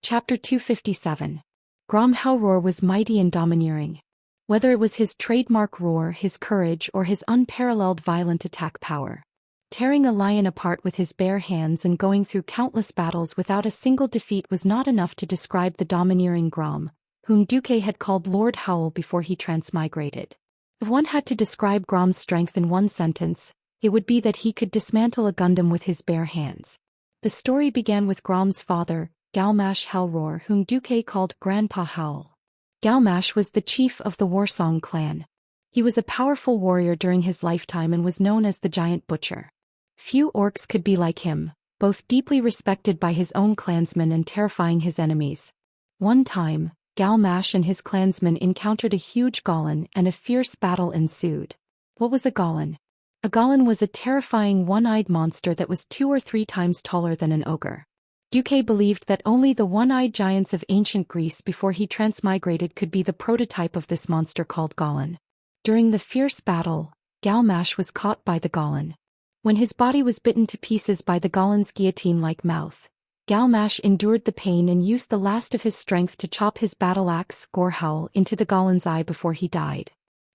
Chapter 257. Grom Hell roar was mighty and domineering. Whether it was his trademark roar, his courage, or his unparalleled violent attack power. Tearing a lion apart with his bare hands and going through countless battles without a single defeat was not enough to describe the domineering Grom, whom Duque had called Lord Howl before he transmigrated. If one had to describe Grom's strength in one sentence, it would be that he could dismantle a Gundam with his bare hands. The story began with Grom's father, Galmash Hellroar, whom Duque called Grandpa Howl. Galmash was the chief of the Warsong clan. He was a powerful warrior during his lifetime and was known as the Giant Butcher. Few orcs could be like him, both deeply respected by his own clansmen and terrifying his enemies. One time, Galmash and his clansmen encountered a huge Golem and a fierce battle ensued. What was a Golem? A Golem was a terrifying one-eyed monster that was 2 or 3 times taller than an ogre. Duque believed that only the one-eyed giants of ancient Greece before he transmigrated could be the prototype of this monster called Golem. During the fierce battle, Galmash was caught by the Golem. When his body was bitten to pieces by the Golem's guillotine-like mouth, Galmash endured the pain and used the last of his strength to chop his battle-axe Gorehowl into the Golem's eye before he died.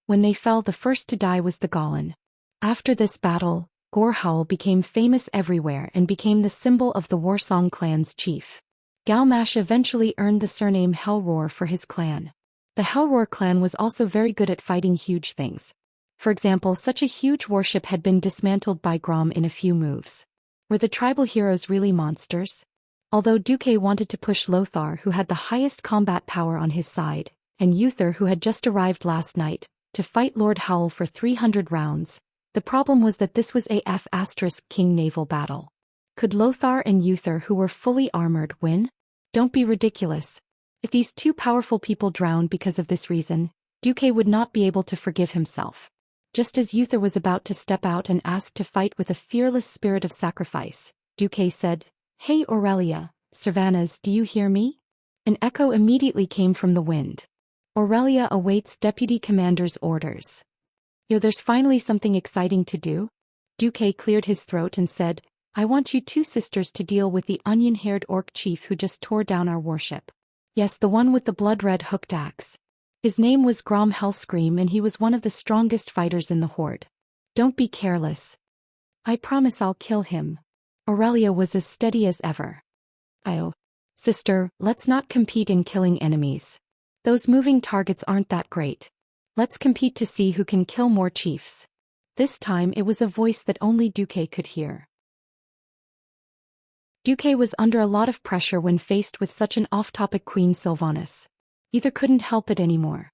When they fell, the first to die was the Golem. After this battle, Gorehowl became famous everywhere and became the symbol of the Warsong clan's chief. Galmash eventually earned the surname Hellroar for his clan. The Hellroar clan was also very good at fighting huge things. For example, such a huge warship had been dismantled by Grom in a few moves. Were the tribal heroes really monsters? Although Duque wanted to push Lothar, who had the highest combat power on his side, and Uther, who had just arrived last night, to fight Lord Howl for 300 rounds, the problem was that this was a King naval battle. Could Lothar and Uther, who were fully armored, win? Don't be ridiculous. If these two powerful people drowned because of this reason, Duque would not be able to forgive himself. Just as Uther was about to step out and ask to fight with a fearless spirit of sacrifice, Duque said, "Hey Aurelia, Cervantes, do you hear me?" An echo immediately came from the wind. Aurelia awaits Deputy Commander's orders. Yo, there's finally something exciting to do. Duque cleared his throat and said, "I want you 2 sisters to deal with the onion-haired orc chief who just tore down our warship. Yes, the one with the blood-red hooked axe. His name was Grom Hellscream and he was one of the strongest fighters in the horde. Don't be careless. I promise I'll kill him." Aurelia was as steady as ever. "Oh, sister, let's not compete in killing enemies. Those moving targets aren't that great. Let's compete to see who can kill more chiefs." This time it was a voice that only Duque could hear. Duque was under a lot of pressure when faced with such an off-topic Queen Sylvanas. Uther couldn't help it anymore.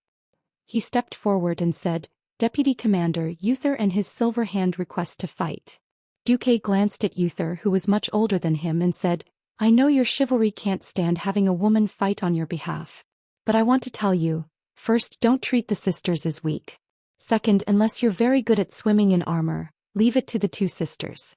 He stepped forward and said, "Deputy Commander, Uther and his silver hand request to fight." Duque glanced at Uther, who was much older than him, and said, "I know your chivalry can't stand having a woman fight on your behalf. But I want to tell you, first, don't treat the sisters as weak. Second, unless you're very good at swimming in armor, leave it to the 2 sisters."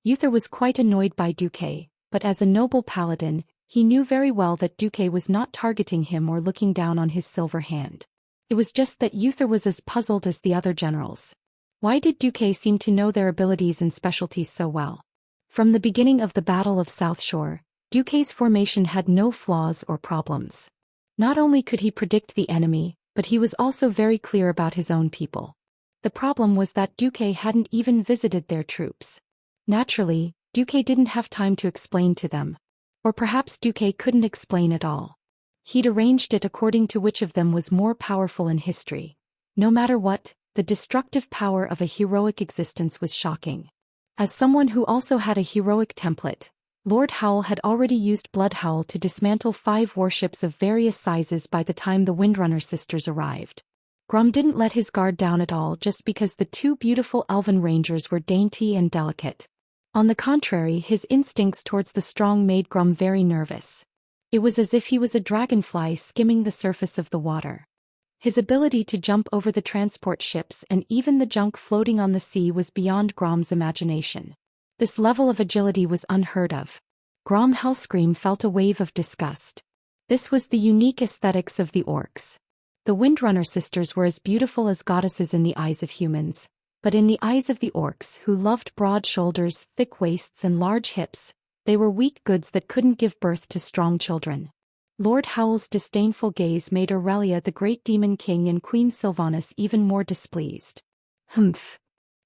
Uther was quite annoyed by Duque, but as a noble paladin, he knew very well that Duque was not targeting him or looking down on his silver hand. It was just that Uther was as puzzled as the other generals. Why did Duque seem to know their abilities and specialties so well? From the beginning of the Battle of South Shore, Duque's formation had no flaws or problems. Not only could he predict the enemy, but he was also very clear about his own people. The problem was that Duque hadn't even visited their troops. Naturally, Duque didn't have time to explain to them. Or perhaps Duque couldn't explain at all. He'd arranged it according to which of them was more powerful in history. No matter what, the destructive power of a heroic existence was shocking. As someone who also had a heroic template, Lord Howl had already used Bloodhowl to dismantle 5 warships of various sizes by the time the Windrunner sisters arrived. Grom didn't let his guard down at all just because the 2 beautiful elven rangers were dainty and delicate. On the contrary, his instincts towards the strong made Grom very nervous. It was as if he was a dragonfly skimming the surface of the water. His ability to jump over the transport ships and even the junk floating on the sea was beyond Grom's imagination. This level of agility was unheard of. Grom Hellscream felt a wave of disgust. This was the unique aesthetics of the orcs. The Windrunner sisters were as beautiful as goddesses in the eyes of humans, but in the eyes of the orcs, who loved broad shoulders, thick waists and large hips, They were weak goods that couldn't give birth to strong children. Lord Howl's disdainful gaze made Aurelia, the great demon king, and Queen Sylvanas even more displeased. Humph.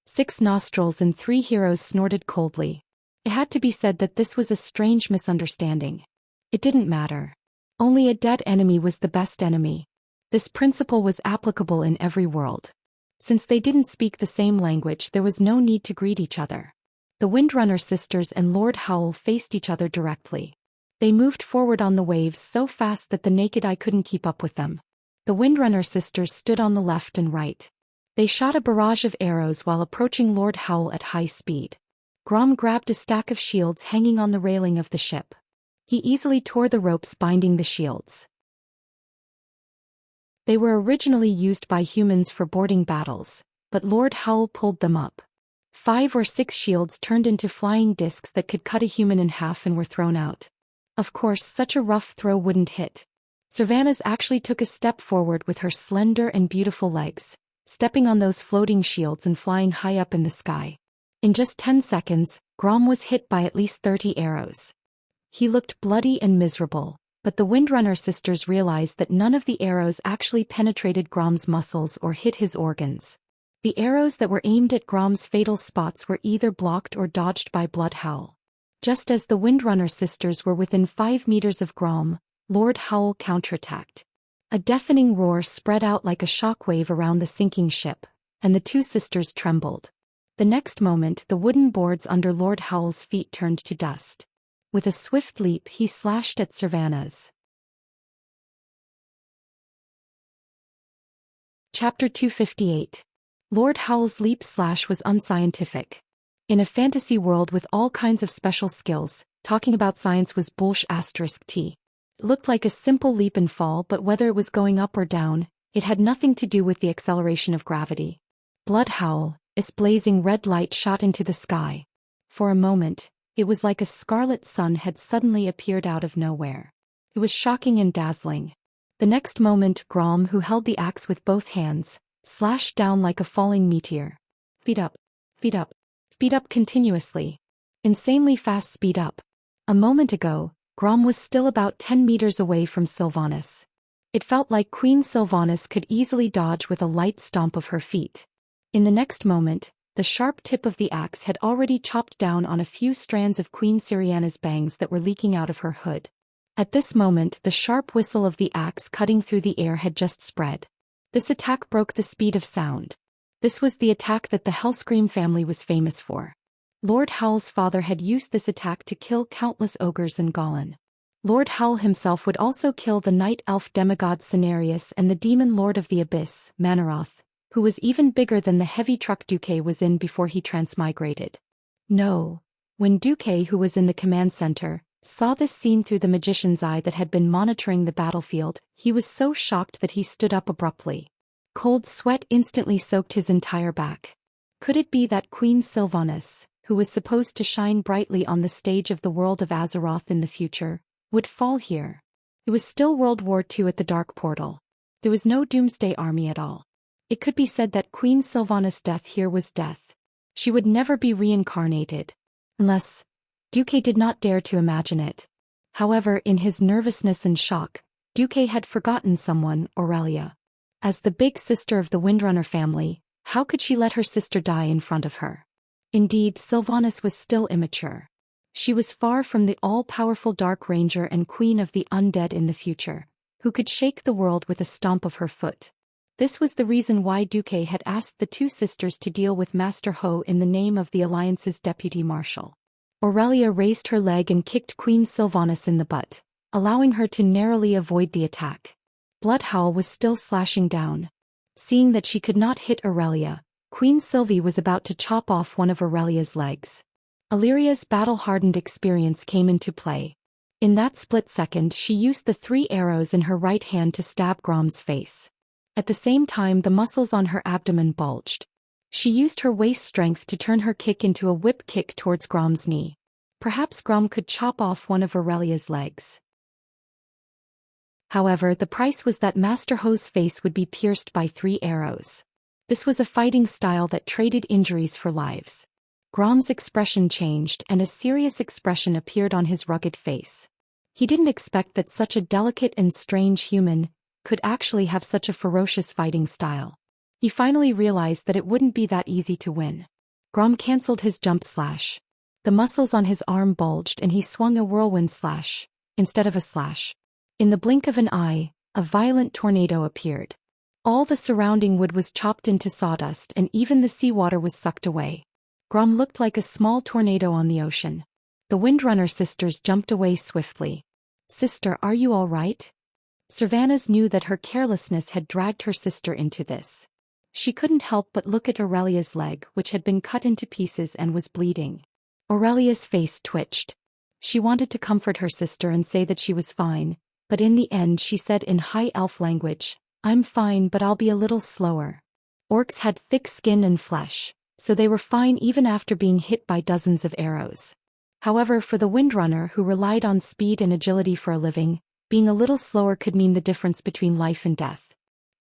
6 nostrils and 3 heroes snorted coldly. It had to be said that this was a strange misunderstanding. It didn't matter. Only a dead enemy was the best enemy. This principle was applicable in every world. Since they didn't speak the same language, there was no need to greet each other. The Windrunner sisters and Lord Howl faced each other directly. They moved forward on the waves so fast that the naked eye couldn't keep up with them. The Windrunner sisters stood on the left and right. They shot a barrage of arrows while approaching Lord Howl at high speed. Grom grabbed a stack of shields hanging on the railing of the ship. He easily tore the ropes binding the shields. They were originally used by humans for boarding battles, but Lord Howl pulled them up. 5 or 6 shields turned into flying discs that could cut a human in half and were thrown out. Of course, such a rough throw wouldn't hit. Sylvanas actually took a step forward with her slender and beautiful legs, stepping on those floating shields and flying high up in the sky. In just 10 seconds, Grom was hit by at least 30 arrows. He looked bloody and miserable, but the Windrunner sisters realized that none of the arrows actually penetrated Grom's muscles or hit his organs. The arrows that were aimed at Grom's fatal spots were either blocked or dodged by Blood Howl. Just as the Windrunner sisters were within 5 meters of Grom, Lord Howl counterattacked. A deafening roar spread out like a shockwave around the sinking ship, and the 2 sisters trembled. The next moment, the wooden boards under Lord Howl's feet turned to dust. With a swift leap, he slashed at Sylvanas. Chapter 258. Lord Howl's leap slash was unscientific. In a fantasy world with all kinds of special skills, talking about science was bullsh*t. It looked like a simple leap and fall, but whether it was going up or down, it had nothing to do with the acceleration of gravity. Blood Howl, its blazing red light shot into the sky. For a moment, it was like a scarlet sun had suddenly appeared out of nowhere. It was shocking and dazzling. The next moment, Grom, who held the axe with both hands, slashed down like a falling meteor. Speed up. Speed up. Speed up continuously. Insanely fast speed up. A moment ago, Grom was still about 10 meters away from Sylvanas. It felt like Queen Sylvanas could easily dodge with a light stomp of her feet. In the next moment, the sharp tip of the axe had already chopped down on a few strands of Queen Syriana's bangs that were leaking out of her hood. At this moment, the sharp whistle of the axe cutting through the air had just spread. This attack broke the speed of sound. This was the attack that the Hellscream family was famous for. Lord Howl's father had used this attack to kill countless ogres and Gollin. Lord Howl himself would also kill the night elf demigod Cenarius and the demon lord of the abyss, Manaroth, who was even bigger than the heavy truck Duque was in before he transmigrated. No. When Duque, who was in the command center, saw this scene through the magician's eye that had been monitoring the battlefield, he was so shocked that he stood up abruptly. Cold sweat instantly soaked his entire back. Could it be that Queen Sylvanas, who was supposed to shine brightly on the stage of the world of Azeroth in the future, would fall here? It was still World War II at the Dark Portal. There was no Doomsday Army at all. It could be said that Queen Sylvanas' death here was death. She would never be reincarnated. Unless Duque did not dare to imagine it. However, in his nervousness and shock, Duque had forgotten someone, Aurelia. As the big sister of the Windrunner family, how could she let her sister die in front of her? Indeed, Sylvanas was still immature. She was far from the all-powerful Dark Ranger and Queen of the Undead in the future, who could shake the world with a stomp of her foot. This was the reason why Duque had asked the 2 sisters to deal with Master Ho in the name of the Alliance's deputy marshal. Aurelia raised her leg and kicked Queen Sylvanas in the butt, allowing her to narrowly avoid the attack. Blood Howl was still slashing down. Seeing that she could not hit Aurelia, Queen Sylvie was about to chop off one of Aurelia's legs. Illyria's battle-hardened experience came into play. In that split second, she used the 3 arrows in her right hand to stab Grom's face. At the same time, the muscles on her abdomen bulged. She used her waist strength to turn her kick into a whip kick towards Grom's knee. Perhaps Grom could chop off one of Aurelia's legs. However, the price was that Master Ho's face would be pierced by 3 arrows. This was a fighting style that traded injuries for lives. Grom's expression changed and a serious expression appeared on his rugged face. He didn't expect that such a delicate and strange human could actually have such a ferocious fighting style. He finally realized that it wouldn't be that easy to win. Grom cancelled his jump slash. The muscles on his arm bulged and he swung a whirlwind slash, instead of a slash. In the blink of an eye, a violent tornado appeared. All the surrounding wood was chopped into sawdust and even the seawater was sucked away. Grom looked like a small tornado on the ocean. The Windrunner sisters jumped away swiftly. "Sister, are you all right?" Sylvanas knew that her carelessness had dragged her sister into this. She couldn't help but look at Aurelia's leg, which had been cut into pieces and was bleeding. Aurelia's face twitched. She wanted to comfort her sister and say that she was fine, but in the end she said in high elf language, "I'm fine, but I'll be a little slower." Orcs had thick skin and flesh, so they were fine even after being hit by dozens of arrows. However, for the Windrunner who relied on speed and agility for a living, being a little slower could mean the difference between life and death.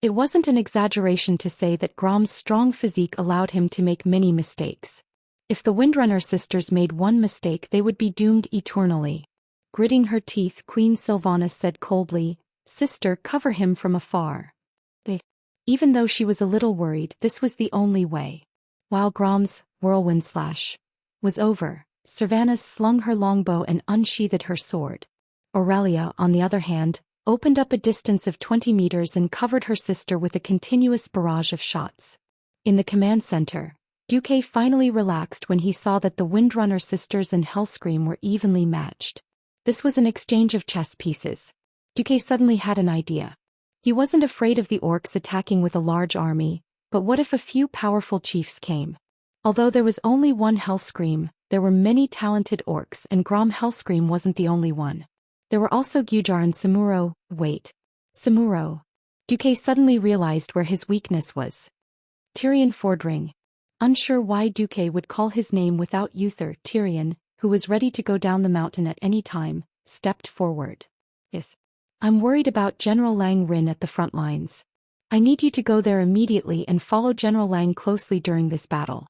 It wasn't an exaggeration to say that Grom's strong physique allowed him to make many mistakes. If the Windrunner sisters made one mistake, they would be doomed eternally. Gritting her teeth, Queen Sylvanas said coldly, "Sister, cover him from afar." Even though she was a little worried, this was the only way. While Grom's whirlwind slash was over, Sylvanas slung her longbow and unsheathed her sword. Aurelia, on the other hand, opened up a distance of 20 meters and covered her sister with a continuous barrage of shots. In the command center, Duque finally relaxed when he saw that the Windrunner sisters and Hellscream were evenly matched. This was an exchange of chess pieces. Duque suddenly had an idea. He wasn't afraid of the orcs attacking with a large army, but what if a few powerful chiefs came? Although there was only one Hellscream, there were many talented orcs and Grom Hellscream wasn't the only one. There were also Gujar and Samuro. Samuro. Duque suddenly realized where his weakness was. Tyrion Fordring. Unsure why Duque would call his name without Uther, Tyrion, who was ready to go down the mountain at any time, stepped forward. "Yes. I'm worried about General Lang Rin at the front lines. I need you to go there immediately and follow General Lang closely during this battle."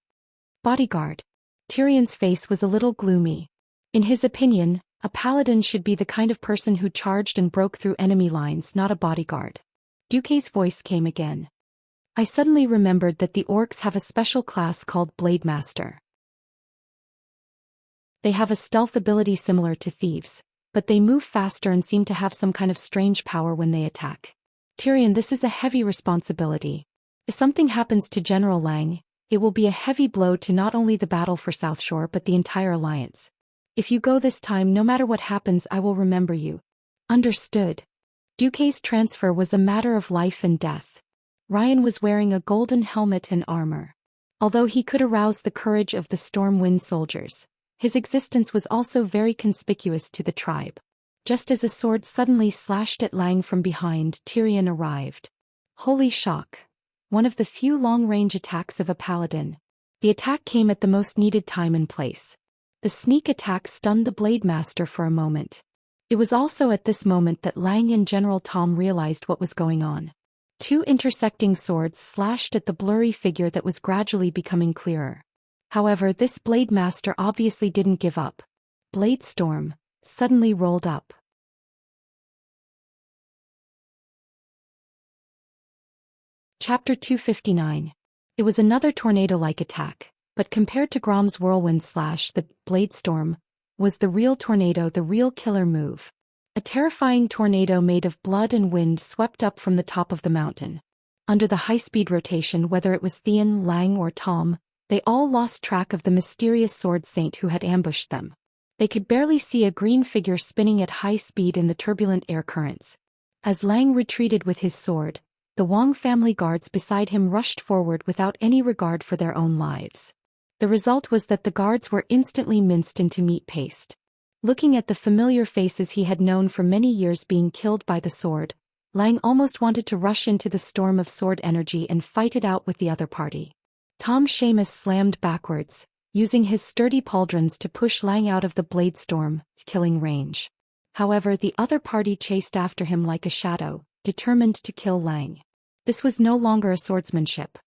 Bodyguard. Tyrion's face was a little gloomy. In his opinion, a paladin should be the kind of person who charged and broke through enemy lines, not a bodyguard. Duque's voice came again. "I suddenly remembered that the orcs have a special class called Blade Master. They have a stealth ability similar to thieves, but they move faster and seem to have some kind of strange power when they attack. Tyrion, this is a heavy responsibility. If something happens to General Lang, it will be a heavy blow to not only the battle for South Shore but the entire alliance. If you go this time, no matter what happens, I will remember you." Understood. Duque's transfer was a matter of life and death. Ryan was wearing a golden helmet and armor. Although he could arouse the courage of the Stormwind soldiers, his existence was also very conspicuous to the tribe. Just as a sword suddenly slashed at Lang from behind, Tyrion arrived. Holy shock. One of the few long-range attacks of a paladin. The attack came at the most needed time and place. The sneak attack stunned the Blade Master for a moment. It was also at this moment that Lang and General Tom realized what was going on. Two intersecting swords slashed at the blurry figure that was gradually becoming clearer. However, this Blade Master obviously didn't give up. Blade Storm suddenly rolled up. Chapter 259. It was another tornado-like attack, but compared to Grom's whirlwind slash, the Blade Storm was the real tornado, the real killer move. A terrifying tornado made of blood and wind swept up from the top of the mountain. Under the high-speed rotation, whether it was Theon, Lang, or Tom, they all lost track of the mysterious sword saint who had ambushed them. They could barely see a green figure spinning at high speed in the turbulent air currents. As Lang retreated with his sword, the Wang family guards beside him rushed forward without any regard for their own lives. The result was that the guards were instantly minced into meat paste. Looking at the familiar faces he had known for many years being killed by the sword, Lang almost wanted to rush into the storm of sword energy and fight it out with the other party. Tom Seamus slammed backwards, using his sturdy pauldrons to push Lang out of the blade storm, killing range. However, the other party chased after him like a shadow, determined to kill Lang. This was no longer a swordsmanship.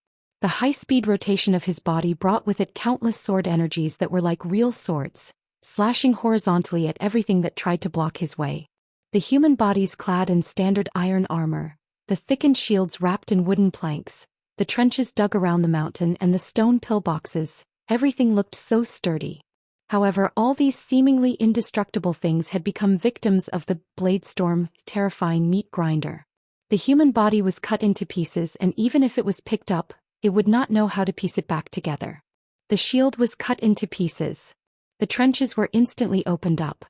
The high-speed rotation of his body brought with it countless sword energies that were like real swords, slashing horizontally at everything that tried to block his way. The human bodies clad in standard iron armor, the thickened shields wrapped in wooden planks, the trenches dug around the mountain and the stone pillboxes, everything looked so sturdy. However, all these seemingly indestructible things had become victims of the blade storm, terrifying meat grinder. The human body was cut into pieces, and even if it was picked up, it would not know how to piece it back together. The shield was cut into pieces. The trenches were instantly opened up.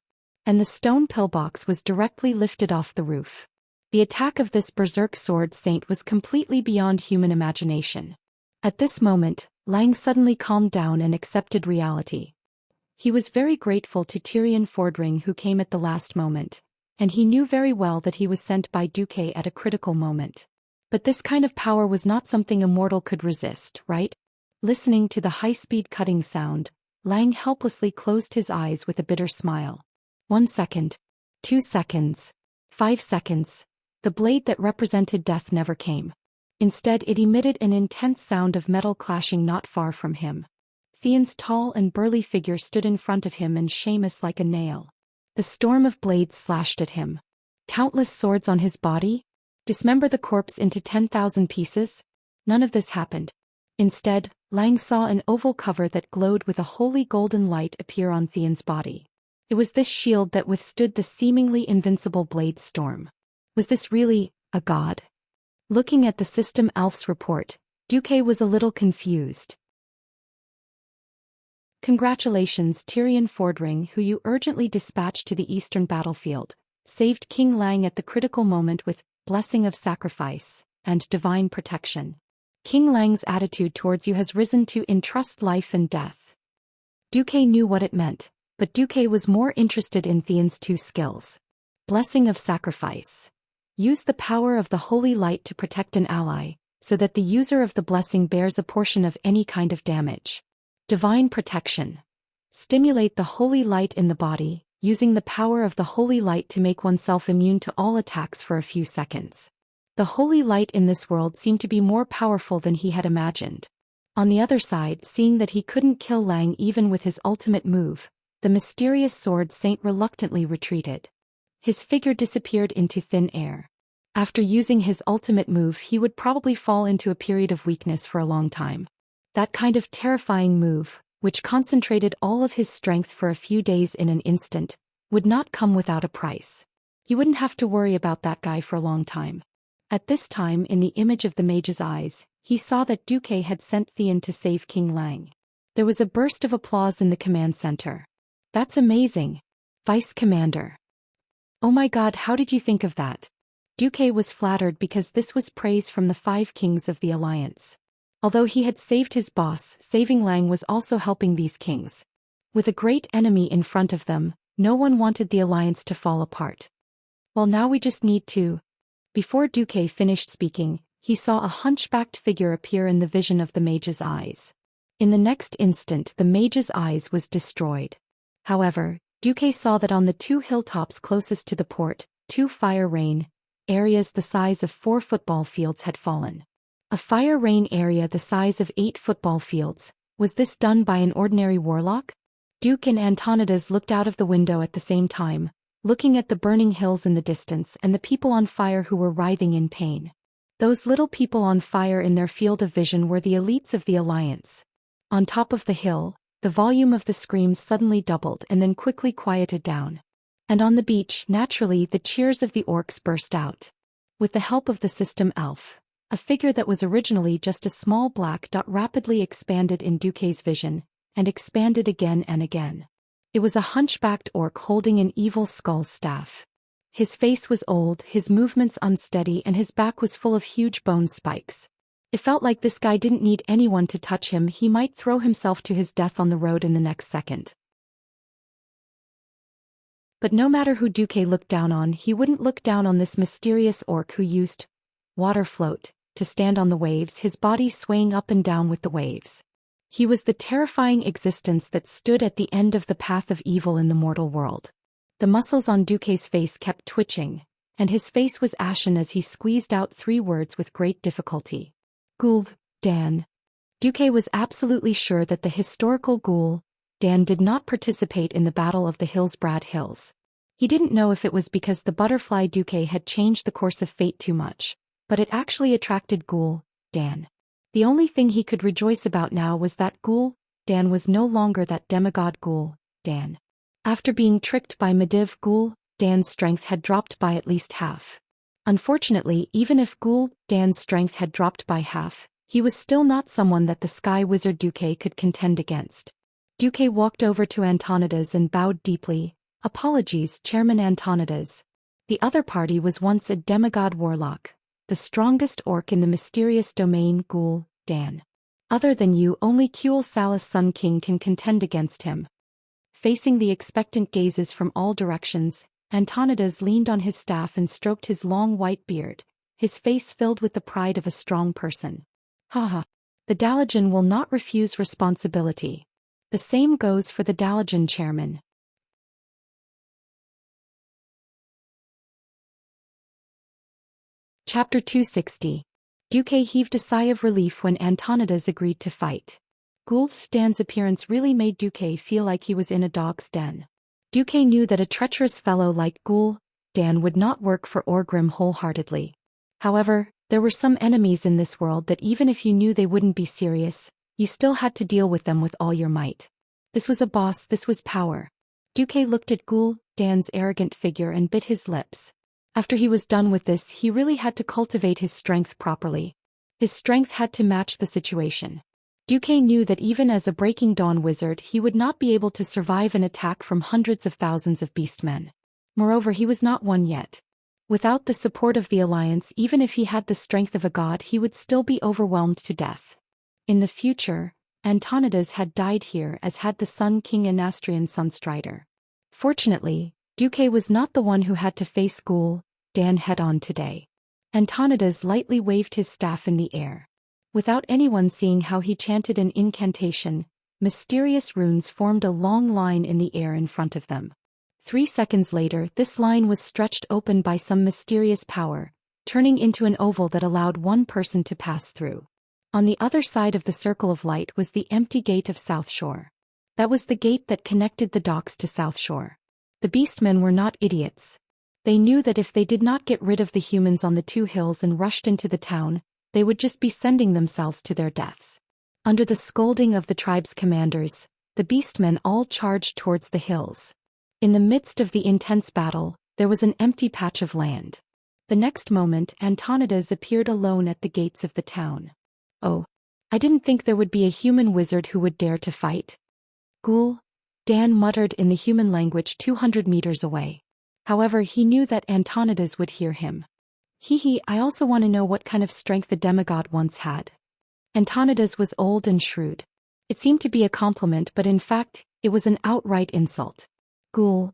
And the stone pillbox was directly lifted off the roof. The attack of this berserk sword saint was completely beyond human imagination. At this moment, Lang suddenly calmed down and accepted reality. He was very grateful to Tyrion Fordring, who came at the last moment, and he knew very well that he was sent by Duque at a critical moment. But this kind of power was not something a mortal could resist, right? Listening to the high-speed cutting sound, Lang helplessly closed his eyes with a bitter smile. 1 second. 2 seconds. 5 seconds. The blade that represented death never came. Instead, it emitted an intense sound of metal clashing not far from him. Theon's tall and burly figure stood in front of him and Seamus like a nail. The storm of blades slashed at him. Countless swords on his body? Dismember the corpse into 10,000 pieces? None of this happened. Instead, Lang saw an oval cover that glowed with a holy golden light appear on Theon's body. It was this shield that withstood the seemingly invincible blade storm. Was this really a god? Looking at the System Elf's report, Duque was a little confused. Congratulations, Tyrion Fordring, who you urgently dispatched to the eastern battlefield, saved King Lang at the critical moment with blessing of sacrifice and divine protection. King Lang's attitude towards you has risen to entrust life and death. Duque knew what it meant, but Duque was more interested in Theon's two skills. Blessing of sacrifice. Use the power of the holy light to protect an ally, so that the user of the blessing bears a portion of any kind of damage. Divine protection. Stimulate the holy light in the body, using the power of the holy light to make oneself immune to all attacks for a few seconds. The holy light in this world seemed to be more powerful than he had imagined. On the other side, seeing that he couldn't kill Lang even with his ultimate move, the mysterious sword saint reluctantly retreated. His figure disappeared into thin air. After using his ultimate move, he would probably fall into a period of weakness for a long time. That kind of terrifying move, which concentrated all of his strength for a few days in an instant, would not come without a price. He wouldn't have to worry about that guy for a long time. At this time, in the image of the mage's eyes, he saw that Duque had sent Theon to save King Lang. There was a burst of applause in the command center. That's amazing. Vice Commander. Oh my god, how did you think of that? Duque was flattered because this was praise from the 5 kings of the Alliance. Although he had saved his boss, saving Lang was also helping these kings. With a great enemy in front of them, no one wanted the Alliance to fall apart. Well, now we just need to. Before Duque finished speaking, he saw a hunchbacked figure appear in the vision of the mage's eyes. In the next instant, the mage's eyes was destroyed. However, Duque saw that on the 2 hilltops closest to the port, 2 fire rain areas the size of 4 football fields had fallen. A fire rain area the size of 8 football fields. Was this done by an ordinary warlock? Duke and Antonidas looked out of the window at the same time, looking at the burning hills in the distance and the people on fire who were writhing in pain. Those little people on fire in their field of vision were the elites of the Alliance. On top of the hill, the volume of the screams suddenly doubled and then quickly quieted down. And on the beach, naturally, the cheers of the orcs burst out. With the help of the System Elf, a figure that was originally just a small black dot rapidly expanded in Duque's vision, and expanded again and again. It was a hunchbacked orc holding an evil skull staff. His face was old, his movements unsteady, and his back was full of huge bone spikes. It felt like this guy didn't need anyone to touch him, he might throw himself to his death on the road in the next second. But no matter who Duque looked down on, he wouldn't look down on this mysterious orc who used water float to stand on the waves, his body swaying up and down with the waves. He was the terrifying existence that stood at the end of the path of evil in the mortal world. The muscles on Duque's face kept twitching, and his face was ashen as he squeezed out 3 words with great difficulty. Gul'dan, Duque was absolutely sure that the historical ghoul, Dan, did not participate in the Battle of the Hillsbrad Hills. He didn't know if it was because the butterfly Duque had changed the course of fate too much, but it actually attracted ghoul, Dan. The only thing he could rejoice about now was that ghoul, Dan was no longer that demigod ghoul, Dan. After being tricked by Mediv ghoul, Dan's strength had dropped by at least half. Unfortunately, even if ghoul, Dan's strength had dropped by half, he was still not someone that the Sky Wizard Duque could contend against. Duque walked over to Antonidas and bowed deeply. Apologies, Chairman Antonidas. The other party was once a demigod warlock, the strongest orc in the mysterious domain ghoul, Dan. Other than you, only Kuel Salus Sun King can contend against him. Facing the expectant gazes from all directions, Antonidas leaned on his staff and stroked his long white beard, his face filled with the pride of a strong person. Haha. The Dalajan will not refuse responsibility. The same goes for the Dalajan chairman. Chapter 260. Duque heaved a sigh of relief when Antonidas agreed to fight. Ghoul Dan's appearance really made Duque feel like he was in a dog's den. Duque knew that a treacherous fellow like Ghoul Dan would not work for Orgrim wholeheartedly. However, there were some enemies in this world that even if you knew they wouldn't be serious, you still had to deal with them with all your might. This was a boss, this was power. Duque looked at Ghoul Dan's arrogant figure and bit his lips. After he was done with this, he really had to cultivate his strength properly. His strength had to match the situation. Duque knew that even as a Breaking Dawn wizard he would not be able to survive an attack from hundreds of thousands of beastmen. Moreover, he was not one yet. Without the support of the Alliance, even if he had the strength of a god, he would still be overwhelmed to death. In the future, Antonidas had died here, as had the Sun King Anastrian Sunstrider. Fortunately, Duque was not the one who had to face Ghoul Dan head-on today. Antonidas lightly waved his staff in the air. Without anyone seeing how he chanted an incantation, mysterious runes formed a long line in the air in front of them. 3 seconds later, this line was stretched open by some mysterious power, turning into an oval that allowed one person to pass through. On the other side of the circle of light was the empty gate of South Shore. That was the gate that connected the docks to South Shore. The beastmen were not idiots. They knew that if they did not get rid of the humans on the 2 hills and rushed into the town, they would just be sending themselves to their deaths. Under the scolding of the tribe's commanders, the beastmen all charged towards the hills. In the midst of the intense battle, there was an empty patch of land. The next moment, Antonidas appeared alone at the gates of the town. Oh, I didn't think there would be a human wizard who would dare to fight. Ghoul Dan muttered in the human language 200 meters away. However, he knew that Antonidas would hear him. I also want to know what kind of strength the demigod once had. Antonidas was old and shrewd. It seemed to be a compliment, but in fact, it was an outright insult. Ghoul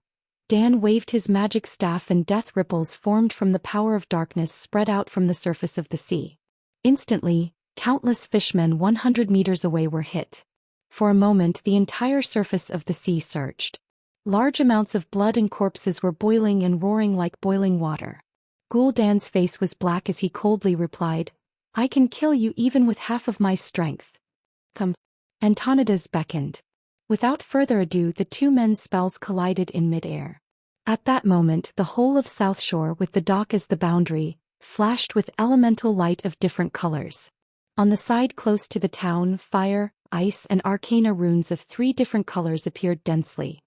Dan waved his magic staff and death ripples formed from the power of darkness spread out from the surface of the sea. Instantly, countless fishmen 100 meters away were hit. For a moment, the entire surface of the sea surged. Large amounts of blood and corpses were boiling and roaring like boiling water. Ghoul Dan's face was black as he coldly replied, I can kill you even with half of my strength. Come. Antonidas beckoned. Without further ado, the 2 men's spells collided in mid-air. At that moment, the whole of South Shore, with the dock as the boundary, flashed with elemental light of different colors. On the side close to the town, fire, ice and arcana runes of 3 different colors appeared densely.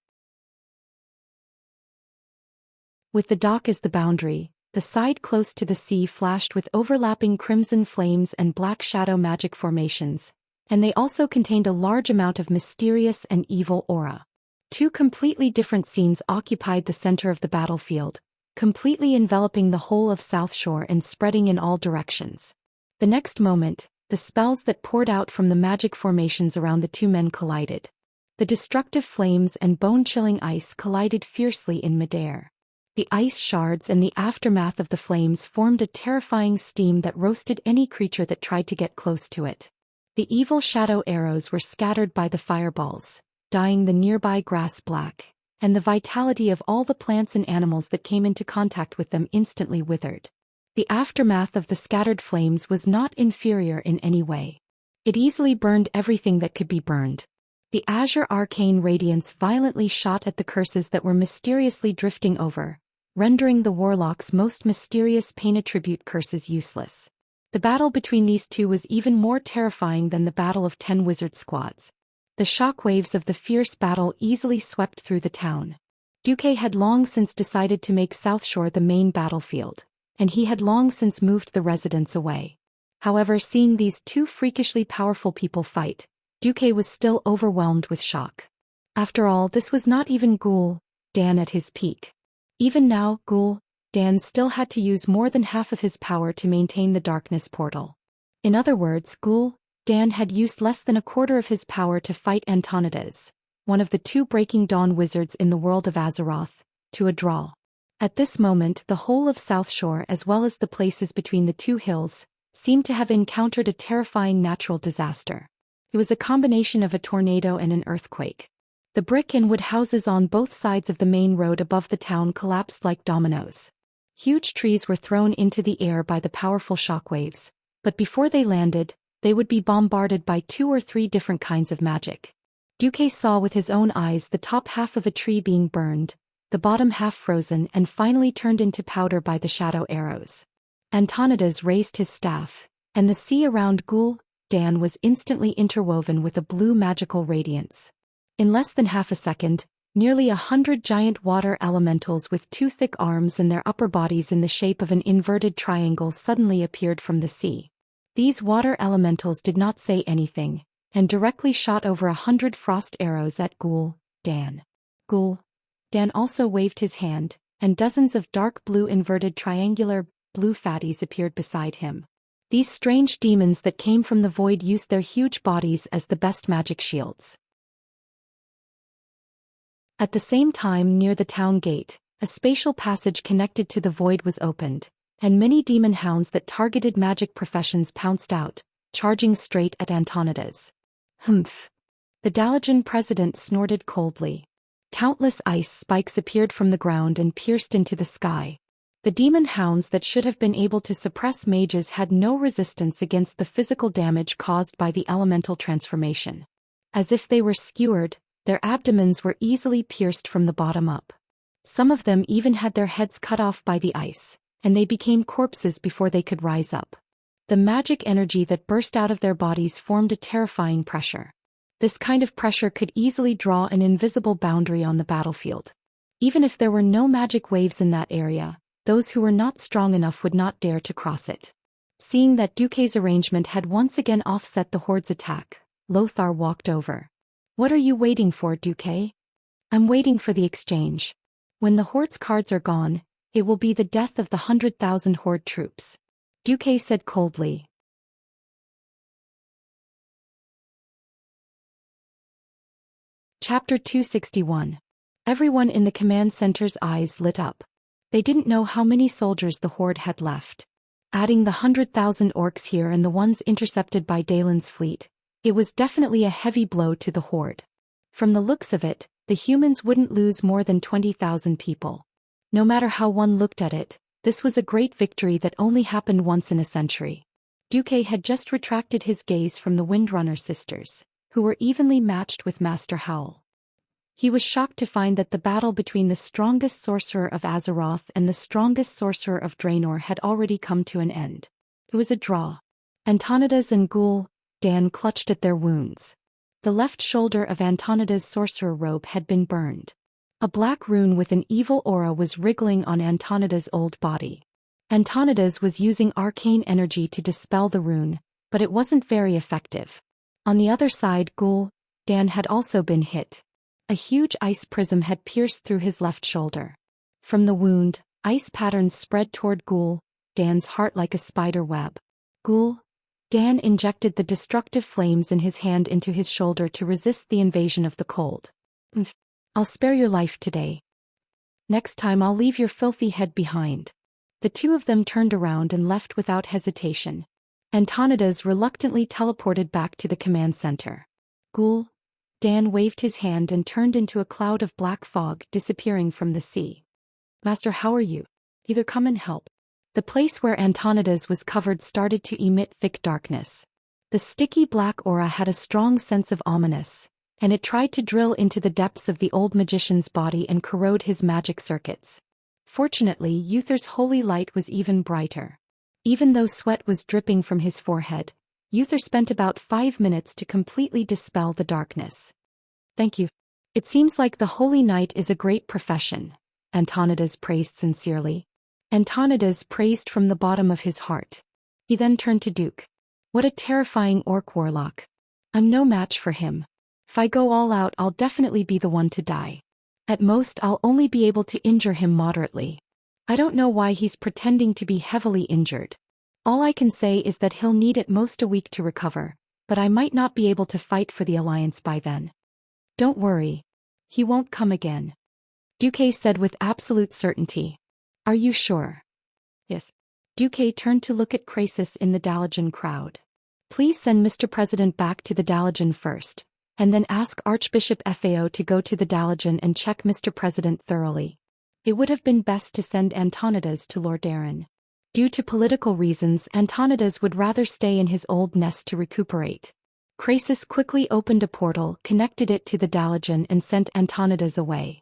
With the dock as the boundary, the side close to the sea flashed with overlapping crimson flames and black shadow magic formations, and they also contained a large amount of mysterious and evil aura. 2 completely different scenes occupied the center of the battlefield, completely enveloping the whole of South Shore and spreading in all directions. The next moment, the spells that poured out from the magic formations around the 2 men collided. The destructive flames and bone-chilling ice collided fiercely in midair. The ice shards and the aftermath of the flames formed a terrifying steam that roasted any creature that tried to get close to it. The evil shadow arrows were scattered by the fireballs, dyeing the nearby grass black, and the vitality of all the plants and animals that came into contact with them instantly withered. The aftermath of the scattered flames was not inferior in any way. It easily burned everything that could be burned. The azure arcane radiance violently shot at the curses that were mysteriously drifting over, rendering the warlock's most mysterious pain attribute curses useless. The battle between these two was even more terrifying than the battle of 10 wizard squads. The shockwaves of the fierce battle easily swept through the town. Duque had long since decided to make South Shore the main battlefield, and he had long since moved the residents away. However, seeing these two freakishly powerful people fight, Duque was still overwhelmed with shock. After all, this was not even Zhou Xian at his peak. Even now, Zhou Xian still had to use more than half of his power to maintain the darkness portal. In other words, Zhou Xian had used less than a quarter of his power to fight Antonides, one of the two Breaking Dawn wizards in the world of Azeroth, to a draw. At this moment, the whole of South Shore as well as the places between the two hills seemed to have encountered a terrifying natural disaster. It was a combination of a tornado and an earthquake. The brick and wood houses on both sides of the main road above the town collapsed like dominoes. Huge trees were thrown into the air by the powerful shockwaves, but before they landed, they would be bombarded by 2 or 3 different kinds of magic. Duque saw with his own eyes the top half of a tree being burned, the bottom half frozen and finally turned into powder by the shadow arrows. Antonides raised his staff, and the sea around Zhou Xian was instantly interwoven with a blue magical radiance. In less than half a second, nearly 100 giant water elementals with 2 thick arms and their upper bodies in the shape of an inverted triangle suddenly appeared from the sea. These water elementals did not say anything, and directly shot over 100 frost arrows at Zhou Xian. Zhou Xian also waved his hand, and dozens of dark blue inverted triangular blue fatties appeared beside him. These strange demons that came from the void used their huge bodies as the best magic shields. At the same time, near the town gate, a spatial passage connected to the void was opened, and many demon hounds that targeted magic professions pounced out, charging straight at Antonides. Humph. The Dalajan president snorted coldly. Countless ice spikes appeared from the ground and pierced into the sky. The demon hounds that should have been able to suppress mages had no resistance against the physical damage caused by the elemental transformation. As if they were skewered, their abdomens were easily pierced from the bottom up. Some of them even had their heads cut off by the ice, and they became corpses before they could rise up. The magic energy that burst out of their bodies formed a terrifying pressure. This kind of pressure could easily draw an invisible boundary on the battlefield. Even if there were no magic waves in that area, those who were not strong enough would not dare to cross it. Seeing that Duque's arrangement had once again offset the horde's attack, Lothar walked over. "What are you waiting for, Duque?" "I'm waiting for the exchange. When the horde's cards are gone, it will be the death of the 100,000 horde troops," Duque said coldly. Chapter 261. Everyone in the command center's eyes lit up. They didn't know how many soldiers the horde had left. Adding the 100,000 orcs here and the ones intercepted by Dalen's fleet, it was definitely a heavy blow to the horde. From the looks of it, the humans wouldn't lose more than 20,000 people. No matter how one looked at it, this was a great victory that only happened once in a century. Duque had just retracted his gaze from the Windrunner sisters, who were evenly matched with Master Howl. He was shocked to find that the battle between the strongest sorcerer of Azeroth and the strongest sorcerer of Draenor had already come to an end. It was a draw. Antonides and Zhou Xian clutched at their wounds. The left shoulder of Antonides' sorcerer robe had been burned. A black rune with an evil aura was wriggling on Antonides' old body. Antonides was using arcane energy to dispel the rune, but it wasn't very effective. On the other side, Zhou Xian had also been hit. A huge ice prism had pierced through his left shoulder. From the wound, ice patterns spread toward Zhou Xian's heart like a spider web. Zhou Xian injected the destructive flames in his hand into his shoulder to resist the invasion of the cold. "I'll spare your life today. Next time I'll leave your filthy head behind." The two of them turned around and left without hesitation. Antonides reluctantly teleported back to the command center. Zhou Xian waved his hand and turned into a cloud of black fog, disappearing from the sea. "Master, how are you? Either come and help." The place where Antonides was covered started to emit thick darkness. The sticky black aura had a strong sense of ominous, and it tried to drill into the depths of the old magician's body and corrode his magic circuits. Fortunately, Uther's holy light was even brighter. Even though sweat was dripping from his forehead, Uther spent about 5 minutes to completely dispel the darkness. "Thank you. It seems like the Holy Knight is a great profession," Antonidas praised sincerely. Antonidas praised from the bottom of his heart. He then turned to Duke. "What a terrifying orc warlock. I'm no match for him. If I go all out, I'll definitely be the one to die. At most, I'll only be able to injure him moderately. I don't know why he's pretending to be heavily injured. All I can say is that he'll need at most a week to recover, but I might not be able to fight for the Alliance by then." "Don't worry. He won't come again," Duque said with absolute certainty. "Are you sure?" "Yes." Duque turned to look at Crassus in the Dalajan crowd. "Please send Mr. President back to the Dalajan first, and then ask Archbishop Fao to go to the Dalajan and check Mr. President thoroughly. It would have been best to send Antonidas to Lord Aaron. Due to political reasons, Antonidas would rather stay in his old nest to recuperate." Crassus quickly opened a portal, connected it to the Dalajan and sent Antonidas away.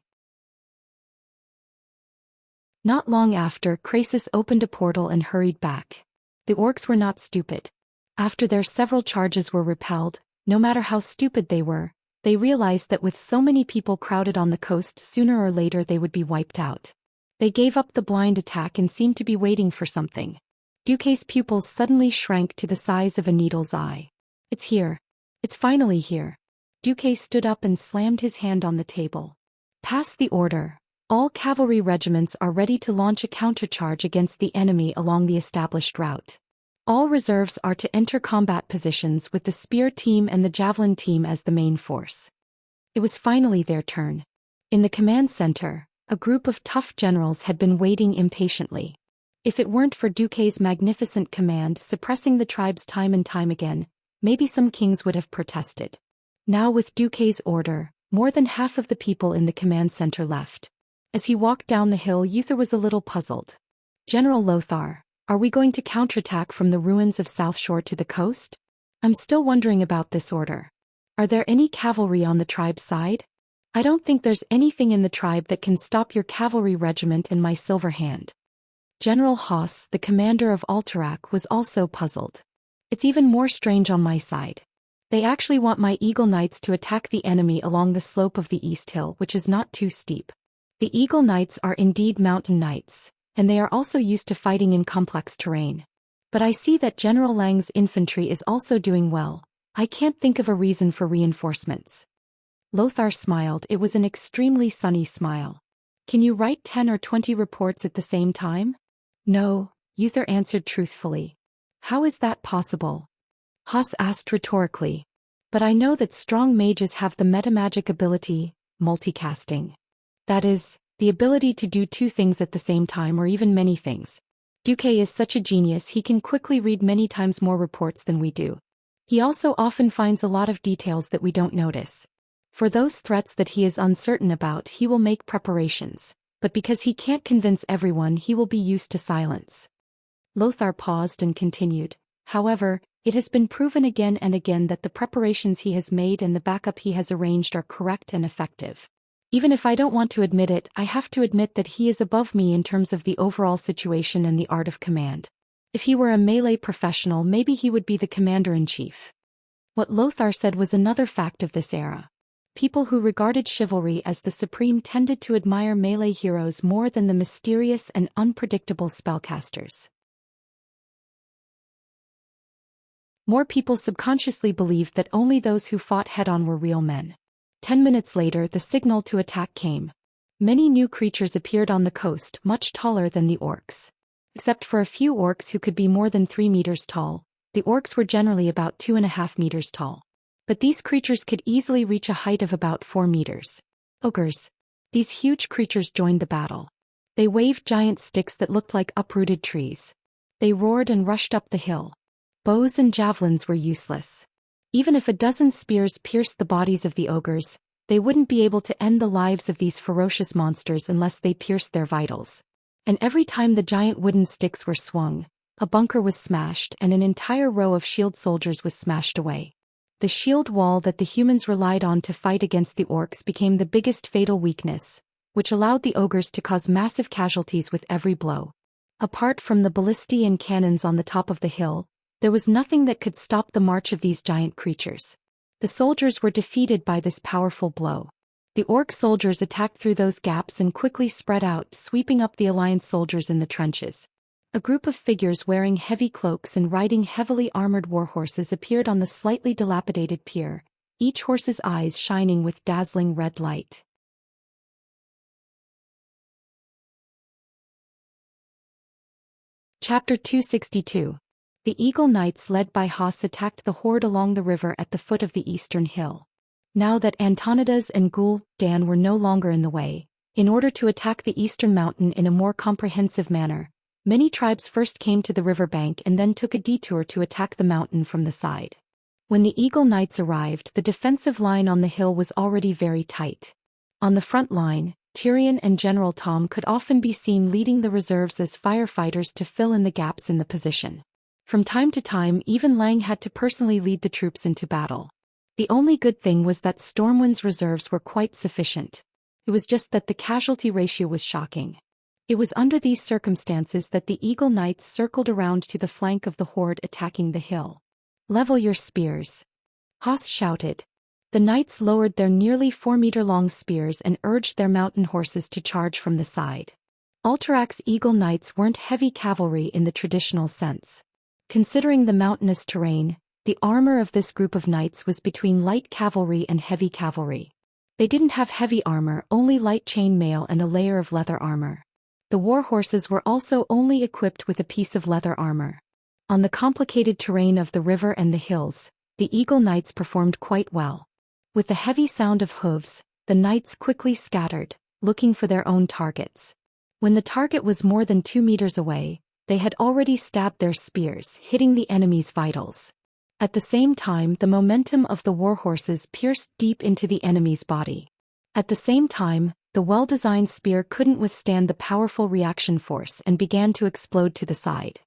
Not long after, Crassus opened a portal and hurried back. The orcs were not stupid. After their several charges were repelled, no matter how stupid they were, they realized that with so many people crowded on the coast, sooner or later they would be wiped out. They gave up the blind attack and seemed to be waiting for something. Duque's pupils suddenly shrank to the size of a needle's eye. "It's here. It's finally here." Duque stood up and slammed his hand on the table. "Pass the order. All cavalry regiments are ready to launch a countercharge against the enemy along the established route. All reserves are to enter combat positions with the spear team and the javelin team as the main force." It was finally their turn. In the command center, a group of tough generals had been waiting impatiently. If it weren't for Duque's magnificent command suppressing the tribes time and time again, maybe some kings would have protested. Now with Duque's order, more than half of the people in the command center left. As he walked down the hill, Uther was a little puzzled. "General Lothar, are we going to counterattack from the ruins of South Shore to the coast? I'm still wondering about this order. Are there any cavalry on the tribe's side? I don't think there's anything in the tribe that can stop your cavalry regiment and my silver hand." General Haas, the commander of Alterac, was also puzzled. "It's even more strange on my side. They actually want my Eagle Knights to attack the enemy along the slope of the East Hill, which is not too steep. The Eagle Knights are indeed mountain knights, and they are also used to fighting in complex terrain. But I see that General Lang's infantry is also doing well. I can't think of a reason for reinforcements." Lothar smiled. It was an extremely sunny smile. "Can you write 10 or 20 reports at the same time?" "No," Uther answered truthfully. "How is that possible?" Haas asked rhetorically. "But I know that strong mages have the metamagic ability, multicasting. That is, the ability to do 2 things at the same time or even many things. Duque is such a genius he can quickly read many times more reports than we do. He also often finds a lot of details that we don't notice. For those threats that he is uncertain about, he will make preparations, but because he can't convince everyone, he will be used to silence." Lothar paused and continued. "However, it has been proven again and again that the preparations he has made and the backup he has arranged are correct and effective. Even if I don't want to admit it, I have to admit that he is above me in terms of the overall situation and the art of command. If he were a melee professional, maybe he would be the commander-in-chief." What Lothar said was another fact of this era. People who regarded chivalry as the supreme tended to admire melee heroes more than the mysterious and unpredictable spellcasters. More people subconsciously believed that only those who fought head-on were real men. 10 minutes later, the signal to attack came. Many new creatures appeared on the coast, much taller than the orcs. Except for a few orcs who could be more than 3 meters tall, the orcs were generally about 2.5 meters tall. But these creatures could easily reach a height of about 4 meters. Ogres. These huge creatures joined the battle. They waved giant sticks that looked like uprooted trees. They roared and rushed up the hill. Bows and javelins were useless. Even if a dozen spears pierced the bodies of the ogres, they wouldn't be able to end the lives of these ferocious monsters unless they pierced their vitals. And every time the giant wooden sticks were swung, A bunker was smashed and an entire row of shield soldiers was smashed away. The shield wall that the humans relied on to fight against the orcs became the biggest fatal weakness, which allowed the ogres to cause massive casualties with every blow. Apart from the ballistae and cannons on the top of the hill, there was nothing that could stop the march of these giant creatures. The soldiers were defeated by this powerful blow. The orc soldiers attacked through those gaps and quickly spread out, sweeping up the alliance soldiers in the trenches. A group of figures wearing heavy cloaks and riding heavily armored warhorses appeared on the slightly dilapidated pier, each horse's eyes shining with dazzling red light. Chapter 262. The Eagle Knights led by Haas attacked the horde along the river at the foot of the eastern hill. Now that Antonidas and Gul'dan were no longer in the way, in order to attack the eastern mountain in a more comprehensive manner, many tribes first came to the riverbank and then took a detour to attack the mountain from the side. When the Eagle Knights arrived, the defensive line on the hill was already very tight. On the front line, Tyrion and General Tom could often be seen leading the reserves as firefighters to fill in the gaps in the position. From time to time, even Lang had to personally lead the troops into battle. The only good thing was that Stormwind's reserves were quite sufficient. It was just that the casualty ratio was shocking. It was under these circumstances that the Eagle Knights circled around to the flank of the horde attacking the hill. "Level your spears," Haas shouted. The knights lowered their nearly 4-meter-long spears and urged their mountain horses to charge from the side. Alterax's Eagle Knights weren't heavy cavalry in the traditional sense. Considering the mountainous terrain, the armor of this group of knights was between light cavalry and heavy cavalry. They didn't have heavy armor, only light chain mail and a layer of leather armor. The war horses were also only equipped with a piece of leather armor. On the complicated terrain of the river and the hills, the Eagle Knights performed quite well. With the heavy sound of hooves, the knights quickly scattered, looking for their own targets. When the target was more than 2 meters away, they had already stabbed their spears, hitting the enemy's vitals. At the same time, the momentum of the war horses pierced deep into the enemy's body. At the same time, the well-designed spear couldn't withstand the powerful reaction force and began to explode to the side.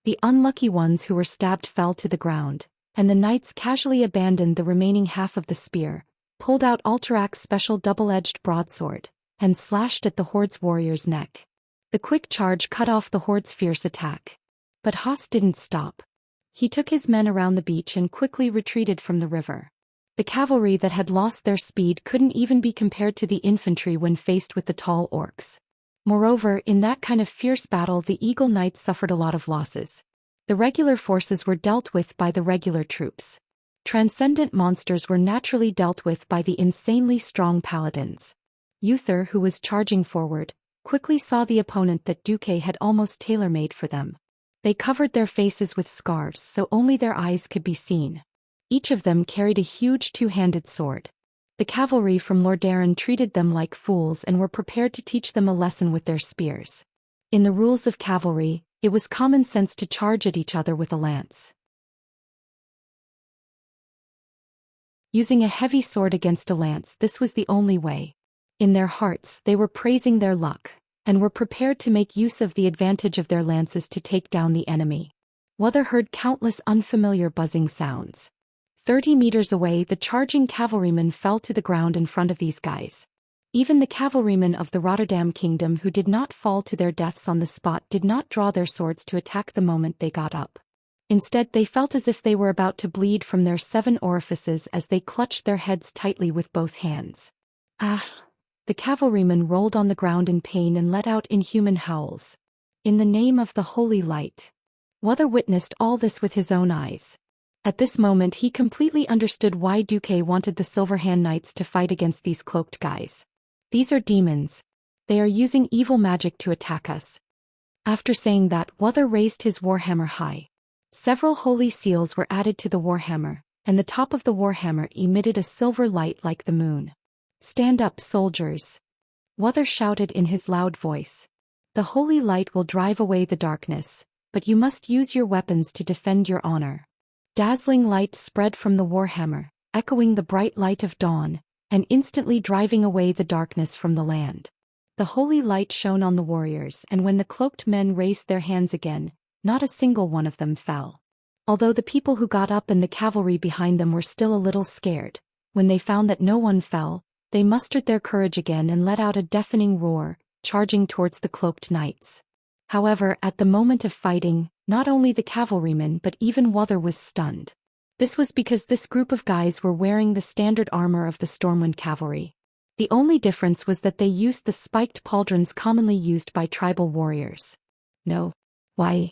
The unlucky ones who were stabbed fell to the ground, and the knights casually abandoned the remaining half of the spear, pulled out Alterax's special double-edged broadsword, and slashed at the horde's warrior's neck. The quick charge cut off the horde's fierce attack. But Haas didn't stop. He took his men around the beach and quickly retreated from the river. The cavalry that had lost their speed couldn't even be compared to the infantry when faced with the tall orcs. Moreover, in that kind of fierce battle, the Eagle Knights suffered a lot of losses. The regular forces were dealt with by the regular troops. Transcendent monsters were naturally dealt with by the insanely strong paladins. Uther, who was charging forward, quickly saw the opponent that Duque had almost tailor-made for them. They covered their faces with scarves so only their eyes could be seen. Each of them carried a huge two-handed sword. The cavalry from Lordaeron treated them like fools and were prepared to teach them a lesson with their spears. In the rules of cavalry, it was common sense to charge at each other with a lance. Using a heavy sword against a lance, this was the only way. In their hearts, they were praising their luck, and were prepared to make use of the advantage of their lances to take down the enemy. Wuther heard countless unfamiliar buzzing sounds. 30 meters away, the charging cavalrymen fell to the ground in front of these guys. Even the cavalrymen of the Rotterdam Kingdom who did not fall to their deaths on the spot did not draw their swords to attack the moment they got up. Instead, they felt as if they were about to bleed from their 7 orifices as they clutched their heads tightly with both hands. Ah! The cavalrymen rolled on the ground in pain and let out inhuman howls. In the name of the holy light. Wuther witnessed all this with his own eyes. At this moment he completely understood why Duque wanted the Silverhand Knights to fight against these cloaked guys. These are demons. They are using evil magic to attack us. After saying that, Wuther raised his warhammer high. Several holy seals were added to the warhammer, and the top of the warhammer emitted a silver light like the moon. "Stand up, soldiers!" Wuther shouted in his loud voice. "The holy light will drive away the darkness, but you must use your weapons to defend your honor." Dazzling light spread from the warhammer, echoing the bright light of dawn, and instantly driving away the darkness from the land. The holy light shone on the warriors, and when the cloaked men raised their hands again, not a single one of them fell. Although the people who got up and the cavalry behind them were still a little scared, when they found that no one fell, they mustered their courage again and let out a deafening roar, charging towards the cloaked knights. However, at the moment of fighting, not only the cavalryman but even Wuthor was stunned. This was because this group of guys were wearing the standard armor of the Stormwind cavalry. The only difference was that they used the spiked pauldrons commonly used by tribal warriors. No. Why?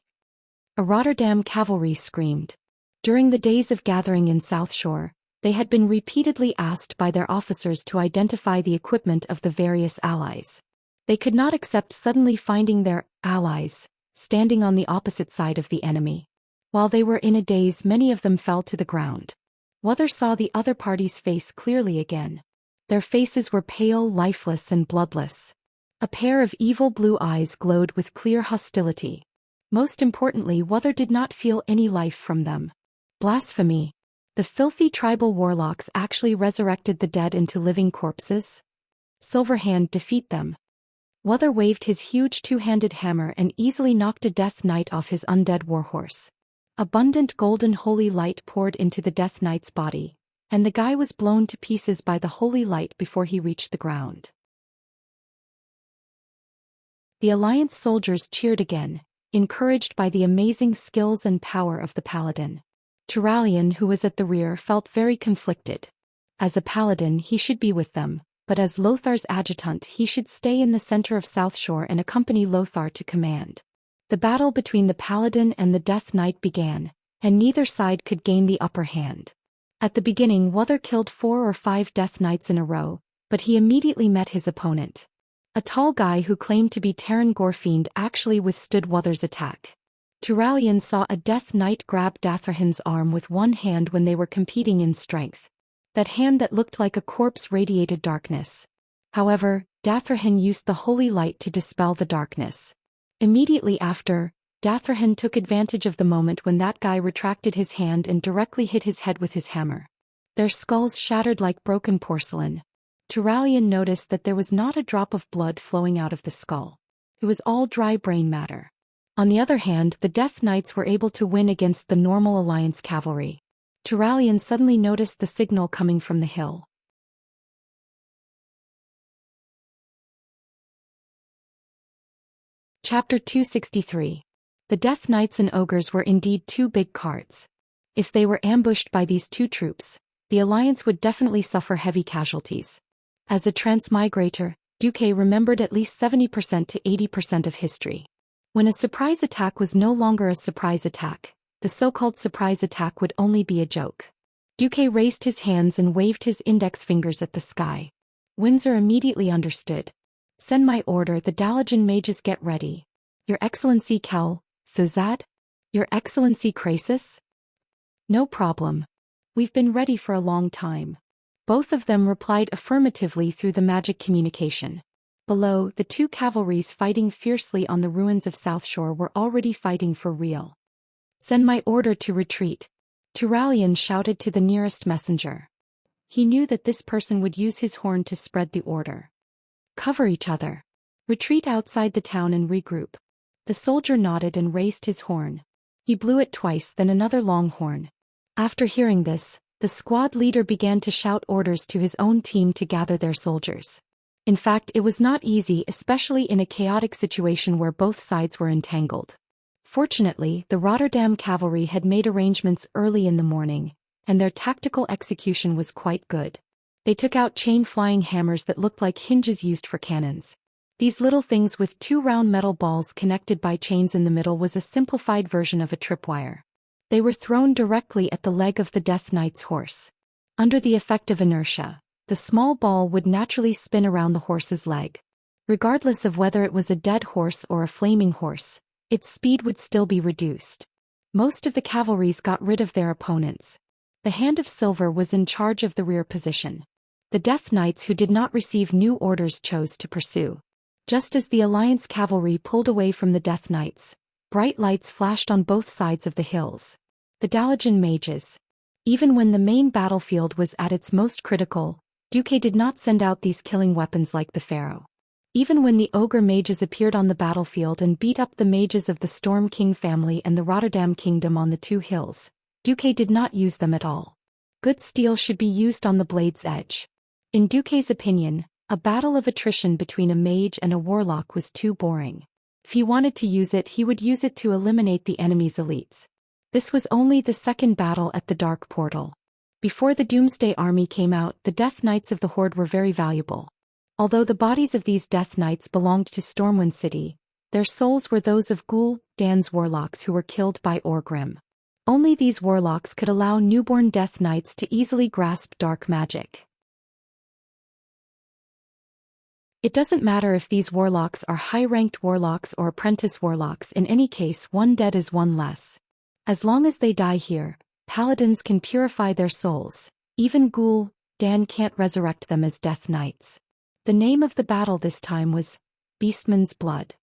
A Rotterdam cavalry screamed. During the days of gathering in South Shore, they had been repeatedly asked by their officers to identify the equipment of the various allies. They could not accept suddenly finding their allies standing on the opposite side of the enemy. While they were in a daze, many of them fell to the ground. Wuthor saw the other party's face clearly again. Their faces were pale, lifeless and bloodless. A pair of evil blue eyes glowed with clear hostility. Most importantly, Wuthor did not feel any life from them. Blasphemy. The filthy tribal warlocks actually resurrected the dead into living corpses? Silverhand defeat them. Wuthor waved his huge two-handed hammer and easily knocked a Death Knight off his undead warhorse. Abundant golden holy light poured into the Death Knight's body, and the guy was blown to pieces by the holy light before he reached the ground. The Alliance soldiers cheered again, encouraged by the amazing skills and power of the paladin. Turalyon, who was at the rear, felt very conflicted. As a paladin, he should be with them, but as Lothar's adjutant, he should stay in the center of South Shore and accompany Lothar to command. The battle between the paladin and the Death Knight began, and neither side could gain the upper hand. At the beginning, Wuthor killed 4 or 5 Death Knights in a row, but he immediately met his opponent. A tall guy who claimed to be Terran Gorefiend actually withstood Wuthor's attack. Turalyon saw a Death Knight grab Dathrahan's arm with one hand when they were competing in strength. That hand that looked like a corpse radiated darkness. However, Dathrahan used the holy light to dispel the darkness. Immediately after, Dathrahan took advantage of the moment when that guy retracted his hand and directly hit his head with his hammer. Their skulls shattered like broken porcelain. Turalyon noticed that there was not a drop of blood flowing out of the skull. It was all dry brain matter. On the other hand, the Death Knights were able to win against the normal Alliance cavalry. Turalyon suddenly noticed the signal coming from the hill. Chapter 263. The Death Knights and Ogres were indeed 2 big cards. If they were ambushed by these 2 troops, the Alliance would definitely suffer heavy casualties. As a transmigrator, Duque remembered at least 70% to 80% of history. When a surprise attack was no longer a surprise attack, the so-called surprise attack would only be a joke. Duque raised his hands and waved his index fingers at the sky. Windsor immediately understood. Send my order, the Dalajan mages get ready. Your Excellency Kel, Thuzad? Your Excellency Krasis? No problem. We've been ready for a long time. Both of them replied affirmatively through the magic communication. Below, the 2 cavalries fighting fiercely on the ruins of South Shore were already fighting for real. Send my order to retreat. Turalyon shouted to the nearest messenger. He knew that this person would use his horn to spread the order. Cover each other. Retreat outside the town and regroup. The soldier nodded and raised his horn. He blew it twice, then another long horn. After hearing this, the squad leader began to shout orders to his own team to gather their soldiers. In fact, it was not easy, especially in a chaotic situation where both sides were entangled. Fortunately, the Rotterdam cavalry had made arrangements early in the morning, and their tactical execution was quite good. They took out chain-flying hammers that looked like hinges used for cannons. These little things with 2 round metal balls connected by chains in the middle was a simplified version of a tripwire. They were thrown directly at the leg of the Death Knight's horse. Under the effect of inertia, the small ball would naturally spin around the horse's leg. Regardless of whether it was a dead horse or a flaming horse, its speed would still be reduced. Most of the cavalries got rid of their opponents. The Hand of Silver was in charge of the rear position. The Death Knights who did not receive new orders chose to pursue. Just as the Alliance cavalry pulled away from the Death Knights, bright lights flashed on both sides of the hills. The Dalajan mages. Even when the main battlefield was at its most critical, Duque did not send out these killing weapons like the Pharaoh. Even when the ogre mages appeared on the battlefield and beat up the mages of the Storm King family and the Rotterdam Kingdom on the two hills, Duque did not use them at all. Good steel should be used on the blade's edge. In Duque's opinion, a battle of attrition between a mage and a warlock was too boring. If he wanted to use it, he would use it to eliminate the enemy's elites. This was only the second battle at the Dark Portal. Before the Doomsday Army came out, the Death Knights of the Horde were very valuable. Although the bodies of these Death Knights belonged to Stormwind City, their souls were those of Gul'dan's warlocks who were killed by Orgrim. Only these warlocks could allow newborn Death Knights to easily grasp dark magic. It doesn't matter if these warlocks are high-ranked warlocks or apprentice warlocks, in any case one dead is one less. As long as they die here, paladins can purify their souls. Even Gul'dan can't resurrect them as Death Knights. The name of the battle this time was Beastman's Blood.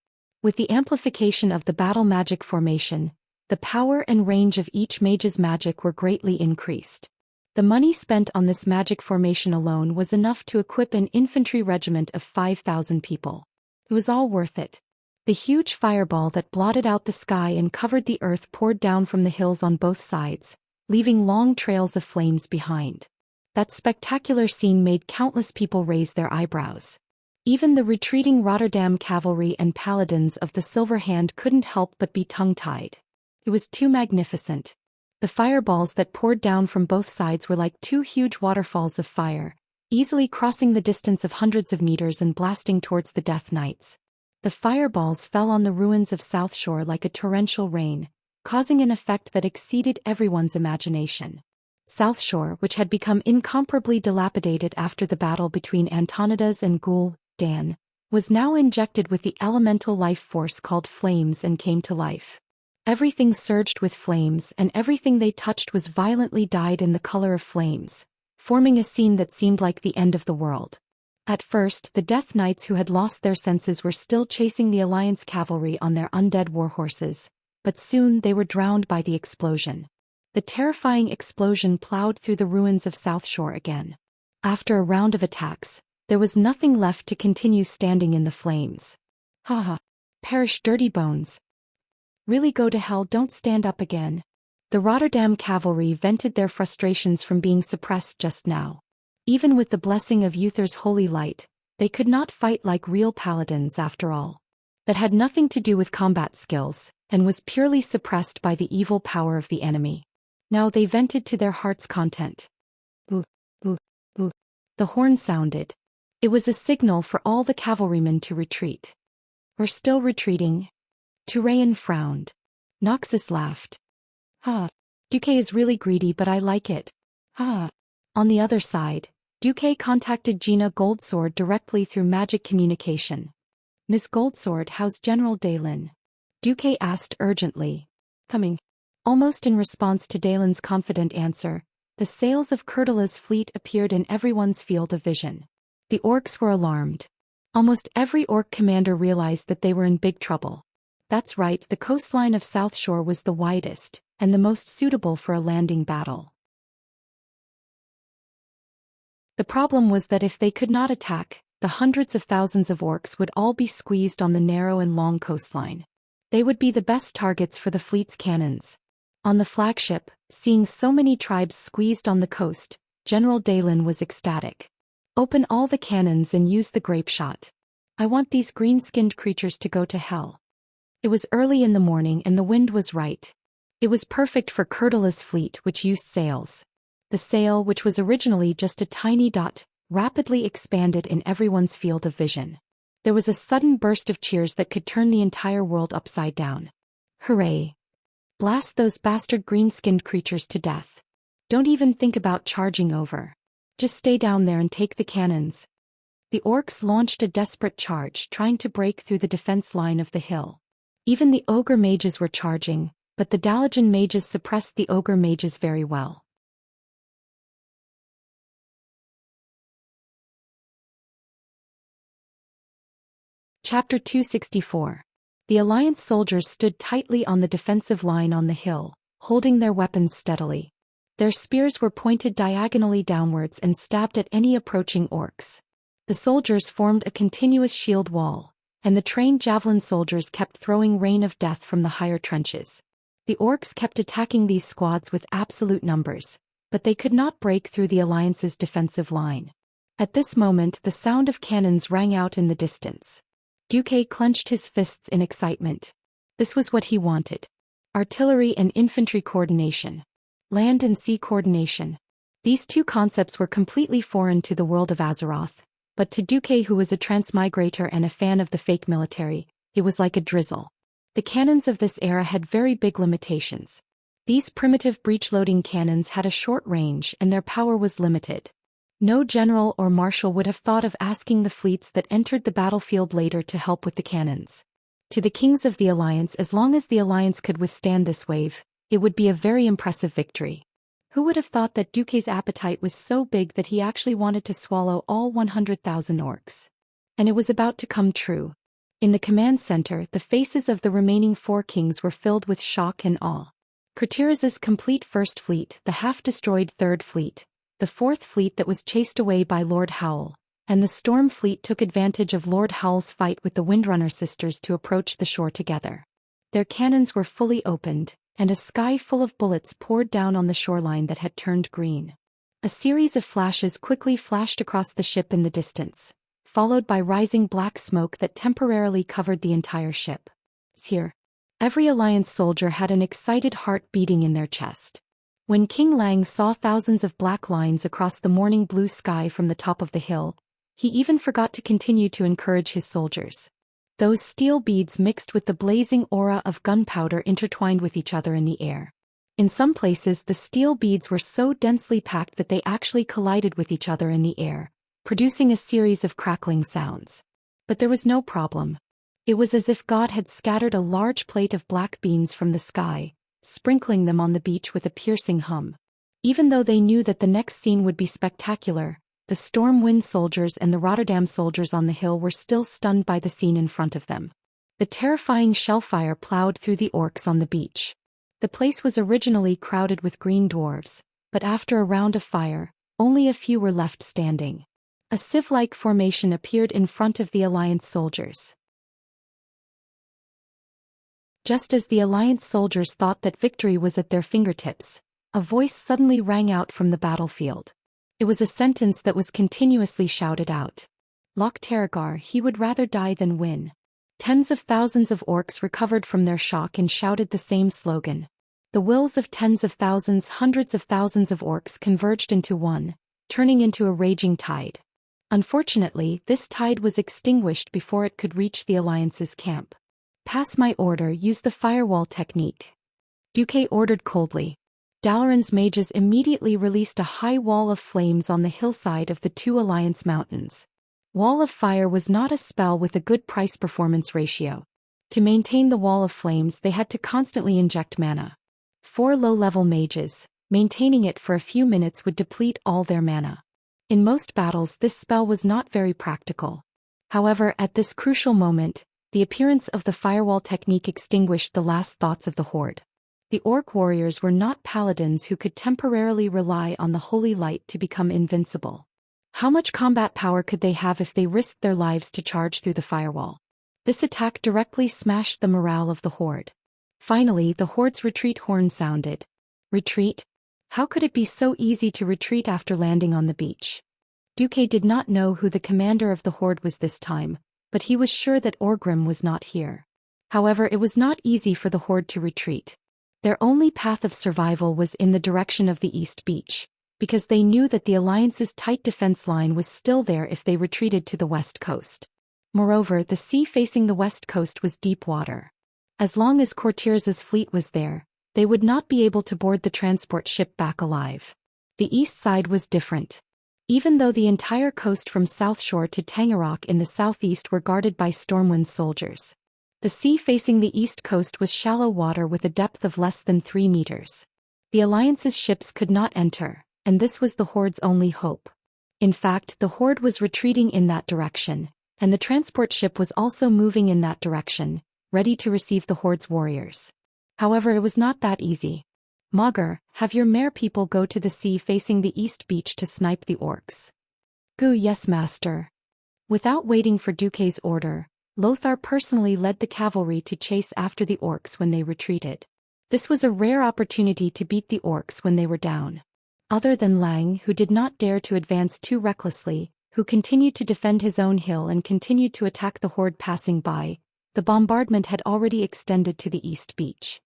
With the amplification of the battle magic formation, the power and range of each mage's magic were greatly increased. The money spent on this magic formation alone was enough to equip an infantry regiment of 5,000 people. It was all worth it. The huge fireball that blotted out the sky and covered the earth poured down from the hills on both sides, leaving long trails of flames behind. That spectacular scene made countless people raise their eyebrows. Even the retreating Rotterdam cavalry and paladins of the Silver Hand couldn't help but be tongue-tied. It was too magnificent. The fireballs that poured down from both sides were like two huge waterfalls of fire, easily crossing the distance of hundreds of meters and blasting towards the Death Knights. The fireballs fell on the ruins of South Shore like a torrential rain, causing an effect that exceeded everyone's imagination. South Shore, which had become incomparably dilapidated after the battle between Antonidas and Gul'dan, was now injected with the elemental life force called flames and came to life. Everything surged with flames and everything they touched was violently dyed in the color of flames, forming a scene that seemed like the end of the world. At first, the Death Knights who had lost their senses were still chasing the Alliance cavalry on their undead warhorses, but soon they were drowned by the explosion. The terrifying explosion plowed through the ruins of South Shore again. After a round of attacks, there was nothing left to continue standing in the flames. Ha! Perish dirty bones. Really go to hell, don't stand up again. The Rotterdam cavalry vented their frustrations from being suppressed just now. Even with the blessing of Uther's holy light, they could not fight like real paladins after all. That had nothing to do with combat skills, and was purely suppressed by the evil power of the enemy. Now they vented to their heart's content. Boo, boo, boo. The horn sounded. It was a signal for all the cavalrymen to retreat. We're still retreating. Turayan frowned. Noxus laughed. Duque is really greedy, but I like it. On the other side, Duque contacted Gina Goldsword directly through magic communication. Miss Goldsword, how's General Dalen? Duque asked urgently. Coming. Almost in response to Dalen's confident answer, the sails of Kurtula's fleet appeared in everyone's field of vision. The orcs were alarmed. Almost every orc commander realized that they were in big trouble. That's right, the coastline of South Shore was the widest, and the most suitable for a landing battle. The problem was that if they could not attack, the hundreds of thousands of orcs would all be squeezed on the narrow and long coastline. They would be the best targets for the fleet's cannons. On the flagship, seeing so many tribes squeezed on the coast, General Dalen was ecstatic. Open all the cannons and use the grape shot. I want these green-skinned creatures to go to hell. It was early in the morning and the wind was right. It was perfect for Kurtula's fleet, which used sails. The sail, which was originally just a tiny dot, rapidly expanded in everyone's field of vision. There was a sudden burst of cheers that could turn the entire world upside down. Hooray! Blast those bastard green-skinned creatures to death. Don't even think about charging over. Just stay down there and take the cannons. The orcs launched a desperate charge, trying to break through the defense line of the hill. Even the ogre mages were charging, but the Dalajan mages suppressed the ogre mages very well. Chapter 264. The Alliance soldiers stood tightly on the defensive line on the hill, holding their weapons steadily. Their spears were pointed diagonally downwards and stabbed at any approaching orcs. The soldiers formed a continuous shield wall, and the trained javelin soldiers kept throwing rain of death from the higher trenches. The orcs kept attacking these squads with absolute numbers, but they could not break through the alliance's defensive line. At this moment the sound of cannons rang out in the distance. Duque clenched his fists in excitement. This was what he wanted. Artillery and infantry coordination. Land and sea coordination. These two concepts were completely foreign to the world of Azeroth, but to Duque, who was a transmigrator and a fan of the fake military, it was like a drizzle. The cannons of this era had very big limitations. These primitive breech-loading cannons had a short range and their power was limited. No general or marshal would have thought of asking the fleets that entered the battlefield later to help with the cannons. To the kings of the Alliance, as long as the Alliance could withstand this wave, it would be a very impressive victory. Who would have thought that Duque's appetite was so big that he actually wanted to swallow all 100,000 orcs? And it was about to come true. In the command center, the faces of the remaining 4 kings were filled with shock and awe. Kurtiraz's complete First Fleet, the half-destroyed Third Fleet, the Fourth Fleet that was chased away by Lord Howl, and the Storm Fleet took advantage of Lord Howl's fight with the Windrunner sisters to approach the shore together. Their cannons were fully opened, and a sky full of bullets poured down on the shoreline that had turned green. A series of flashes quickly flashed across the ship in the distance, followed by rising black smoke that temporarily covered the entire ship. Here, every Alliance soldier had an excited heart beating in their chest. When King Lang saw thousands of black lines across the morning blue sky from the top of the hill, he even forgot to continue to encourage his soldiers. Those steel beads mixed with the blazing aura of gunpowder intertwined with each other in the air. In some places the steel beads were so densely packed that they actually collided with each other in the air, producing a series of crackling sounds. But there was no problem. It was as if God had scattered a large plate of black beans from the sky, sprinkling them on the beach with a piercing hum. Even though they knew that the next scene would be spectacular, the Stormwind soldiers and the Rotterdam soldiers on the hill were still stunned by the scene in front of them. The terrifying shellfire plowed through the orcs on the beach. The place was originally crowded with green dwarves, but after a round of fire, only a few were left standing. A sieve-like formation appeared in front of the Alliance soldiers. Just as the Alliance soldiers thought that victory was at their fingertips, a voice suddenly rang out from the battlefield. It was a sentence that was continuously shouted out. Loch Terragar, he would rather die than win. Tens of thousands of orcs recovered from their shock and shouted the same slogan. The wills of tens of thousands, hundreds of thousands of orcs converged into one, turning into a raging tide. Unfortunately, this tide was extinguished before it could reach the Alliance's camp. Pass my order, use the firewall technique. Duque ordered coldly. Dalaran's mages immediately released a high wall of flames on the hillside of the 2 Alliance mountains. Wall of Fire was not a spell with a good price-performance ratio. To maintain the wall of flames they had to constantly inject mana. 4 low-level mages, maintaining it for a few minutes would deplete all their mana. In most battles this spell was not very practical. However, at this crucial moment, the appearance of the firewall technique extinguished the last thoughts of the Horde. The orc warriors were not paladins who could temporarily rely on the holy light to become invincible. How much combat power could they have if they risked their lives to charge through the firewall? This attack directly smashed the morale of the Horde. Finally, the Horde's retreat horn sounded. Retreat? How could it be so easy to retreat after landing on the beach? Duque did not know who the commander of the Horde was this time, but he was sure that Orgrim was not here. However, it was not easy for the Horde to retreat. Their only path of survival was in the direction of the East Beach, because they knew that the Alliance's tight defense line was still there if they retreated to the west coast. Moreover, the sea facing the west coast was deep water. As long as Kurtiraz's fleet was there, they would not be able to board the transport ship back alive. The east side was different. Even though the entire coast from South Shore to Tangarok in the southeast were guarded by Stormwind soldiers, the sea facing the east coast was shallow water with a depth of less than 3 meters. The Alliance's ships could not enter, and this was the Horde's only hope. In fact, the Horde was retreating in that direction, and the transport ship was also moving in that direction, ready to receive the Horde's warriors. However, it was not that easy. Mogger, have your mare people go to the sea facing the east beach to snipe the orcs. Goo, yes master. Without waiting for Duque's order, Lothar personally led the cavalry to chase after the orcs when they retreated. This was a rare opportunity to beat the orcs when they were down. Other than Lang, who did not dare to advance too recklessly, who continued to defend his own hill and continued to attack the horde passing by, the bombardment had already extended to the east beach.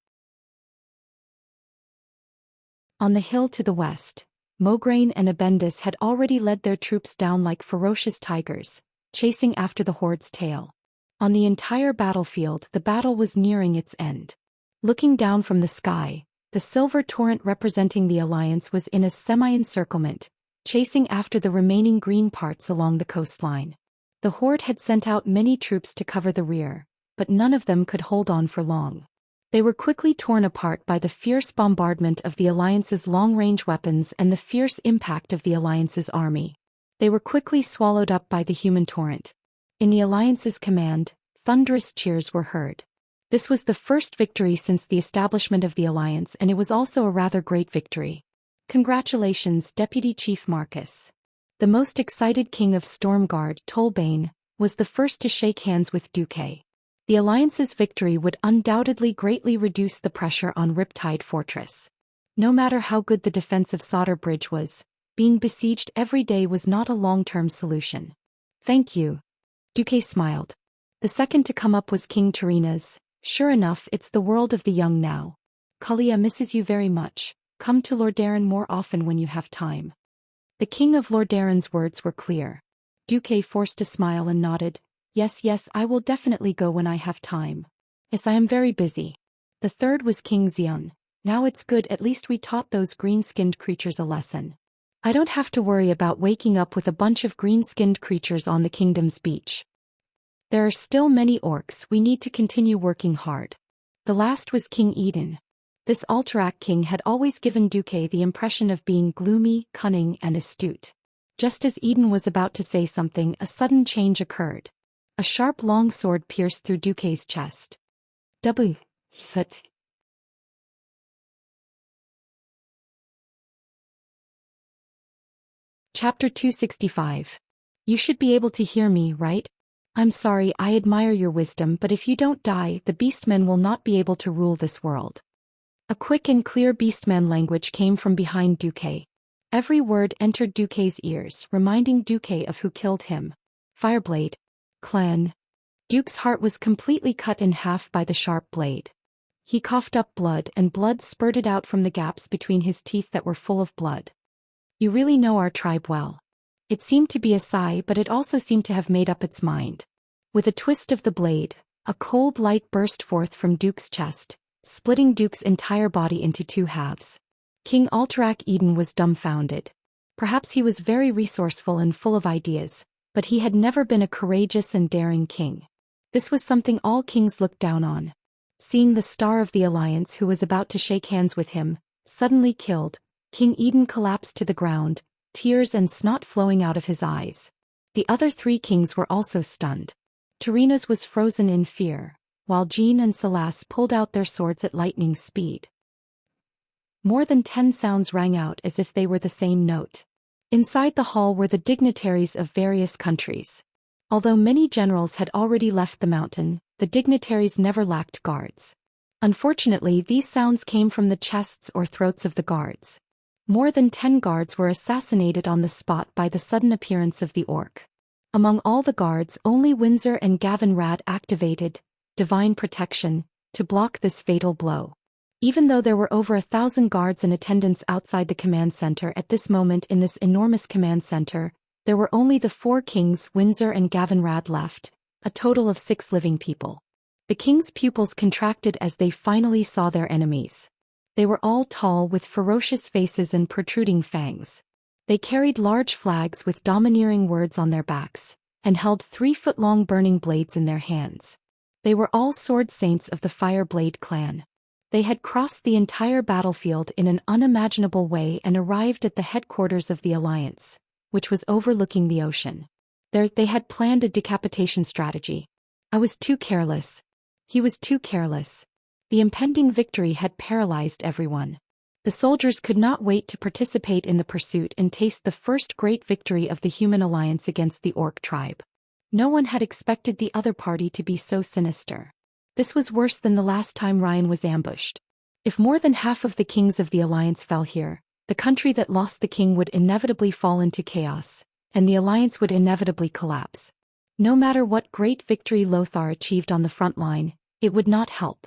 On the hill to the west, Mograine and Abendis had already led their troops down like ferocious tigers, chasing after the horde's tail. On the entire battlefield, the battle was nearing its end. Looking down from the sky, the silver torrent representing the Alliance was in a semi-encirclement, chasing after the remaining green parts along the coastline. The horde had sent out many troops to cover the rear, but none of them could hold on for long. They were quickly torn apart by the fierce bombardment of the Alliance's long-range weapons and the fierce impact of the Alliance's army. They were quickly swallowed up by the human torrent. In the Alliance's command, thunderous cheers were heard. This was the first victory since the establishment of the Alliance, and it was also a rather great victory. Congratulations, Deputy Chief Marcus. The most excited king of Stormguard, Tolbane, was the first to shake hands with Duque. The Alliance's victory would undoubtedly greatly reduce the pressure on Riptide Fortress. No matter how good the defense of Solder Bridge was, being besieged every day was not a long-term solution. Thank you. Duque smiled. The second to come up was King Terina's. Sure enough, it's the world of the young now. Kalia misses you very much. Come to Lordaeron more often when you have time. The king of Lordaeron's words were clear. Duque forced a smile and nodded. Yes, I will definitely go when I have time. Yes, I am very busy. The third was King Xian. Now it's good, at least we taught those green-skinned creatures a lesson. I don't have to worry about waking up with a bunch of green-skinned creatures on the kingdom's beach. There are still many orcs, we need to continue working hard. The last was King Eden. This Alterac king had always given Duque the impression of being gloomy, cunning, and astute. Just as Eden was about to say something, a sudden change occurred. A sharp long sword pierced through Duque's chest. Foot. Chapter 265. You should be able to hear me, right? I'm sorry, I admire your wisdom, but if you don't die, the beastmen will not be able to rule this world. A quick and clear beastman language came from behind Duque. Every word entered Duque's ears, reminding Duque of who killed him. Fireblade. Clan. Duke's heart was completely cut in half by the sharp blade. He coughed up blood, and blood spurted out from the gaps between his teeth that were full of blood. You really know our tribe well. It seemed to be a sigh, but it also seemed to have made up its mind. With a twist of the blade, a cold light burst forth from Duke's chest, splitting Duke's entire body into two halves. King Alterac Eden was dumbfounded. Perhaps he was very resourceful and full of ideas, but he had never been a courageous and daring king. This was something all kings looked down on. Seeing the star of the Alliance, who was about to shake hands with him, suddenly killed, King Eden collapsed to the ground, tears and snot flowing out of his eyes. The other three kings were also stunned. Terina's was frozen in fear, while Jean and Salas pulled out their swords at lightning speed. More than 10 sounds rang out as if they were the same note. Inside the hall were the dignitaries of various countries. Although many generals had already left the mountain, the dignitaries never lacked guards. Unfortunately, these sounds came from the chests or throats of the guards. More than 10 guards were assassinated on the spot by the sudden appearance of the orc. Among all the guards, only Windsor and Gavin Rad activated divine protection to block this fatal blow. Even though there were over 1,000 guards in attendance outside the command center at this moment in this enormous command center, there were only the 4 kings, Windsor and Gavin Rad, left, a total of 6 living people. The king's pupils contracted as they finally saw their enemies. They were all tall with ferocious faces and protruding fangs. They carried large flags with domineering words on their backs, and held 3-foot-long burning blades in their hands. They were all sword saints of the Fireblade clan. They had crossed the entire battlefield in an unimaginable way and arrived at the headquarters of the Alliance, which was overlooking the ocean. There, they had planned a decapitation strategy. I was too careless. He was too careless. The impending victory had paralyzed everyone. The soldiers could not wait to participate in the pursuit and taste the first great victory of the human alliance against the orc tribe. No one had expected the other party to be so sinister. This was worse than the last time Ryan was ambushed. If more than half of the kings of the alliance fell here, the country that lost the king would inevitably fall into chaos, and the alliance would inevitably collapse. No matter what great victory Lothar achieved on the front line, it would not help.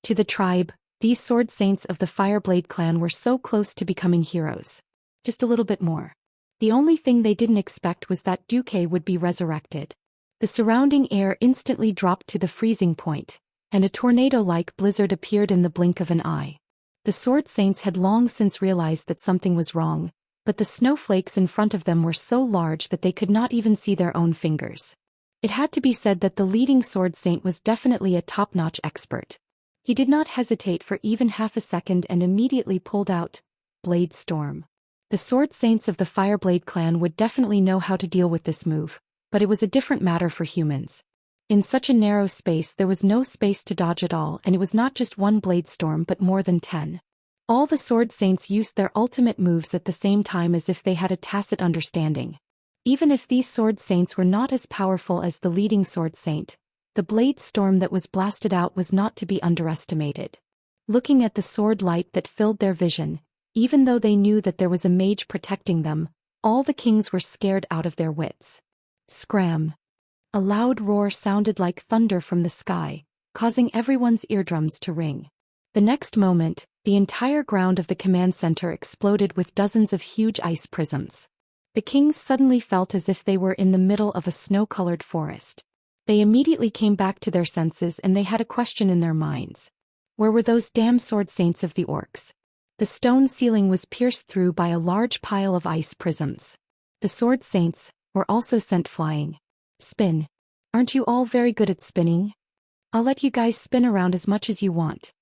To the tribe, these sword saints of the Fireblade clan were so close to becoming heroes. Just a little bit more. The only thing they didn't expect was that Duque would be resurrected. The surrounding air instantly dropped to the freezing point, and a tornado-like blizzard appeared in the blink of an eye. The sword saints had long since realized that something was wrong, but the snowflakes in front of them were so large that they could not even see their own fingers. It had to be said that the leading sword saint was definitely a top-notch expert. He did not hesitate for even half a second and immediately pulled out Blade Storm. The sword saints of the Fireblade clan would definitely know how to deal with this move, but it was a different matter for humans. In such a narrow space there was no space to dodge at all, and it was not just one Blade Storm but more than 10. All the sword saints used their ultimate moves at the same time as if they had a tacit understanding. Even if these sword saints were not as powerful as the leading sword saint, the Blade Storm that was blasted out was not to be underestimated. Looking at the sword light that filled their vision, even though they knew that there was a mage protecting them, all the kings were scared out of their wits. Scram! A loud roar sounded like thunder from the sky, causing everyone's eardrums to ring. The next moment, the entire ground of the command center exploded with dozens of huge ice prisms. The kings suddenly felt as if they were in the middle of a snow-colored forest. They immediately came back to their senses and they had a question in their minds. Where were those damn sword saints of the orcs? The stone ceiling was pierced through by a large pile of ice prisms. The sword saints were also sent flying. Spin. Aren't you all very good at spinning? I'll let you guys spin around as much as you want.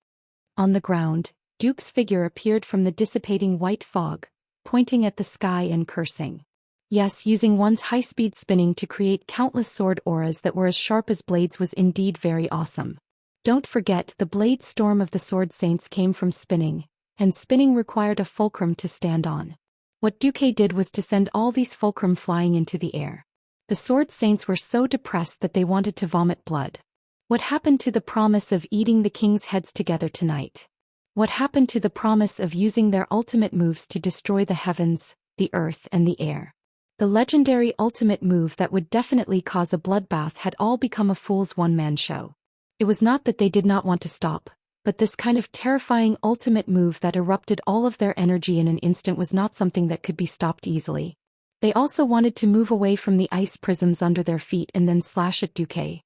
On the ground, Duke's figure appeared from the dissipating white fog, pointing at the sky and cursing. Yes, using one's high-speed spinning to create countless sword auras that were as sharp as blades was indeed very awesome. Don't forget, the blade storm of the sword saints came from spinning, and spinning required a fulcrum to stand on. What Duque did was to send all these fulcrum flying into the air. The sword saints were so depressed that they wanted to vomit blood. What happened to the promise of eating the king's heads together tonight? What happened to the promise of using their ultimate moves to destroy the heavens, the earth and the air? The legendary ultimate move that would definitely cause a bloodbath had all become a fool's one-man show. It was not that they did not want to stop, but this kind of terrifying ultimate move that erupted all of their energy in an instant was not something that could be stopped easily. They also wanted to move away from the ice prisms under their feet and then slash at Duque.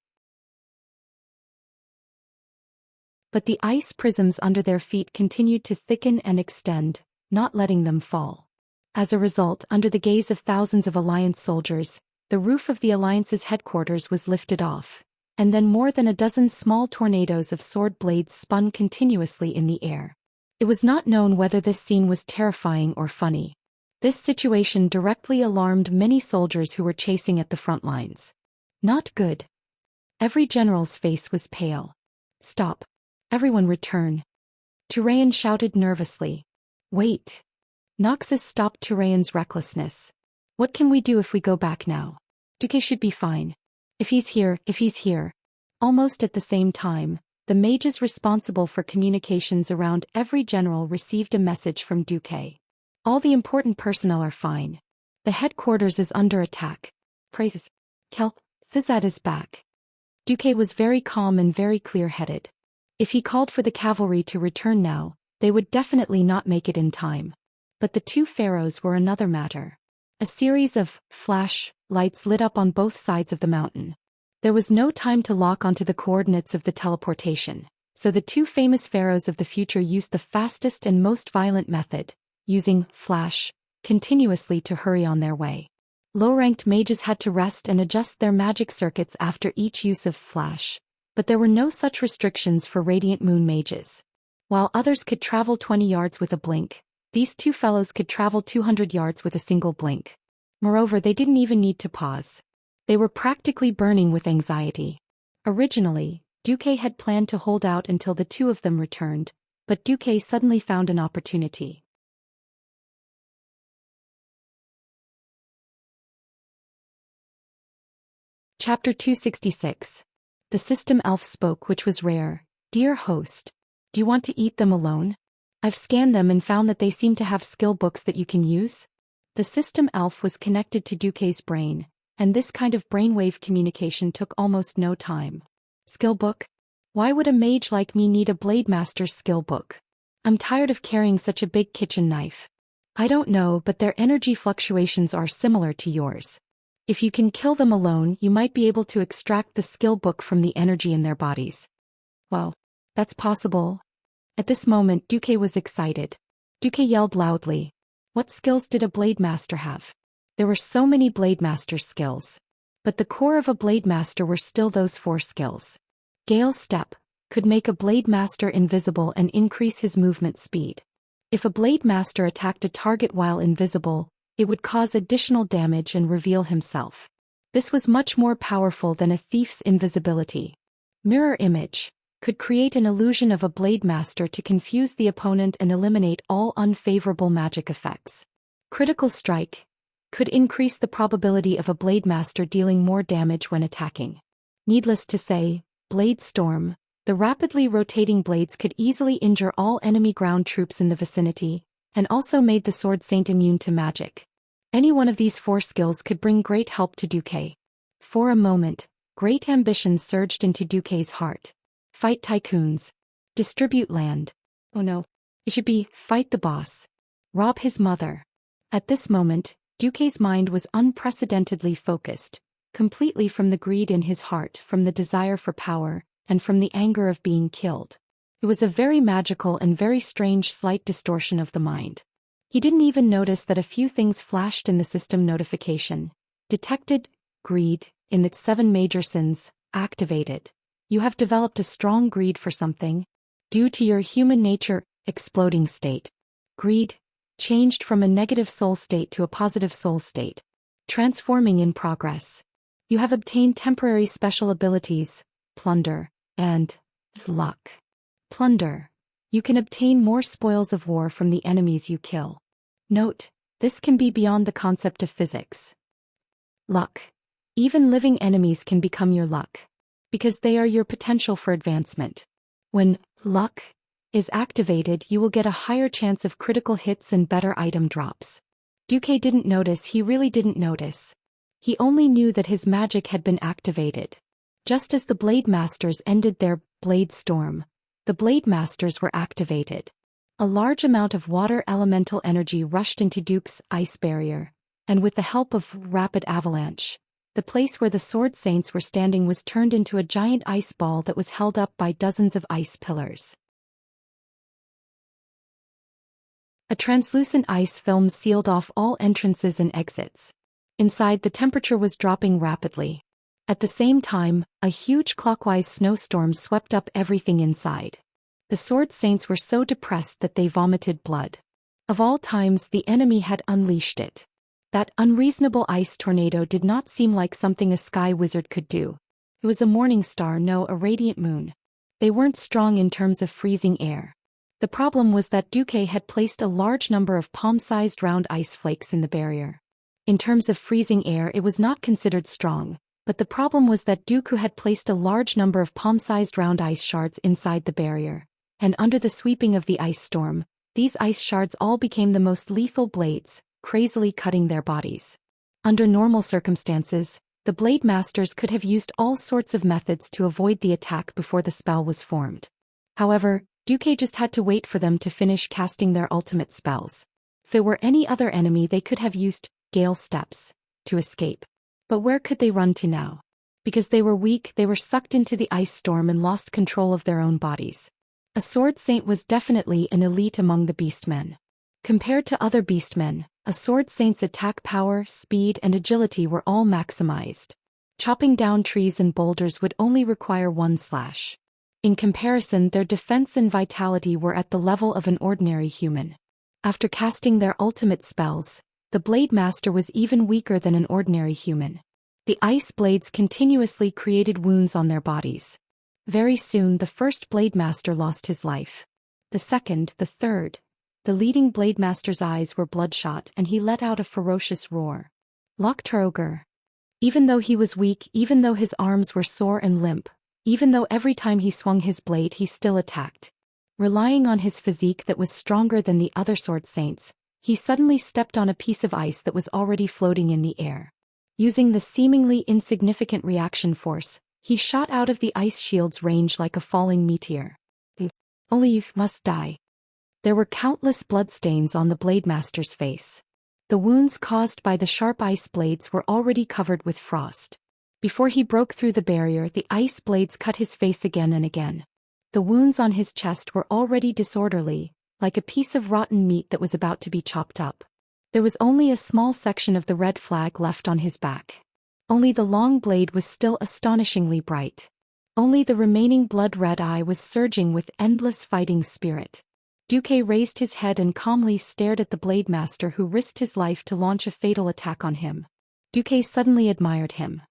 But the ice prisms under their feet continued to thicken and extend, not letting them fall. As a result, under the gaze of thousands of Alliance soldiers, the roof of the Alliance's headquarters was lifted off, and then more than a dozen small tornadoes of sword blades spun continuously in the air. It was not known whether this scene was terrifying or funny. This situation directly alarmed many soldiers who were chasing at the front lines. Not good. Every general's face was pale. Stop. Everyone return. Turayan shouted nervously. Wait. Noxus stopped Turayan's recklessness. What can we do if we go back now? Duque should be fine. If he's here. Almost at the same time, the mages responsible for communications around every general received a message from Duque. All the important personnel are fine. The headquarters is under attack. Praises. Kelp, Thizad is back. Duque was very calm and very clear-headed. If he called for the cavalry to return now, they would definitely not make it in time. But the two pharaohs were another matter. A series of flash lights lit up on both sides of the mountain. There was no time to lock onto the coordinates of the teleportation, so the two famous pharaohs of the future used the fastest and most violent method, using flash continuously to hurry on their way. Low-ranked mages had to rest and adjust their magic circuits after each use of flash, but there were no such restrictions for Radiant Moon mages. While others could travel 20 yards with a blink, these two fellows could travel 200 yards with a single blink. Moreover, they didn't even need to pause. They were practically burning with anxiety. Originally, Duque had planned to hold out until the two of them returned, but Duque suddenly found an opportunity. Chapter 266. The system elf spoke, which was rare. Dear host, do you want to eat them alone? I've scanned them and found that they seem to have skill books that you can use. The system elf was connected to Duque's brain, and this kind of brainwave communication took almost no time. Skill book? Why would a mage like me need a blade master's skill book? I'm tired of carrying such a big kitchen knife. I don't know, but their energy fluctuations are similar to yours. If you can kill them alone, you might be able to extract the skill book from the energy in their bodies. Well, that's possible. At this moment, Duque was excited. Duque yelled loudly. What skills did a blade master have? There were so many blade master skills. But the core of a blade master were still those 4 skills. Gale Step could make a blade master invisible and increase his movement speed. If a blade master attacked a target while invisible, it would cause additional damage and reveal himself. This was much more powerful than a thief's invisibility. Mirror Image could create an illusion of a blade master to confuse the opponent and eliminate all unfavorable magic effects. Critical Strike could increase the probability of a blade master dealing more damage when attacking. Needless to say, Blade Storm, the rapidly rotating blades could easily injure all enemy ground troops in the vicinity, and also made the Sword Saint immune to magic. Any one of these 4 skills could bring great help to Duque. For a moment, great ambition surged into Duque's heart. Fight tycoons. Distribute land. Oh no. It should be, fight the boss. Rob his mother. At this moment, Duque's mind was unprecedentedly focused, completely from the greed in his heart, from the desire for power, and from the anger of being killed. It was a very magical and very strange slight distortion of the mind. He didn't even notice that a few things flashed in the system notification. Detected, greed, in its 7 major sins, activated. You have developed a strong greed for something. Due to your human nature, exploding state. Greed, changed from a negative soul state to a positive soul state. Transforming in progress. You have obtained temporary special abilities, plunder, and luck. Plunder. You can obtain more spoils of war from the enemies you kill. Note, this can be beyond the concept of physics. Luck. Even living enemies can become your luck, because they are your potential for advancement. When luck is activated, you will get a higher chance of critical hits and better item drops. Duque didn't notice, he really didn't notice. He only knew that his magic had been activated. Just as the Blade Masters ended their Blade Storm, the Blade Masters were activated. A large amount of water elemental energy rushed into Duke's ice barrier, and with the help of Rapid Avalanche, the place where the Sword Saints were standing was turned into a giant ice ball that was held up by dozens of ice pillars. A translucent ice film sealed off all entrances and exits. Inside, the temperature was dropping rapidly. At the same time, a huge clockwise snowstorm swept up everything inside. The Sword Saints were so depressed that they vomited blood. Of all times, the enemy had unleashed it. That unreasonable ice tornado did not seem like something a sky wizard could do. It was a morning star, no, a radiant moon. They weren't strong in terms of freezing air. The problem was that Duque had placed a large number of palm-sized round ice flakes in the barrier. In terms of freezing air, it was not considered strong. But the problem was that Dooku had placed a large number of palm-sized round ice shards inside the barrier, and under the sweeping of the ice storm, these ice shards all became the most lethal blades, crazily cutting their bodies. Under normal circumstances, the Blade Masters could have used all sorts of methods to avoid the attack before the spell was formed. However, Duque just had to wait for them to finish casting their ultimate spells. If it were any other enemy, they could have used Gale Steps to escape. But where could they run to now? Because they were weak, they were sucked into the ice storm and lost control of their own bodies. A Sword Saint was definitely an elite among the Beastmen. Compared to other Beastmen, a Sword Saint's attack power, speed, and agility were all maximized. Chopping down trees and boulders would only require 1 slash. In comparison, their defense and vitality were at the level of an ordinary human. After casting their ultimate spells, the Blade Master was even weaker than an ordinary human. The ice blades continuously created wounds on their bodies. Very soon the first Blade Master lost his life. The second, the third. The leading Blade Master's eyes were bloodshot and he let out a ferocious roar. Lokturoger. Even though he was weak, even though his arms were sore and limp, even though every time he swung his blade he still attacked. Relying on his physique that was stronger than the other sword saints, he suddenly stepped on a piece of ice that was already floating in the air. Using the seemingly insignificant reaction force, he shot out of the ice shield's range like a falling meteor. Only you must die. There were countless bloodstains on the Blademaster's face. The wounds caused by the sharp ice blades were already covered with frost. Before he broke through the barrier, the ice blades cut his face again and again. The wounds on his chest were already disorderly, like a piece of rotten meat that was about to be chopped up. There was only a small section of the red flag left on his back. Only the long blade was still astonishingly bright. Only the remaining blood-red eye was surging with endless fighting spirit. Duque raised his head and calmly stared at the Blademaster, who risked his life to launch a fatal attack on him. Duque suddenly admired him.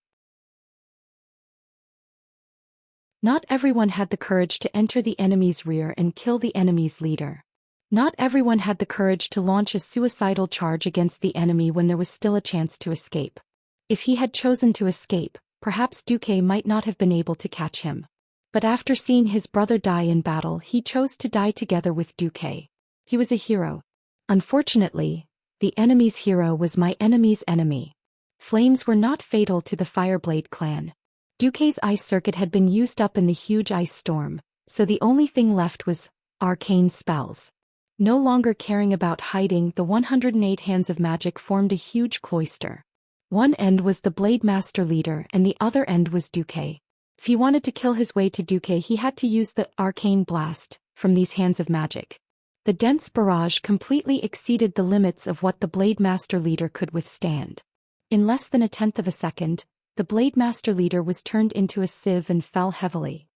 Not everyone had the courage to enter the enemy's rear and kill the enemy's leader. Not everyone had the courage to launch a suicidal charge against the enemy when there was still a chance to escape. If he had chosen to escape, perhaps Duque might not have been able to catch him. But after seeing his brother die in battle, he chose to die together with Duque. He was a hero. Unfortunately, the enemy's hero was my enemy's enemy. Flames were not fatal to the Fireblade clan. Duque's ice circuit had been used up in the huge ice storm, so the only thing left was arcane spells. No longer caring about hiding, the 108 hands of magic formed a huge cloister. One end was the Blademaster leader and the other end was Duque. If he wanted to kill his way to Duque, he had to use the arcane blast from these hands of magic. The dense barrage completely exceeded the limits of what the Blademaster leader could withstand. In less than a tenth of a second, the Blademaster leader was turned into a sieve and fell heavily.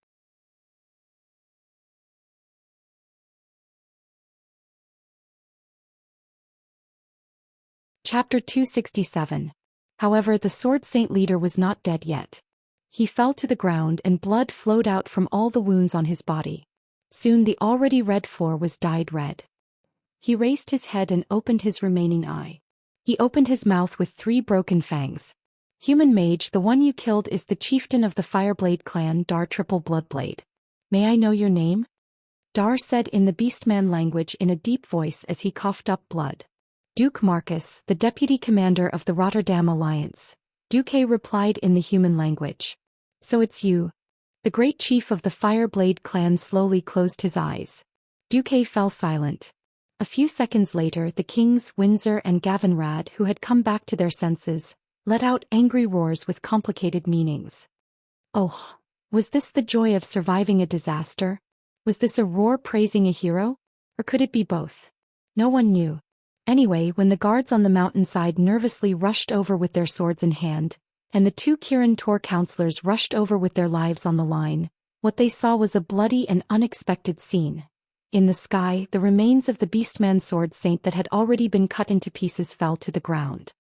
Chapter 267. However, the Sword Saint leader was not dead yet. He fell to the ground and blood flowed out from all the wounds on his body. Soon the already red floor was dyed red. He raised his head and opened his remaining eye. He opened his mouth with 3 broken fangs. Human mage, the one you killed is the chieftain of the Fireblade clan, Dar Triple Bloodblade. May I know your name? Dar said in the Beastman language in a deep voice as he coughed up blood. Duke Marcus, the deputy commander of the Rotterdam Alliance. Duque replied in the human language. So it's you. The great chief of the Fireblade clan slowly closed his eyes. Duque fell silent. A few seconds later, the kings Windsor and Gavinrad, who had come back to their senses, let out angry roars with complicated meanings. Oh, was this the joy of surviving a disaster? Was this a roar praising a hero? Or could it be both? No one knew. Anyway, when the guards on the mountainside nervously rushed over with their swords in hand, and the 2 Kirin Tor counselors rushed over with their lives on the line, what they saw was a bloody and unexpected scene. In the sky, the remains of the Beastman Sword Saint that had already been cut into pieces fell to the ground.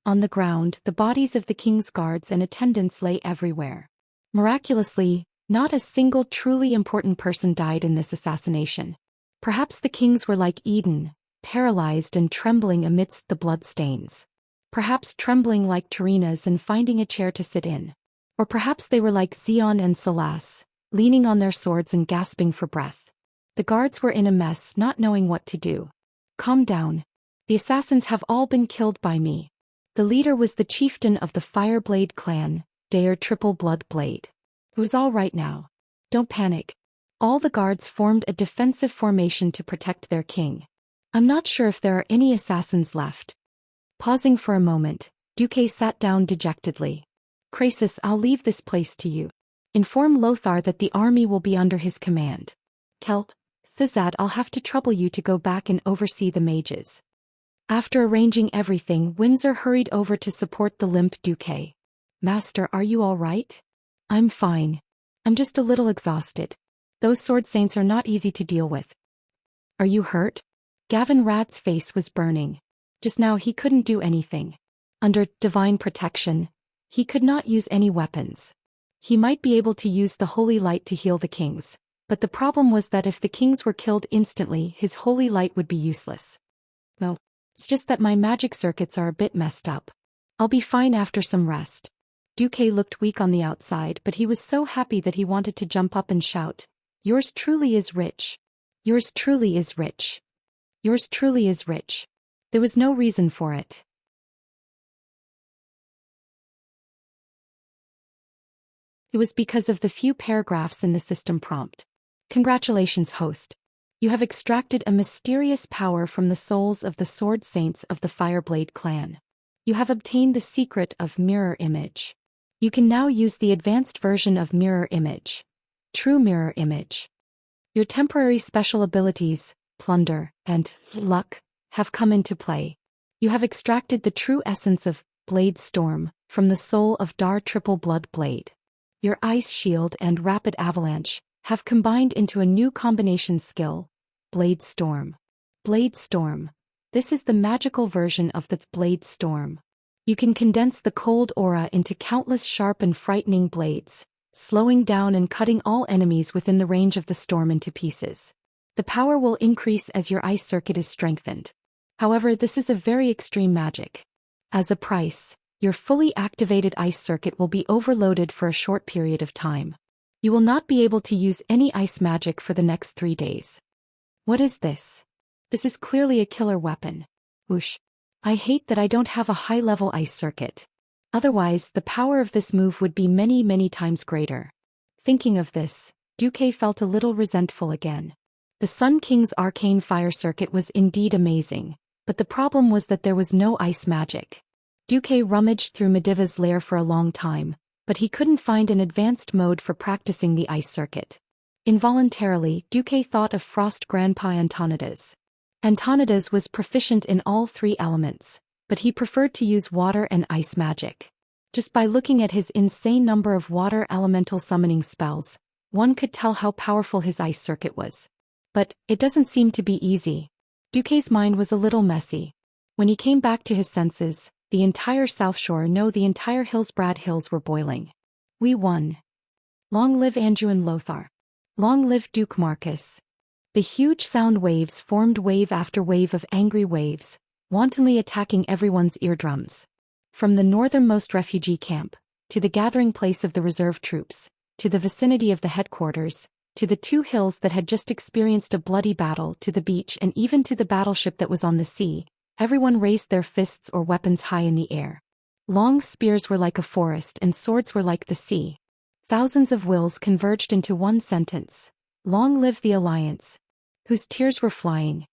On the ground, the bodies of the king's guards and attendants lay everywhere. Miraculously, not a single truly important person died in this assassination. Perhaps the kings were like Eden, paralyzed and trembling amidst the bloodstains. Perhaps trembling like Terina's and finding a chair to sit in. Or perhaps they were like Xion and Salas, leaning on their swords and gasping for breath. The guards were in a mess, not knowing what to do. Calm down. The assassins have all been killed by me. The leader was the chieftain of the Fireblade clan, Dar Triple Bloodblade. It was all right now. Don't panic. All the guards formed a defensive formation to protect their king. I'm not sure if there are any assassins left. Pausing for a moment, Duque sat down dejectedly. Krasus, I'll leave this place to you. Inform Lothar that the army will be under his command. Kelt, Thizad, I'll have to trouble you to go back and oversee the mages. After arranging everything, Windsor hurried over to support the limp Duque. Master, are you all right? I'm fine. I'm just a little exhausted. Those sword saints are not easy to deal with. Are you hurt? Gavin Rad's face was burning. Just now he couldn't do anything. Under divine protection, he could not use any weapons. He might be able to use the holy light to heal the kings, but the problem was that if the kings were killed instantly, his holy light would be useless. No, it's just that my magic circuits are a bit messed up. I'll be fine after some rest. Duque looked weak on the outside, but he was so happy that he wanted to jump up and shout, "Yours truly is rich. Yours truly is rich. Yours truly is rich." There was no reason for it. It was because of the few paragraphs in the system prompt. Congratulations, host. You have extracted a mysterious power from the souls of the sword saints of the Fireblade clan. You have obtained the secret of Mirror Image. You can now use the advanced version of Mirror Image. True Mirror Image. Your temporary special abilities, Plunder, and Luck, have come into play. You have extracted the true essence of Blade Storm from the soul of Dar Triple Blood Blade. Your Ice Shield and Rapid Avalanche have combined into a new combination skill, Blade Storm. Blade Storm. This is the magical version of the Blade Storm. You can condense the cold aura into countless sharp and frightening blades, slowing down and cutting all enemies within the range of the storm into pieces. The power will increase as your ice circuit is strengthened. However, this is a very extreme magic. As a price, your fully activated ice circuit will be overloaded for a short period of time. You will not be able to use any ice magic for the next 3 days. What is this? This is clearly a killer weapon. Whoosh. I hate that I don't have a high-level ice circuit. Otherwise, the power of this move would be many, many times greater. Thinking of this, Duque felt a little resentful again. The Sun King's arcane fire circuit was indeed amazing, but the problem was that there was no ice magic. Duque rummaged through Mediva's lair for a long time, but he couldn't find an advanced mode for practicing the ice circuit. Involuntarily, Duque thought of Frost Grandpa Antonidas. Antonidas was proficient in all 3 elements, but he preferred to use water and ice magic. Just by looking at his insane number of water elemental summoning spells, one could tell how powerful his ice circuit was. But it doesn't seem to be easy. Duque's mind was a little messy. When he came back to his senses, the entire South Shore, the entire Hillsbrad Hills were boiling. We won. Long live Anduin Lothar. Long live Duke Marcus. The huge sound waves formed wave after wave of angry waves, wantonly attacking everyone's eardrums. From the northernmost refugee camp, to the gathering place of the reserve troops, to the vicinity of the headquarters, to the 2 hills that had just experienced a bloody battle, to the beach, and even to the battleship that was on the sea, everyone raised their fists or weapons high in the air. Long spears were like a forest and swords were like the sea. Thousands of wills converged into one sentence. Long live the Alliance. Whose tears were flying.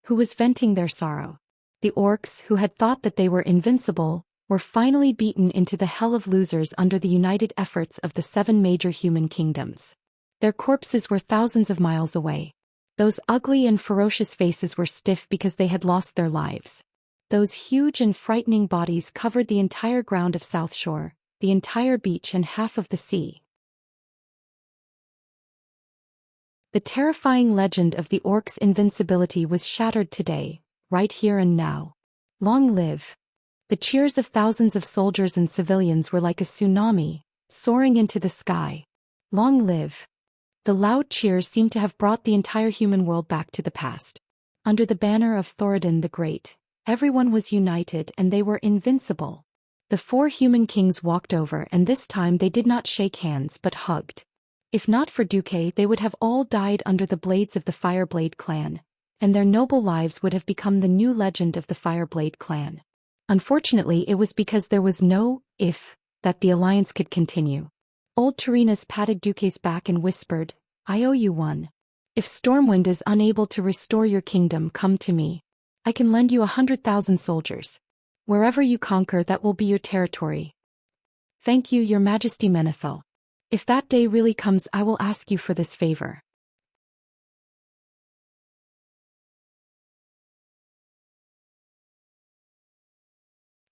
Who was venting their sorrow. The orcs, who had thought that they were invincible, were finally beaten into the hell of losers under the united efforts of the 7 major human kingdoms. Their corpses were thousands of miles away. Those ugly and ferocious faces were stiff because they had lost their lives. Those huge and frightening bodies covered the entire ground of South Shore, the entire beach and half of the sea. The terrifying legend of the orcs' invincibility was shattered today, right here and now. Long live. The cheers of thousands of soldiers and civilians were like a tsunami, soaring into the sky. Long live. The loud cheers seemed to have brought the entire human world back to the past. Under the banner of Thoradin the Great, everyone was united and they were invincible. The 4 human kings walked over, and this time they did not shake hands but hugged. If not for Duque, they would have all died under the blades of the Fireblade clan, and their noble lives would have become the new legend of the Fireblade clan. Unfortunately, it was because there was no if that the alliance could continue. Old Tyrrhenus patted Duque's back and whispered, "I owe you one. If Stormwind is unable to restore your kingdom, come to me. I can lend you 100,000 soldiers. Wherever you conquer, that will be your territory. Thank you, Your Majesty Menethil. If that day really comes, I will ask you for this favor."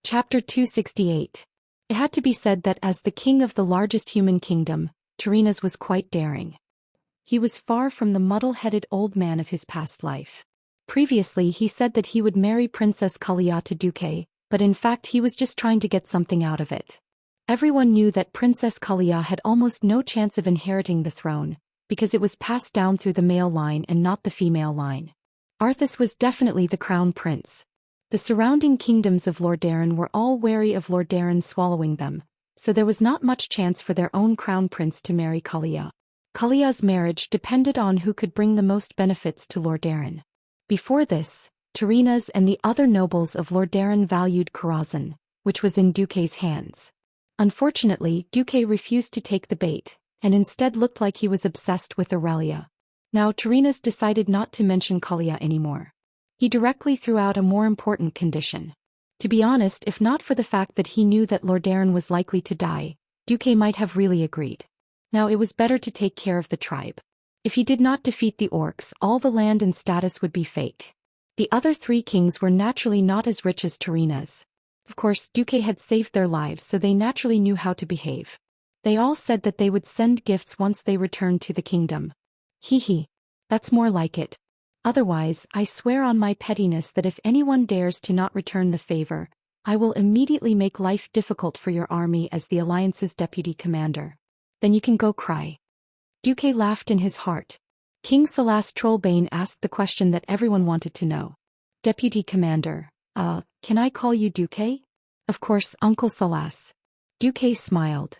Chapter 268. It had to be said that as the king of the largest human kingdom, Tyrrhenus was quite daring. He was far from the muddle-headed old man of his past life. Previously he said that he would marry Princess Kalia to Duque, but in fact he was just trying to get something out of it. Everyone knew that Princess Kalia had almost no chance of inheriting the throne, because it was passed down through the male line and not the female line. Arthas was definitely the crown prince. The surrounding kingdoms of Lordaeron were all wary of Lordaeron swallowing them, so there was not much chance for their own crown prince to marry Kalia. Kalia's marriage depended on who could bring the most benefits to Lord Darren. Before this, Tarina's and the other nobles of Lord Darren valued Karazhan, which was in Duque's hands. Unfortunately, Duque refused to take the bait, and instead looked like he was obsessed with Aurelia. Now Tarina's decided not to mention Kalia anymore. He directly threw out a more important condition. To be honest, if not for the fact that he knew that Lord Darren was likely to die, Duque might have really agreed. Now it was better to take care of the tribe. If he did not defeat the orcs, all the land and status would be fake. The other three kings were naturally not as rich as Tarina's. Of course, Duque had saved their lives, so they naturally knew how to behave. They all said that they would send gifts once they returned to the kingdom. Hee, that's more like it. Otherwise, I swear on my pettiness that if anyone dares to not return the favor, I will immediately make life difficult for your army as the Alliance's deputy commander. Then you can go cry. Duque laughed in his heart. King Salas Trollbane asked the question that everyone wanted to know. Deputy commander, can I call you Duque? Of course, Uncle Salas. Duque smiled.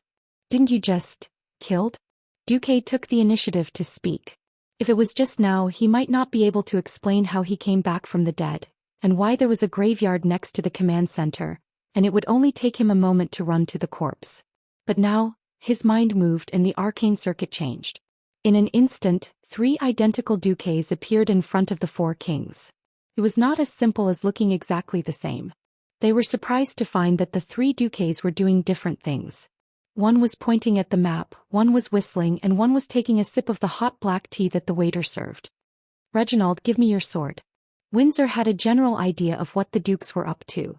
Didn't you just killed? Duque took the initiative to speak. If it was just now, he might not be able to explain how he came back from the dead, and why there was a graveyard next to the command center, and it would only take him a moment to run to the corpse. But now, his mind moved and the arcane circuit changed. In an instant, 3 identical Duques appeared in front of the 4 kings. It was not as simple as looking exactly the same. They were surprised to find that the 3 Duques were doing different things. One was pointing at the map, one was whistling, and one was taking a sip of the hot black tea that the waiter served. Reginald, give me your sword. Windsor had a general idea of what the dukes were up to.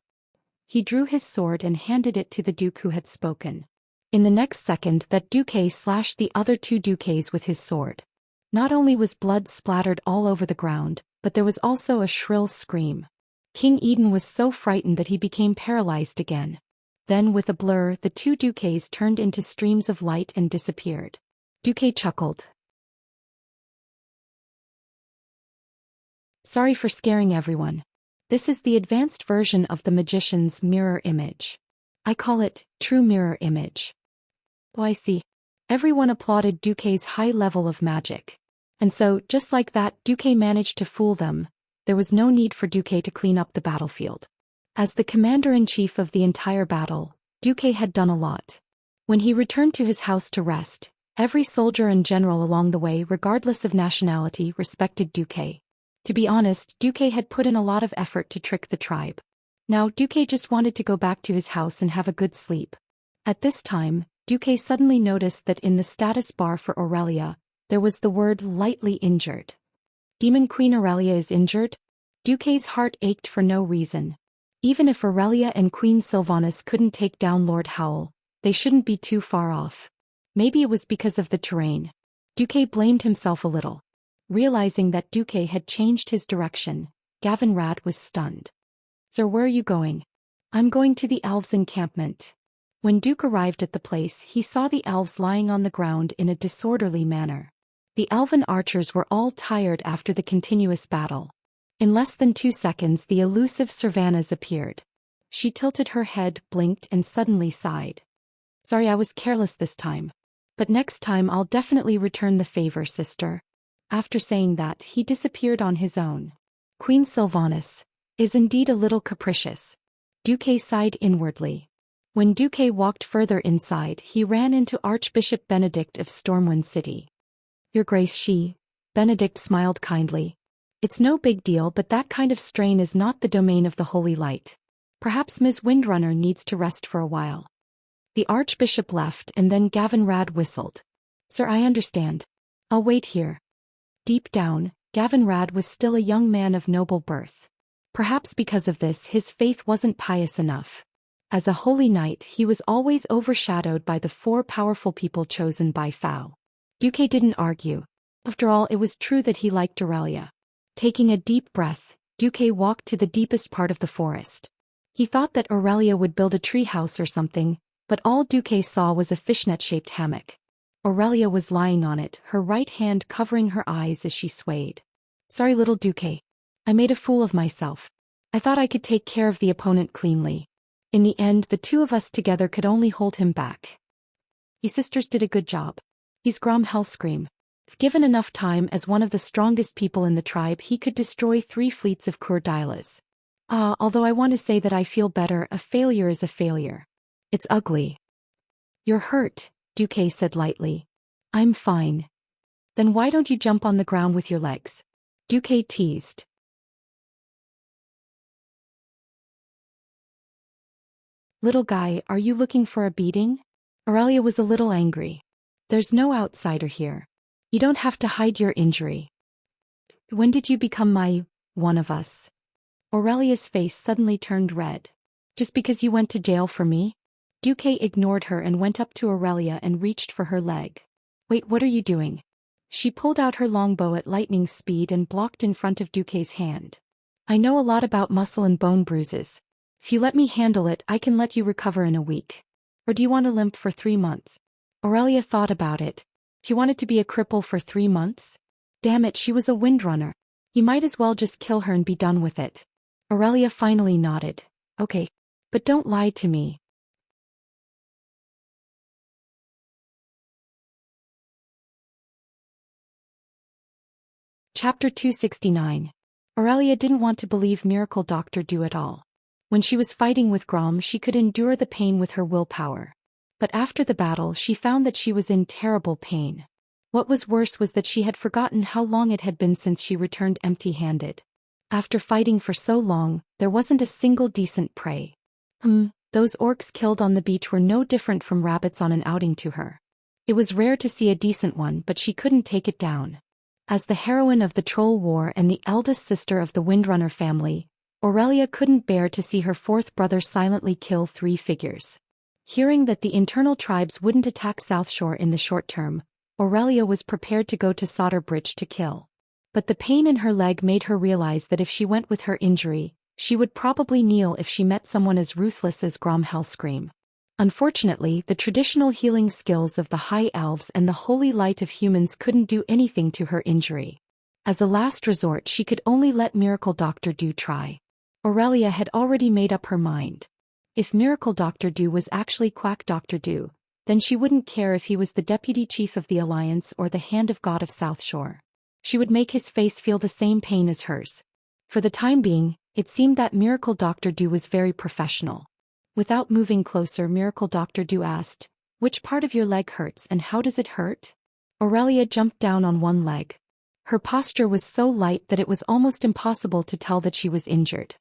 He drew his sword and handed it to the duke who had spoken. In the next second, that Duque slashed the other 2 Duques with his sword. Not only was blood splattered all over the ground, but there was also a shrill scream. King Eden was so frightened that he became paralyzed again. Then with a blur, the 2 Duques turned into streams of light and disappeared. Duque chuckled. Sorry for scaring everyone. This is the advanced version of the magician's mirror image. I call it true mirror image. Oh, I see. Everyone applauded Duque's high level of magic. And so, just like that, Duque managed to fool them. There was no need for Duque to clean up the battlefield. As the commander-in-chief of the entire battle, Duque had done a lot. When he returned to his house to rest, every soldier and general along the way, regardless of nationality, respected Duque. To be honest, Duque had put in a lot of effort to trick the tribe. Now Duque just wanted to go back to his house and have a good sleep. At this time, Duque suddenly noticed that in the status bar for Aurelia, there was the word lightly injured. Demon Queen Aurelia is injured? Duque's heart ached for no reason. Even if Aurelia and Queen Sylvanas couldn't take down Lord Howl, they shouldn't be too far off. Maybe it was because of the terrain. Duque blamed himself a little. Realizing that Duque had changed his direction, Gavin Rad was stunned. Sir, where are you going? I'm going to the elves' encampment. When Duke arrived at the place, he saw the elves lying on the ground in a disorderly manner. The elven archers were all tired after the continuous battle. In less than 2 seconds, the elusive Sylvanas appeared. She tilted her head, blinked, and suddenly sighed. Sorry, I was careless this time. But next time I'll definitely return the favor, sister. After saying that, he disappeared on his own. Queen Sylvanas is indeed a little capricious. Duque sighed inwardly. When Duque walked further inside, he ran into Archbishop Benedict of Stormwind City. Your Grace, Benedict smiled kindly. It's no big deal, but that kind of strain is not the domain of the Holy Light. Perhaps Ms. Windrunner needs to rest for a while. The Archbishop left and then Gavin Rad whistled. Sir, I understand. I'll wait here. Deep down, Gavin Rad was still a young man of noble birth. Perhaps because of this, his faith wasn't pious enough. As a holy knight, he was always overshadowed by the 4 powerful people chosen by Fao. Duque didn't argue. After all, it was true that he liked Aurelia. Taking a deep breath, Duque walked to the deepest part of the forest. He thought that Aurelia would build a treehouse or something, but all Duque saw was a fishnet-shaped hammock. Aurelia was lying on it, her right hand covering her eyes as she swayed. Sorry, little Duque. I made a fool of myself. I thought I could take care of the opponent cleanly. In the end, the two of us together could only hold him back. You sisters did a good job. He's Grom Hellscream. If given enough time as one of the strongest people in the tribe, he could destroy 3 fleets of Kurdilas. Although I want to say that I feel better, a failure is a failure. It's ugly. You're hurt, Duque said lightly. I'm fine. Then why don't you jump on the ground with your legs? Duque teased. Little guy, are you looking for a beating? Aurelia was a little angry. There's no outsider here. You don't have to hide your injury. When did you become one of us? Aurelia's face suddenly turned red. Just because you went to jail for me? Duque ignored her and went up to Aurelia and reached for her leg. Wait, what are you doing? She pulled out her longbow at lightning speed and blocked in front of Duque's hand. I know a lot about muscle and bone bruises. If you let me handle it, I can let you recover in a week. Or do you want to limp for 3 months? Aurelia thought about it. He wanted to be a cripple for 3 months? Damn it, she was a windrunner. He might as well just kill her and be done with it. Aurelia finally nodded. Okay. But don't lie to me. Chapter 269. Aurelia didn't want to believe Miracle Doctor Zhou at all. When she was fighting with Grom, she could endure the pain with her willpower. But after the battle, she found that she was in terrible pain. What was worse was that she had forgotten how long it had been since she returned empty-handed. After fighting for so long, there wasn't a single decent prey. Those orcs killed on the beach were no different from rabbits on an outing to her. It was rare to see a decent one, but she couldn't take it down. As the heroine of the Troll War and the eldest sister of the Windrunner family, Aurelia couldn't bear to see her 4th brother silently kill 3 figures. Hearing that the internal tribes wouldn't attack South Shore in the short term, Aurelia was prepared to go to Solder Bridge to kill. But the pain in her leg made her realize that if she went with her injury, she would probably kneel if she met someone as ruthless as Grom Hellscream. Unfortunately, the traditional healing skills of the High Elves and the holy light of humans couldn't do anything to her injury. As a last resort, she could only let Miracle Doctor Zhou try. Aurelia had already made up her mind. If Miracle Doctor Zhou was actually Quack Doctor Zhou, then she wouldn't care if he was the deputy chief of the Alliance or the Hand of God of South Shore. She would make his face feel the same pain as hers. For the time being, it seemed that Miracle Doctor Zhou was very professional. Without moving closer, Miracle Doctor Zhou asked, "Which part of your leg hurts and how does it hurt?" Aurelia jumped down on one leg. Her posture was so light that it was almost impossible to tell that she was injured.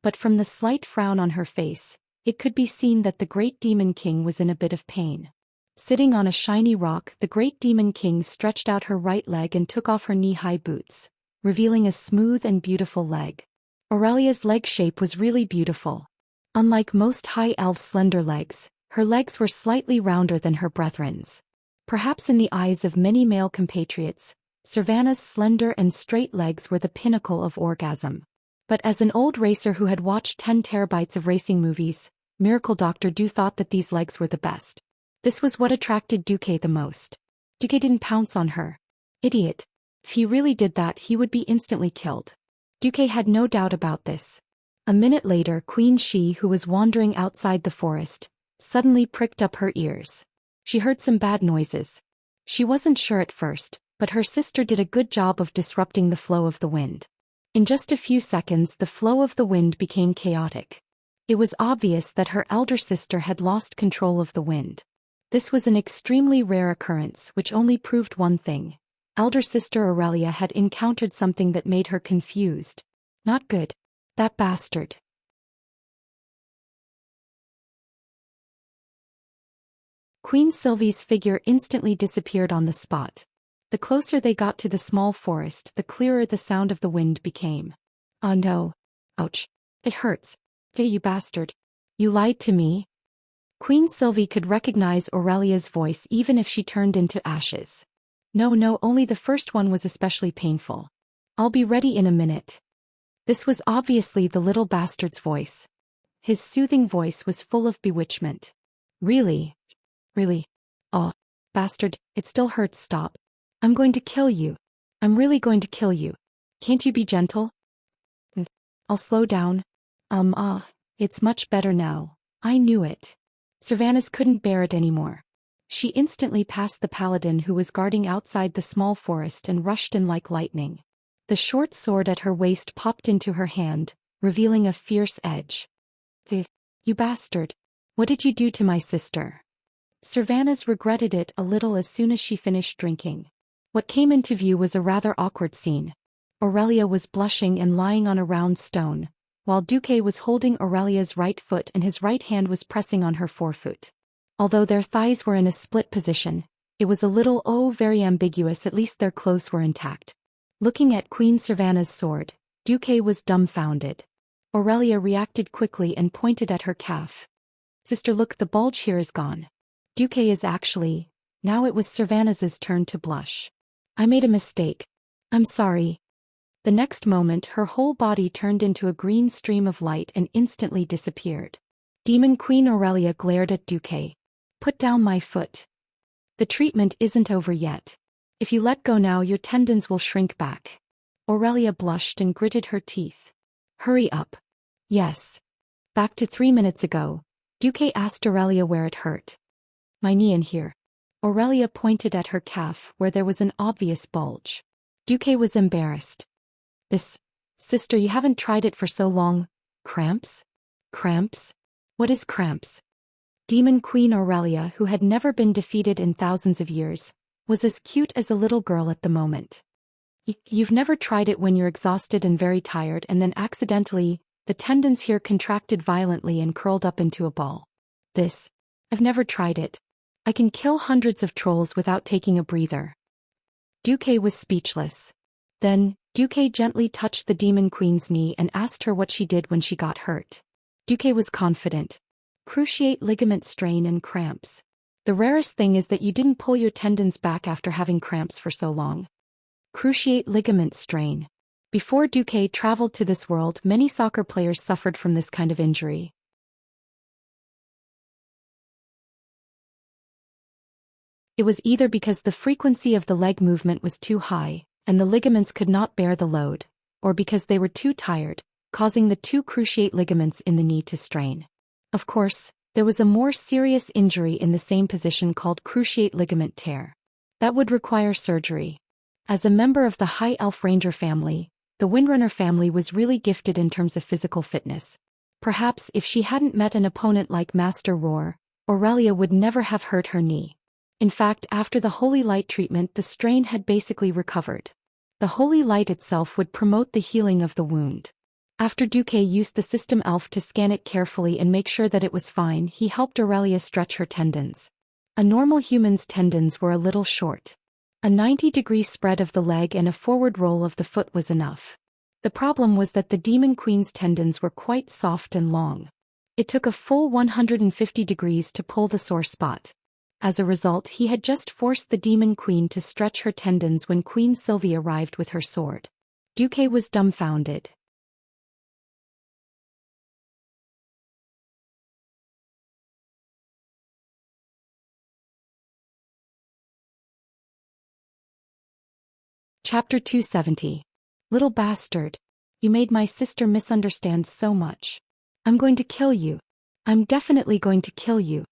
But from the slight frown on her face, it could be seen that the Great Demon King was in a bit of pain. Sitting on a shiny rock, the Great Demon King stretched out her right leg and took off her knee-high boots, revealing a smooth and beautiful leg. Aurelia's leg shape was really beautiful. Unlike most High Elves' slender legs, her legs were slightly rounder than her brethren's. Perhaps in the eyes of many male compatriots, Servana's slender and straight legs were the pinnacle of orgasm. But as an old racer who had watched 10 terabytes of racing movies, Miracle Doctor Zhou thought that these legs were the best. This was what attracted Duque the most. Duque didn't pounce on her. Idiot. If he really did that, he would be instantly killed. Duque had no doubt about this. A minute later, Queen Shi, who was wandering outside the forest, suddenly pricked up her ears. She heard some bad noises. She wasn't sure at first, but her sister did a good job of disrupting the flow of the wind. In just a few seconds, the flow of the wind became chaotic. It was obvious that her elder sister had lost control of the wind. This was an extremely rare occurrence, which only proved one thing. Elder sister Aurelia had encountered something that made her confused. Not good. That bastard. Queen Sylvie's figure instantly disappeared on the spot. The closer they got to the small forest, the clearer the sound of the wind became. Oh no. Ouch. It hurts. Hey, you bastard. You lied to me. Queen Sylvie could recognize Aurelia's voice even if she turned into ashes. No, only the first one was especially painful. I'll be ready in a minute. This was obviously the little bastard's voice. His soothing voice was full of bewitchment. Really? Oh, bastard, it still hurts, stop. I'm going to kill you. I'm really going to kill you. Can't you be gentle? I'll slow down. It's much better now. I knew it. Cervantes couldn't bear it anymore. She instantly passed the paladin who was guarding outside the small forest and rushed in like lightning. The short sword at her waist popped into her hand, revealing a fierce edge. You bastard! What did you do to my sister? Cervantes regretted it a little as soon as she finished drinking. What came into view was a rather awkward scene. Aurelia was blushing and lying on a round stone, while Duque was holding Aurelia's right foot and his right hand was pressing on her forefoot. Although their thighs were in a split position, it was a little very ambiguous. At least their clothes were intact. Looking at Queen Cervantes' sword, Duque was dumbfounded. Aurelia reacted quickly and pointed at her calf. Sister, look, the bulge here is gone. Duque is actually... Now it was Cervantes' turn to blush. I made a mistake. I'm sorry. The next moment her whole body turned into a green stream of light and instantly disappeared. Demon Queen Aurelia glared at Duque. Put down my foot. The treatment isn't over yet. If you let go now your tendons will shrink back. Aurelia blushed and gritted her teeth. Hurry up. Yes. Back to 3 minutes ago. Duque asked Aurelia where it hurt. My knee in here. Aurelia pointed at her calf where there was an obvious bulge. Duque was embarrassed. Sister, you haven't tried it for so long. Cramps? Cramps? What is cramps? Demon Queen Aurelia, who had never been defeated in thousands of years, was as cute as a little girl at the moment. You've never tried it when you're exhausted and very tired and then accidentally, the tendons here contracted violently and curled up into a ball. I've never tried it. I can kill hundreds of trolls without taking a breather. Duque was speechless. Then, Duque gently touched the Demon Queen's knee and asked her what she did when she got hurt. Duque was confident. Cruciate ligament strain and cramps. The rarest thing is that you didn't pull your tendons back after having cramps for so long. Cruciate ligament strain. Before Duque traveled to this world, many soccer players suffered from this kind of injury. It was either because the frequency of the leg movement was too high, and the ligaments could not bear the load, or because they were too tired, causing the two cruciate ligaments in the knee to strain. Of course, there was a more serious injury in the same position called cruciate ligament tear. That would require surgery. As a member of the High Elf Ranger family, the Windrunner family was really gifted in terms of physical fitness. Perhaps if she hadn't met an opponent like Master Roar, Aurelia would never have hurt her knee. In fact, after the holy light treatment, the strain had basically recovered. The holy light itself would promote the healing of the wound. After Duque used the system elf to scan it carefully and make sure that it was fine, he helped Aurelia stretch her tendons. A normal human's tendons were a little short. A 90-degree spread of the leg and a forward roll of the foot was enough. The problem was that the Demon Queen's tendons were quite soft and long. It took a full 150 degrees to pull the sore spot. As a result, he had just forced the Demon Queen to stretch her tendons when Queen Sylvie arrived with her sword. Duque was dumbfounded. Chapter 270. Little bastard. You made my sister misunderstand so much. I'm going to kill you. I'm definitely going to kill you.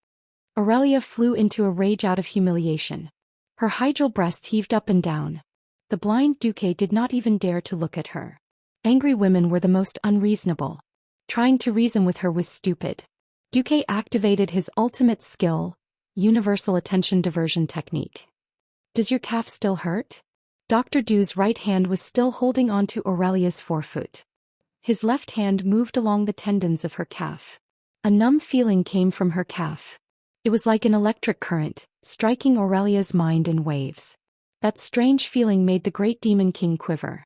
Aurelia flew into a rage out of humiliation. Her hydral breast heaved up and down. The blind Duque did not even dare to look at her. Angry women were the most unreasonable. Trying to reason with her was stupid. Duque activated his ultimate skill, universal attention diversion technique. Does your calf still hurt? Dr. Dew's right hand was still holding onto Aurelia's forefoot. His left hand moved along the tendons of her calf. A numb feeling came from her calf. It was like an electric current, striking Aurelia's mind in waves. That strange feeling made the Great Demon King quiver.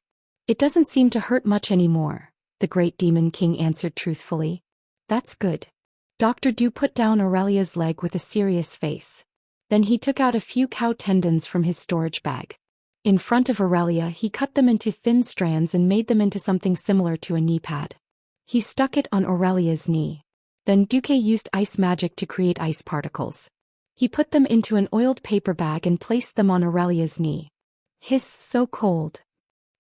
It doesn't seem to hurt much anymore, the Great Demon King answered truthfully. That's good. Dr. Dew put down Aurelia's leg with a serious face. Then he took out a few cow tendons from his storage bag. In front of Aurelia, he cut them into thin strands and made them into something similar to a knee pad. He stuck it on Aurelia's knee. Then Duque used ice magic to create ice particles. He put them into an oiled paper bag and placed them on Aurelia's knee. Hiss, so cold.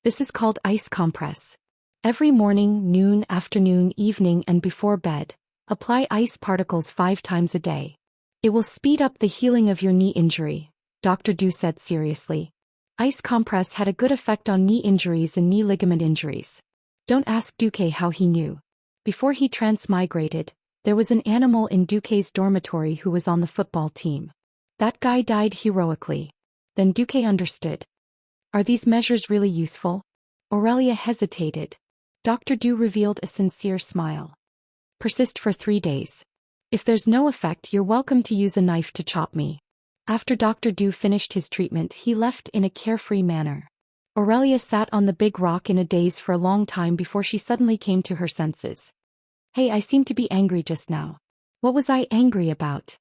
This is called ice compress. Every morning, noon, afternoon, evening, and before bed, Apply ice particles 5 times a day. It will speed up the healing of your knee injury, Dr. Du said seriously. Ice compress had a good effect on knee injuries and knee ligament injuries. Don't ask Duque how he knew. Before he transmigrated, there was an animal in Duque's dormitory who was on the football team. That guy died heroically. Then Duque understood. Are these measures really useful? Aurelia hesitated. Dr. Du revealed a sincere smile. Persist for 3 days. If there's no effect, you're welcome to use a knife to chop me. After Dr. Du finished his treatment, he left in a carefree manner. Aurelia sat on the big rock in a daze for a long time before she suddenly came to her senses. Hey, I seemed to be angry just now. What was I angry about?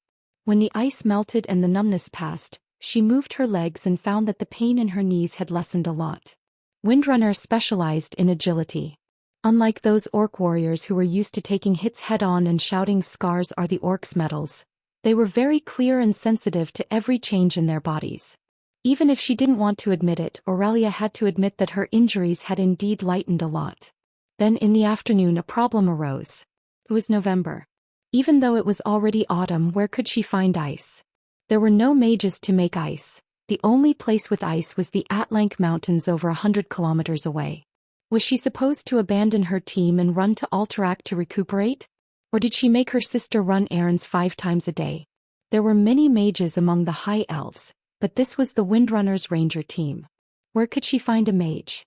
When the ice melted and the numbness passed, she moved her legs and found that the pain in her knees had lessened a lot. Windrunner specialized in agility. Unlike those orc warriors who were used to taking hits head-on and shouting "Scars are the orcs' medals," they were very clear and sensitive to every change in their bodies. Even if she didn't want to admit it, Aurelia had to admit that her injuries had indeed lightened a lot. Then in the afternoon a problem arose. It was November. Even though it was already autumn, where could she find ice? There were no mages to make ice. The only place with ice was the Atlank Mountains over 100 kilometers away. Was she supposed to abandon her team and run to Alterac to recuperate? Or did she make her sister run errands 5 times a day? There were many mages among the High Elves, but this was the Windrunner's ranger team. Where could she find a mage?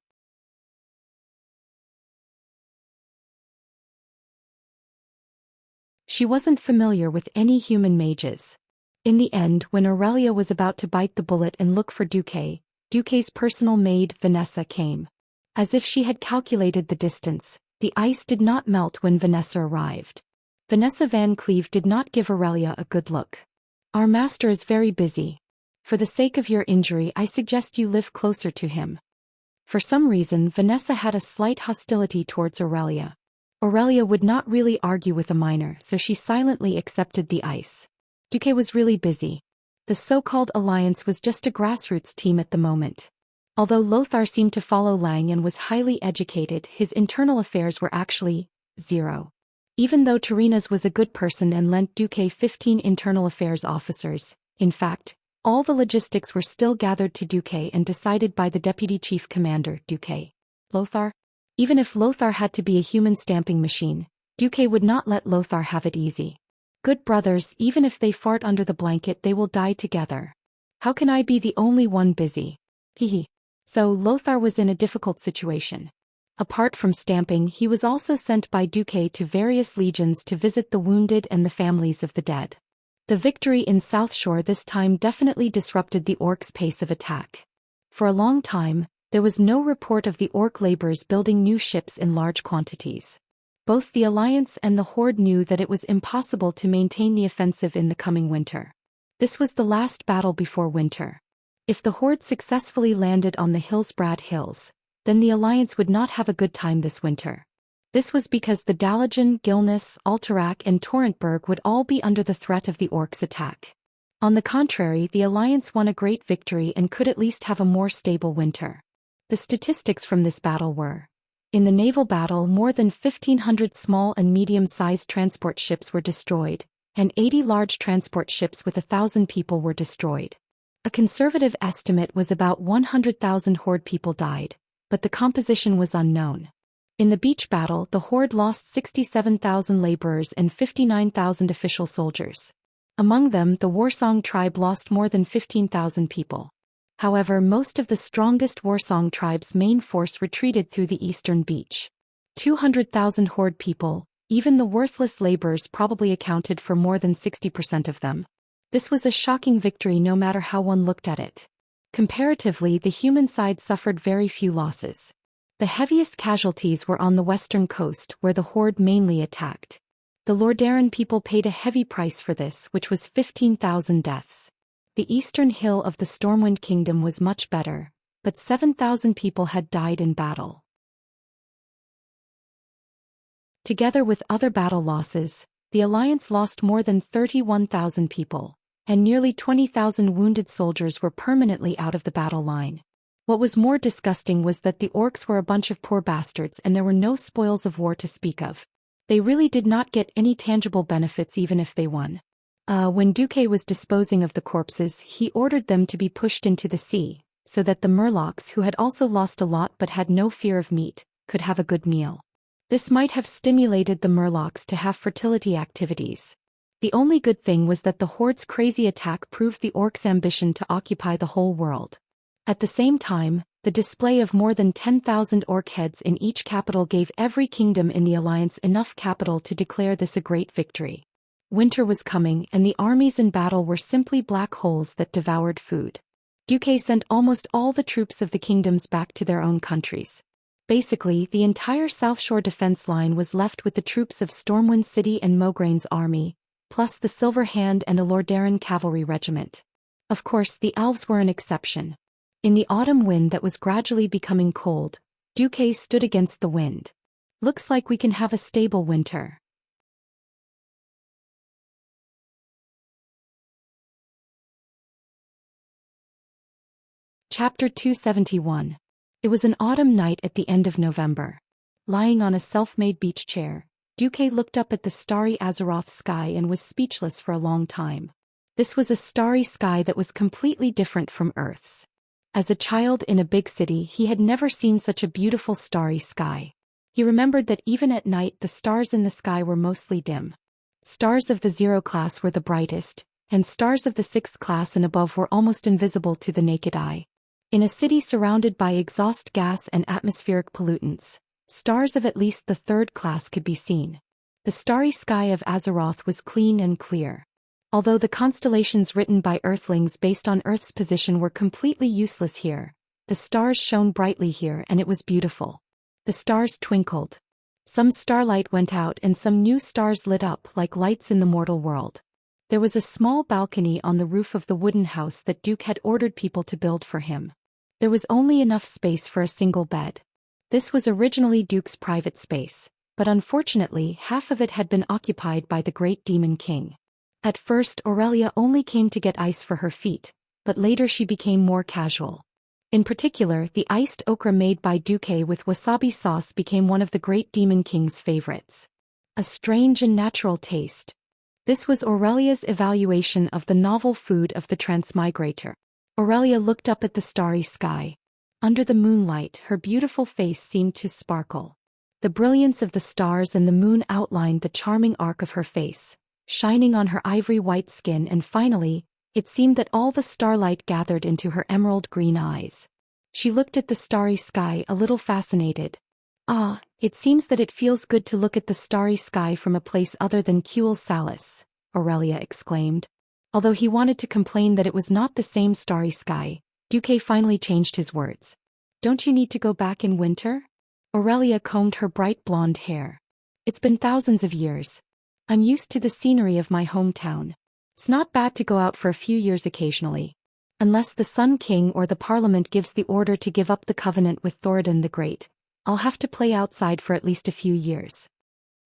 She wasn't familiar with any human mages. In the end, when Aurelia was about to bite the bullet and look for Duque's personal maid Vanessa came. As if she had calculated the distance, the ice did not melt when Vanessa arrived. Vanessa Van Cleve did not give Aurelia a good look. Our master is very busy. For the sake of your injury, I suggest you live closer to him. For some reason, Vanessa had a slight hostility towards Aurelia. Aurelia would not really argue with a minor, so she silently accepted the ice. Duque was really busy. The so-called alliance was just a grassroots team at the moment. Although Lothar seemed to follow Lang and was highly educated, his internal affairs were actually zero. Even though Terina's was a good person and lent Duque 15 internal affairs officers, in fact, all the logistics were still gathered to Duque and decided by the deputy chief commander, Duque. Lothar? Even if Lothar had to be a human stamping machine, Duque would not let Lothar have it easy. Good brothers, even if they fart under the blanket, they will die together. How can I be the only one busy? Hehe. So Lothar was in a difficult situation. Apart from stamping, he was also sent by Duque to various legions to visit the wounded and the families of the dead. The victory in South Shore this time definitely disrupted the orcs' pace of attack. For a long time, there was no report of the orc laborers building new ships in large quantities. Both the Alliance and the Horde knew that it was impossible to maintain the offensive in the coming winter. This was the last battle before winter. If the Horde successfully landed on the Hillsbrad Hills, then the Alliance would not have a good time this winter. This was because the Dalagen, Gilness, Alterac and Torrentberg would all be under the threat of the orcs' attack. On the contrary, the Alliance won a great victory and could at least have a more stable winter. The statistics from this battle were: in the naval battle, more than 1,500 small and medium-sized transport ships were destroyed, and 80 large transport ships with 1,000 people were destroyed. A conservative estimate was about 100,000 Horde people died, but the composition was unknown. In the beach battle, the Horde lost 67,000 laborers and 59,000 official soldiers. Among them, the Warsong tribe lost more than 15,000 people. However, most of the strongest Warsong tribe's main force retreated through the eastern beach. 200,000 Horde people, even the worthless laborers, probably accounted for more than 60% of them. This was a shocking victory no matter how one looked at it. Comparatively, the human side suffered very few losses. The heaviest casualties were on the western coast, where the Horde mainly attacked. The Lordaeron people paid a heavy price for this, which was 15,000 deaths. The eastern hill of the Stormwind Kingdom was much better, but 7,000 people had died in battle. Together with other battle losses, the Alliance lost more than 31,000 people, and nearly 20,000 wounded soldiers were permanently out of the battle line. What was more disgusting was that the orcs were a bunch of poor bastards and there were no spoils of war to speak of. They really did not get any tangible benefits even if they won. When Duque was disposing of the corpses, he ordered them to be pushed into the sea, so that the Murlocs, who had also lost a lot but had no fear of meat, could have a good meal. This might have stimulated the Murlocs to have fertility activities. The only good thing was that the Horde's crazy attack proved the orcs' ambition to occupy the whole world. At the same time, the display of more than 10,000 orc heads in each capital gave every kingdom in the alliance enough capital to declare this a great victory. Winter was coming, and the armies in battle were simply black holes that devoured food. Duque sent almost all the troops of the kingdoms back to their own countries. Basically, the entire South Shore defense line was left with the troops of Stormwind City and Mograine's army, plus the Silver Hand and a Lordaeron cavalry regiment. Of course, the elves were an exception. In the autumn wind that was gradually becoming cold, Duque stood against the wind. Looks like we can have a stable winter. Chapter 271. It was an autumn night at the end of November. Lying on a self-made beach chair, Duque looked up at the starry Azeroth sky and was speechless for a long time. This was a starry sky that was completely different from Earth's. As a child in a big city, he had never seen such a beautiful starry sky. He remembered that even at night the stars in the sky were mostly dim. Stars of the 0 class were the brightest, and stars of the 6th class and above were almost invisible to the naked eye. In a city surrounded by exhaust gas and atmospheric pollutants, stars of at least the 3rd class could be seen. The starry sky of Azeroth was clean and clear. Although the constellations written by Earthlings based on Earth's position were completely useless here, the stars shone brightly here and it was beautiful. The stars twinkled. Some starlight went out and some new stars lit up like lights in the mortal world. There was a small balcony on the roof of the wooden house that Duque had ordered people to build for him. There was only enough space for a single bed. This was originally Duque's private space, but unfortunately half of it had been occupied by the Great Demon King. At first Aurelia only came to get ice for her feet, but later she became more casual. In particular, the iced okra made by Duque with wasabi sauce became one of the Great Demon King's favorites. A strange and natural taste. This was Aurelia's evaluation of the novel food of the transmigrator. Aurelia looked up at the starry sky. Under the moonlight, her beautiful face seemed to sparkle. The brilliance of the stars and the moon outlined the charming arc of her face, shining on her ivory-white skin, and finally, it seemed that all the starlight gathered into her emerald green eyes. She looked at the starry sky, a little fascinated. "Ah, it seems that it feels good to look at the starry sky from a place other than Kuel Salis," Aurelia exclaimed. Although he wanted to complain that it was not the same starry sky, Duque finally changed his words. "Don't you need to go back in winter?" Aurelia combed her bright blonde hair. "It's been thousands of years. I'm used to the scenery of my hometown. It's not bad to go out for a few years occasionally. Unless the Sun King or the Parliament gives the order to give up the covenant with Thoradin the Great, I'll have to play outside for at least a few years."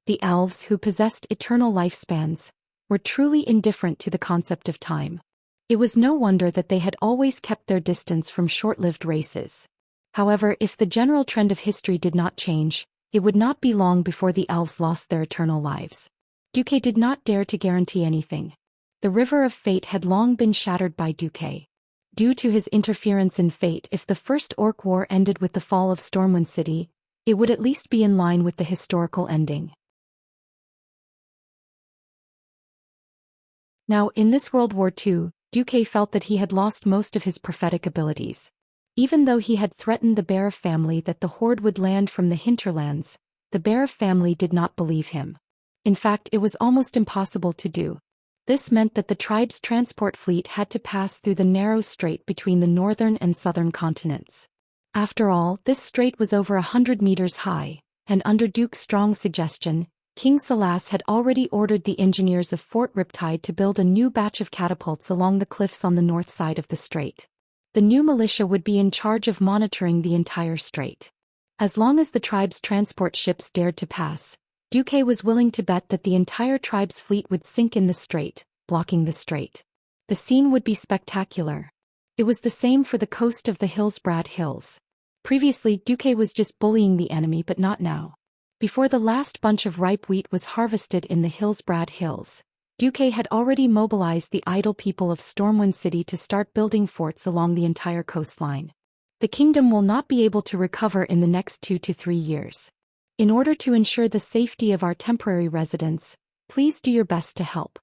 The elves, who possessed eternal lifespans, were truly indifferent to the concept of time. It was no wonder that they had always kept their distance from short-lived races. However, if the general trend of history did not change, it would not be long before the elves lost their eternal lives. Duque did not dare to guarantee anything. The river of fate had long been shattered by Duque. Due to his interference in fate, if the First Orc War ended with the fall of Stormwind City, it would at least be in line with the historical ending. Now, in this World War II, Duque felt that he had lost most of his prophetic abilities. Even though he had threatened the Barif family that the Horde would land from the hinterlands, the Barif family did not believe him. In fact, it was almost impossible to do. This meant that the tribe's transport fleet had to pass through the narrow strait between the northern and southern continents. After all, this strait was over 100 meters high, and under Duke's strong suggestion, King Salas had already ordered the engineers of Fort Riptide to build a new batch of catapults along the cliffs on the north side of the strait. The new militia would be in charge of monitoring the entire strait. As long as the tribe's transport ships dared to pass, Duque was willing to bet that the entire tribe's fleet would sink in the strait, blocking the strait. The scene would be spectacular. It was the same for the coast of the Hillsbrad Hills. Previously, Duque was just bullying the enemy, but not now. Before the last bunch of ripe wheat was harvested in the Hillsbrad Hills, Duque had already mobilized the idle people of Stormwind City to start building forts along the entire coastline. The kingdom will not be able to recover in the next 2 to 3 years. In order to ensure the safety of our temporary residents, please do your best to help.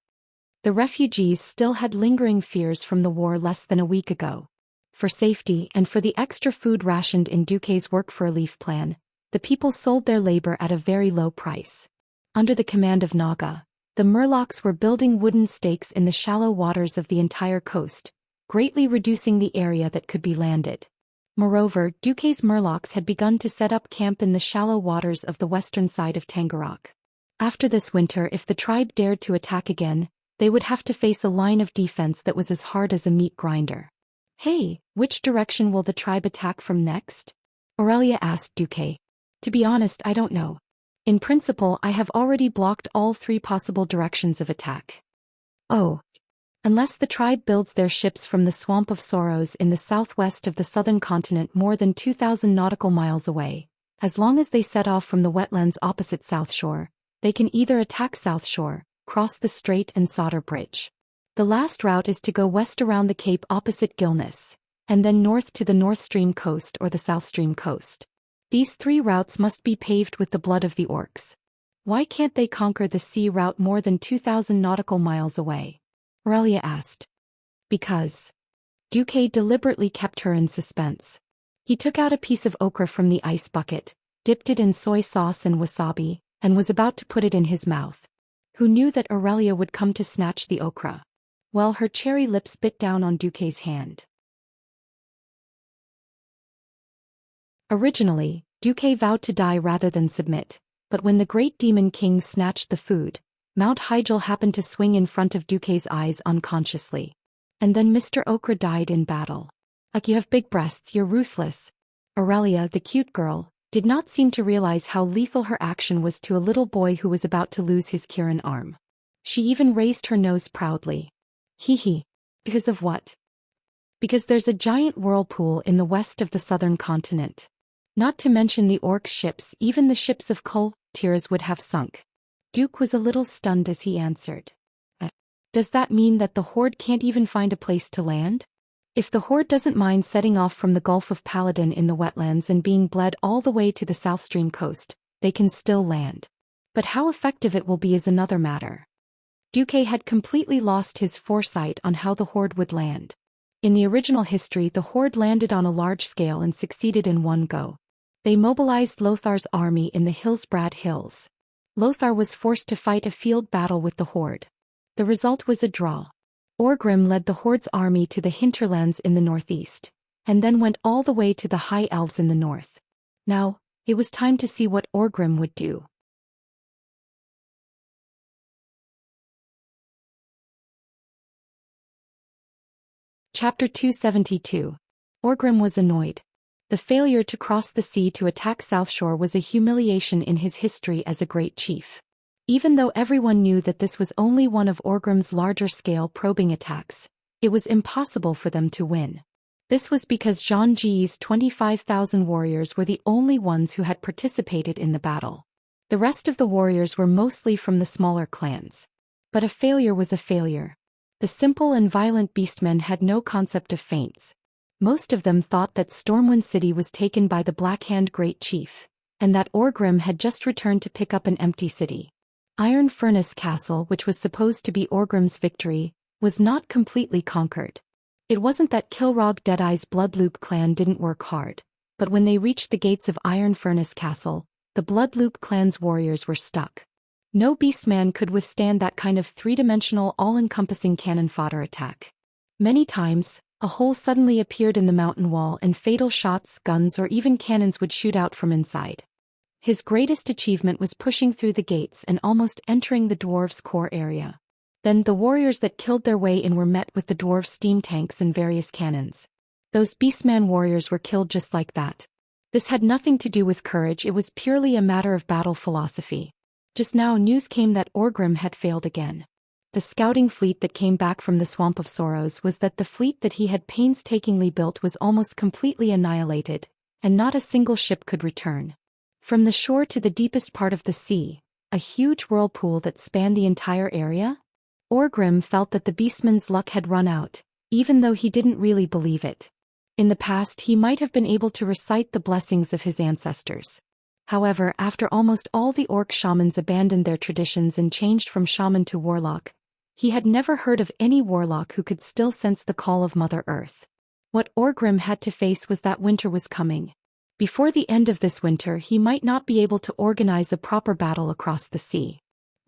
The refugees still had lingering fears from the war less than a week ago. For safety and for the extra food rationed in Duque's work for relief plan, the people sold their labor at a very low price. Under the command of Naga, the Murlocs were building wooden stakes in the shallow waters of the entire coast, greatly reducing the area that could be landed. Moreover, Duque's Murlocs had begun to set up camp in the shallow waters of the western side of Tangarok. After this winter, if the tribe dared to attack again, they would have to face a line of defense that was as hard as a meat grinder. "Hey, which direction will the tribe attack from next?" Aurelia asked Duque. "To be honest, I don't know. In principle, I have already blocked all 3 possible directions of attack." "Oh. Unless the tribe builds their ships from the Swamp of Sorrows in the southwest of the southern continent more than 2,000 nautical miles away, as long as they set off from the wetlands opposite South Shore, they can either attack South Shore, cross the Strait and Sauter Bridge. The last route is to go west around the cape opposite Gilness, and then north to the North Stream coast or the South Stream coast. These 3 routes must be paved with the blood of the orcs. Why can't they conquer the sea route more than 2,000 nautical miles away?" Aurelia asked. "Because." Duque deliberately kept her in suspense. He took out a piece of okra from the ice bucket, dipped it in soy sauce and wasabi, and was about to put it in his mouth. Who knew that Aurelia would come to snatch the okra? Well, her cherry lips bit down on Duque's hand. Originally, Duque vowed to die rather than submit, but when the great demon king snatched the food, Mount Hygel happened to swing in front of Duque's eyes unconsciously. And then Mr. Okra died in battle. "You have big breasts, you're ruthless." Aurelia, the cute girl, did not seem to realize how lethal her action was to a little boy who was about to lose his Kirin arm. She even raised her nose proudly. "Hee. Because of what?" "Because there's a giant whirlpool in the west of the southern continent. Not to mention the orcs' ships, even the ships of Cultivation would have sunk." Duque was a little stunned as he answered. Does that mean that the Horde can't even find a place to land? If the Horde doesn't mind setting off from the Gulf of Paladin in the wetlands and being bled all the way to the South Stream coast, they can still land. But how effective it will be is another matter." Duque had completely lost his foresight on how the Horde would land. In the original history, the Horde landed on a large scale and succeeded in one go. They mobilized Lothar's army in the Hillsbrad Hills. Lothar was forced to fight a field battle with the Horde. The result was a draw. Orgrim led the Horde's army to the hinterlands in the northeast, and then went all the way to the High Elves in the north. Now, it was time to see what Orgrim would do. Chapter 272. Orgrim was annoyed. The failure to cross the sea to attack South Shore was a humiliation in his history as a great chief. Even though everyone knew that this was only one of Orgrim's larger-scale probing attacks, it was impossible for them to win. This was because Zhang Ji's 25,000 warriors were the only ones who had participated in the battle. The rest of the warriors were mostly from the smaller clans. But a failure was a failure. The simple and violent beastmen had no concept of feints. Most of them thought that Stormwind City was taken by the Blackhand Great Chief, and that Orgrim had just returned to pick up an empty city. Iron Furnace Castle, which was supposed to be Orgrim's victory, was not completely conquered. It wasn't that Kilrog Deadeye's Bloodloop clan didn't work hard, but when they reached the gates of Iron Furnace Castle, the Bloodloop clan's warriors were stuck. No beastman could withstand that kind of 3-dimensional all-encompassing cannon fodder attack. Many times, a hole suddenly appeared in the mountain wall and fatal shots, guns or even cannons would shoot out from inside. His greatest achievement was pushing through the gates and almost entering the dwarves' core area. Then the warriors that killed their way in were met with the dwarves' steam tanks and various cannons. Those beastman warriors were killed just like that. This had nothing to do with courage, it was purely a matter of battle philosophy. Just now news came that Orgrim had failed again. The scouting fleet that came back from the Swamp of Sorrows was that the fleet that he had painstakingly built was almost completely annihilated, and not a single ship could return. From the shore to the deepest part of the sea, a huge whirlpool that spanned the entire area? Orgrim felt that the beastman's luck had run out, even though he didn't really believe it. In the past he might have been able to recite the blessings of his ancestors. However, after almost all the orc shamans abandoned their traditions and changed from shaman to warlock, he had never heard of any warlock who could still sense the call of Mother Earth. What Orgrim had to face was that winter was coming. Before the end of this winter he might not be able to organize a proper battle across the sea.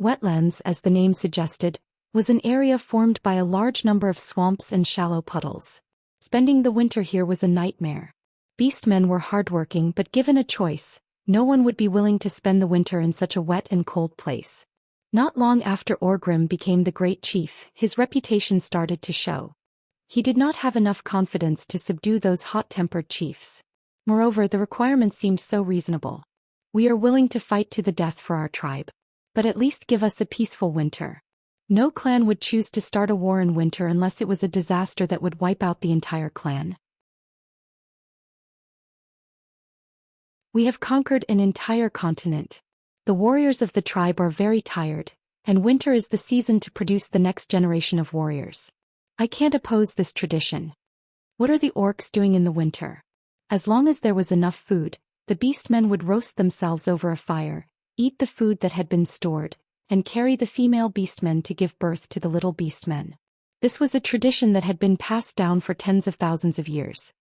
Wetlands, as the name suggested, was an area formed by a large number of swamps and shallow puddles. Spending the winter here was a nightmare. Beastmen were hardworking, but given a choice, no one would be willing to spend the winter in such a wet and cold place. Not long after Orgrim became the great chief, his reputation started to show. He did not have enough confidence to subdue those hot-tempered chiefs. Moreover, the requirements seemed so reasonable. We are willing to fight to the death for our tribe. But at least give us a peaceful winter. No clan would choose to start a war in winter unless it was a disaster that would wipe out the entire clan. We have conquered an entire continent. The warriors of the tribe are very tired, and winter is the season to produce the next generation of warriors. I can't oppose this tradition. What are the orcs doing in the winter? As long as there was enough food, the beastmen would roast themselves over a fire, eat the food that had been stored, and carry the female beastmen to give birth to the little beastmen. This was a tradition that had been passed down for tens of thousands of years.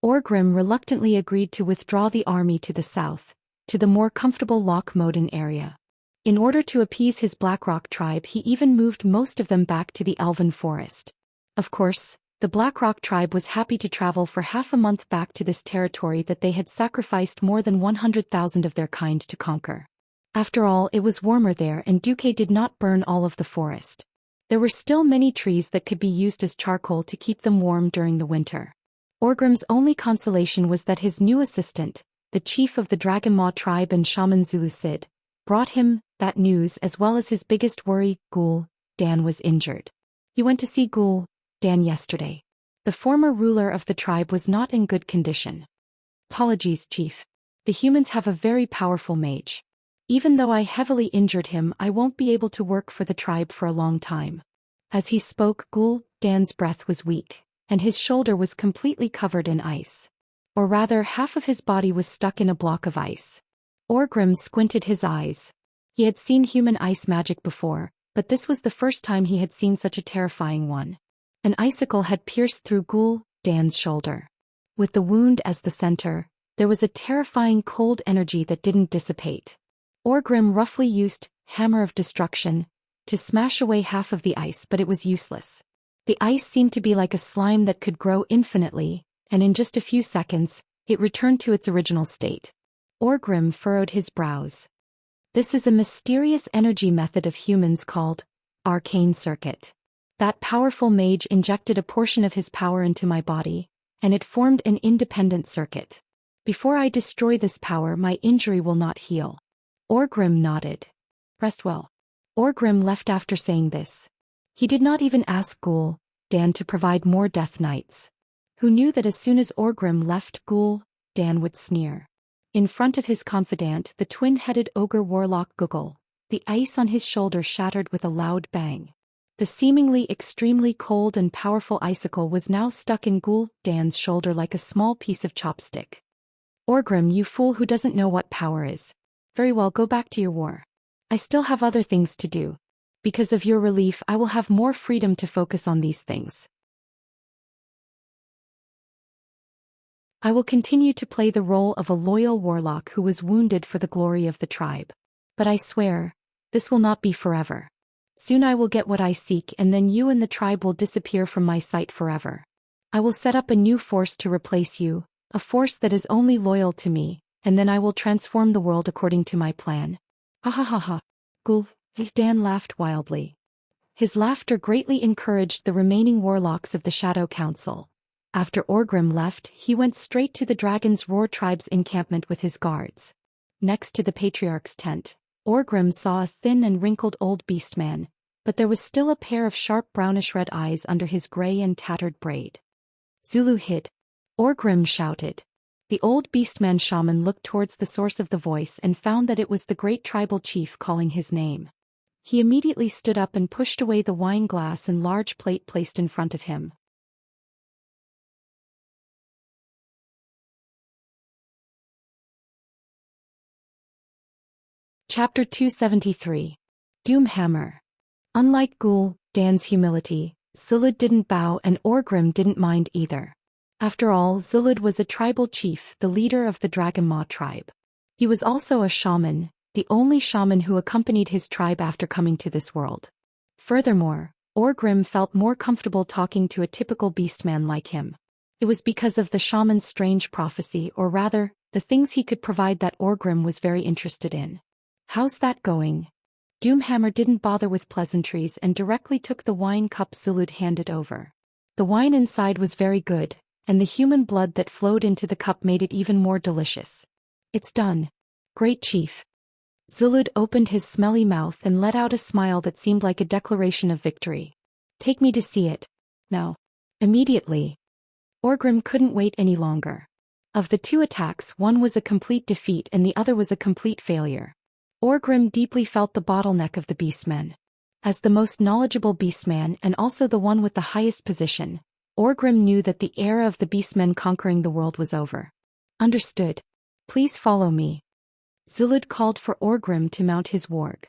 Orgrim reluctantly agreed to withdraw the army to the south, to the more comfortable Loch-Moden area. In order to appease his Blackrock tribe, he even moved most of them back to the Elven Forest. Of course, the Blackrock tribe was happy to travel for half a month back to this territory that they had sacrificed more than 100,000 of their kind to conquer. After all, it was warmer there and Duque did not burn all of the forest. There were still many trees that could be used as charcoal to keep them warm during the winter. Orgrim's only consolation was that his new assistant, the chief of the Dragonmaw tribe and shaman Zulu Sid, brought him that news as well as his biggest worry, Ghoul Dan was injured. He went to see Ghoul Dan yesterday. The former ruler of the tribe was not in good condition. Apologies, chief. The humans have a very powerful mage. Even though I heavily injured him, I won't be able to work for the tribe for a long time. As he spoke, Ghoul Dan's breath was weak, and his shoulder was completely covered in ice. Or rather, half of his body was stuck in a block of ice. Orgrim squinted his eyes. He had seen human ice magic before, but this was the first time he had seen such a terrifying one. An icicle had pierced through Ghoul Dan's shoulder. With the wound as the center, there was a terrifying cold energy that didn't dissipate. Orgrim roughly used Hammer of Destruction to smash away half of the ice, but it was useless. The ice seemed to be like a slime that could grow infinitely, and in just a few seconds, it returned to its original state. Orgrim furrowed his brows. This is a mysterious energy method of humans called Arcane Circuit. That powerful mage injected a portion of his power into my body, and it formed an independent circuit. Before I destroy this power, my injury will not heal. Orgrim nodded. Rest well. Orgrim left after saying this. He did not even ask Ghoul Dan to provide more death knights. Who knew that as soon as Orgrim left, Ghoul Dan would sneer. In front of his confidant, the twin-headed ogre warlock Guggle, the ice on his shoulder shattered with a loud bang. The seemingly extremely cold and powerful icicle was now stuck in Ghoul Dan's shoulder like a small piece of chopstick. Orgrim, you fool who doesn't know what power is. Very well, go back to your war. I still have other things to do. Because of your relief, I will have more freedom to focus on these things. I will continue to play the role of a loyal warlock who was wounded for the glory of the tribe. But I swear, this will not be forever. Soon I will get what I seek, and then you and the tribe will disappear from my sight forever. I will set up a new force to replace you, a force that is only loyal to me, and then I will transform the world according to my plan. Ha ha ha ha. Ghoul Dan laughed wildly. His laughter greatly encouraged the remaining warlocks of the Shadow Council. After Orgrim left, he went straight to the Dragon's Roar tribe's encampment with his guards. Next to the Patriarch's tent, Orgrim saw a thin and wrinkled old beastman, but there was still a pair of sharp brownish-red eyes under his gray and tattered braid. Zulu hid. Orgrim shouted. The old beastman shaman looked towards the source of the voice and found that it was the great tribal chief calling his name. He immediately stood up and pushed away the wine glass and large plate placed in front of him. Chapter 273. Doomhammer. Unlike Ghoul, Dan's humility, Zulud didn't bow and Orgrim didn't mind either. After all, Zulud was a tribal chief, the leader of the Dragon Maw tribe. He was also a shaman, the only shaman who accompanied his tribe after coming to this world. Furthermore, Orgrim felt more comfortable talking to a typical beastman like him. It was because of the shaman's strange prophecy, or rather, the things he could provide that Orgrim was very interested in. "How's that going?" Doomhammer didn't bother with pleasantries and directly took the wine cup Zulud handed over. The wine inside was very good, and the human blood that flowed into the cup made it even more delicious. "It's done, Great Chief." Zulud opened his smelly mouth and let out a smile that seemed like a declaration of victory. "Take me to see it. Now." Immediately. Orgrim couldn't wait any longer. Of the two attacks, one was a complete defeat and the other was a complete failure. Orgrim deeply felt the bottleneck of the beastmen. As the most knowledgeable beastman and also the one with the highest position, Orgrim knew that the era of the beastmen conquering the world was over. "Understood. Please follow me." Zulud called for Orgrim to mount his warg.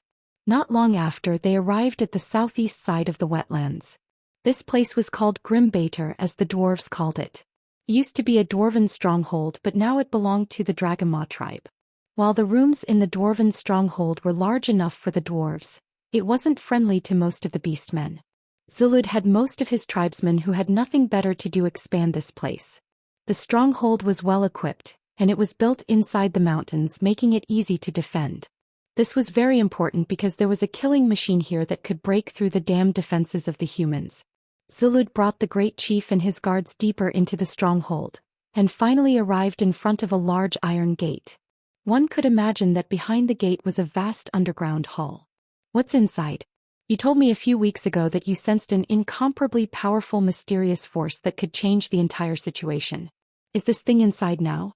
Not long after, they arrived at the southeast side of the wetlands. This place was called Grimbater, as the dwarves called it. It used to be a dwarven stronghold, but now it belonged to the Dragon Maw tribe. While the rooms in the dwarven stronghold were large enough for the dwarves, it wasn't friendly to most of the beastmen. Zulud had most of his tribesmen who had nothing better to do expand this place. The stronghold was well equipped, and it was built inside the mountains, making it easy to defend. This was very important because there was a killing machine here that could break through the damned defenses of the humans. Zulud brought the great chief and his guards deeper into the stronghold, and finally arrived in front of a large iron gate. One could imagine that behind the gate was a vast underground hall. "What's inside? You told me a few weeks ago that you sensed an incomparably powerful mysterious force that could change the entire situation. Is this thing inside now?"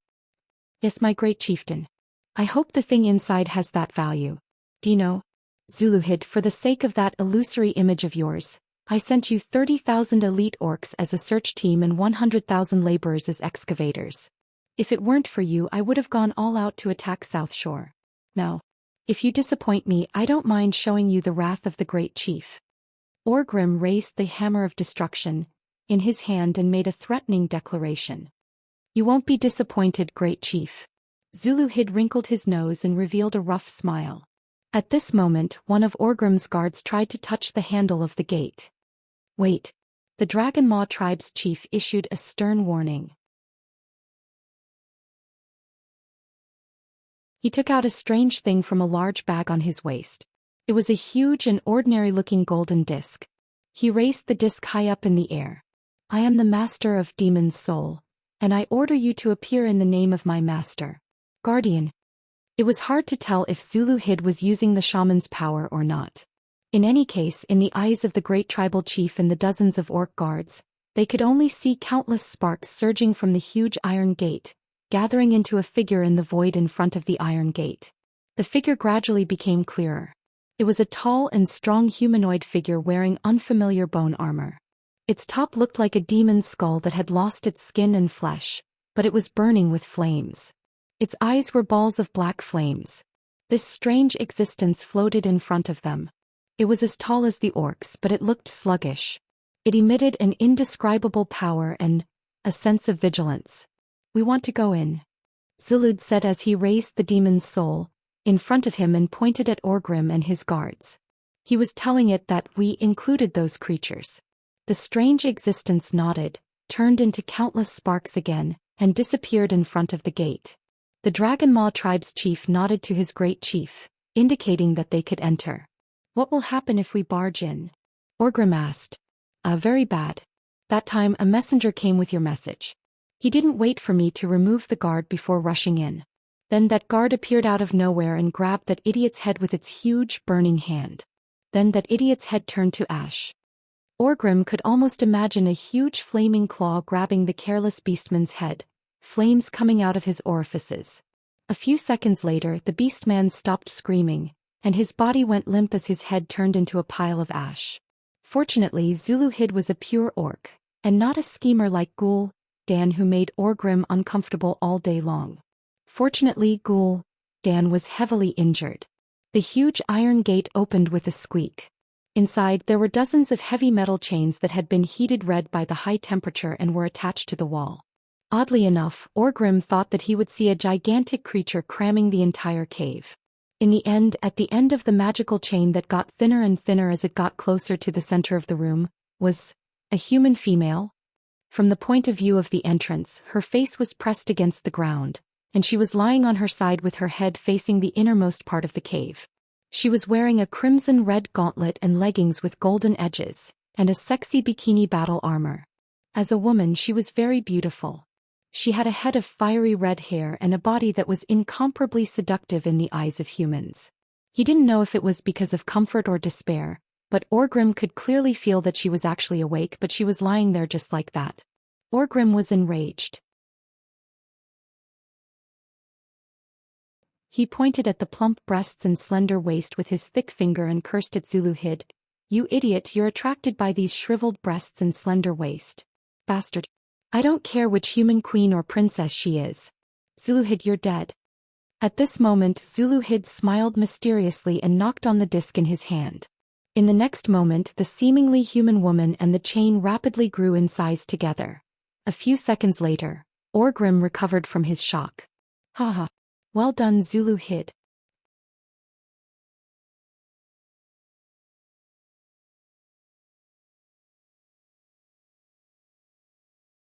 "Yes, my great chieftain. I hope the thing inside has that value. Dino, Zuluhid, for the sake of that illusory image of yours, I sent you 30,000 elite orcs as a search team and 100,000 laborers as excavators. If it weren't for you, I would have gone all out to attack South Shore. Now, if you disappoint me, I don't mind showing you the wrath of the great chief." Orgrim raised the hammer of destruction in his hand and made a threatening declaration. "You won't be disappointed, great chief." Zuluhid wrinkled his nose and revealed a rough smile. At this moment, one of Orgrim's guards tried to touch the handle of the gate. "Wait." The Dragon Maw tribe's chief issued a stern warning. He took out a strange thing from a large bag on his waist. It was a huge and ordinary-looking golden disc. He raised the disc high up in the air. "I am the master of Demon's Soul, and I order you to appear in the name of my master, Guardian." It was hard to tell if Zuluhid was using the shaman's power or not. In any case, in the eyes of the great tribal chief and the dozens of orc guards, they could only see countless sparks surging from the huge iron gate, gathering into a figure in the void in front of the iron gate. The figure gradually became clearer. It was a tall and strong humanoid figure wearing unfamiliar bone armor. Its top looked like a demon's skull that had lost its skin and flesh, but it was burning with flames. Its eyes were balls of black flames. This strange existence floated in front of them. It was as tall as the orcs, but it looked sluggish. It emitted an indescribable power and a sense of vigilance. "We want to go in," Zulud said as he raised the demon's soul in front of him and pointed at Orgrim and his guards. He was telling it that we included those creatures. The strange existence nodded, turned into countless sparks again, and disappeared in front of the gate. The Dragon Maw tribe's chief nodded to his great chief, indicating that they could enter. "What will happen if we barge in?" Orgrim asked. Very bad. That time a messenger came with your message. He didn't wait for me to remove the guard before rushing in. Then that guard appeared out of nowhere and grabbed that idiot's head with its huge, burning hand. Then that idiot's head turned to ash. Orgrim could almost imagine a huge flaming claw grabbing the careless beastman's head, flames coming out of his orifices. A few seconds later, the beastman stopped screaming, and his body went limp as his head turned into a pile of ash. Fortunately, Zulu Hid was a pure orc, and not a schemer like Ghoul Dan who made Orgrim uncomfortable all day long. Fortunately, Ghoul Dan was heavily injured. The huge iron gate opened with a squeak. Inside, there were dozens of heavy metal chains that had been heated red by the high temperature and were attached to the wall. Oddly enough, Orgrim thought that he would see a gigantic creature cramming the entire cave. In the end, at the end of the magical chain that got thinner and thinner as it got closer to the center of the room, was a human female. From the point of view of the entrance, her face was pressed against the ground, and she was lying on her side with her head facing the innermost part of the cave. She was wearing a crimson-red gauntlet and leggings with golden edges, and a sexy bikini battle armor. As a woman, she was very beautiful. She had a head of fiery red hair and a body that was incomparably seductive in the eyes of humans. He didn't know if it was because of comfort or despair, but Orgrim could clearly feel that she was actually awake, but she was lying there just like that. Orgrim was enraged. He pointed at the plump breasts and slender waist with his thick finger and cursed at Zulu Hid. "You idiot, you're attracted by these shriveled breasts and slender waist. Bastard. I don't care which human queen or princess she is. Zulu Hid, you're dead." At this moment, Zulu Hid smiled mysteriously and knocked on the disc in his hand. In the next moment, the seemingly human woman and the chain rapidly grew in size together. A few seconds later, Orgrim recovered from his shock. "Haha. Well done, Zulu Hid."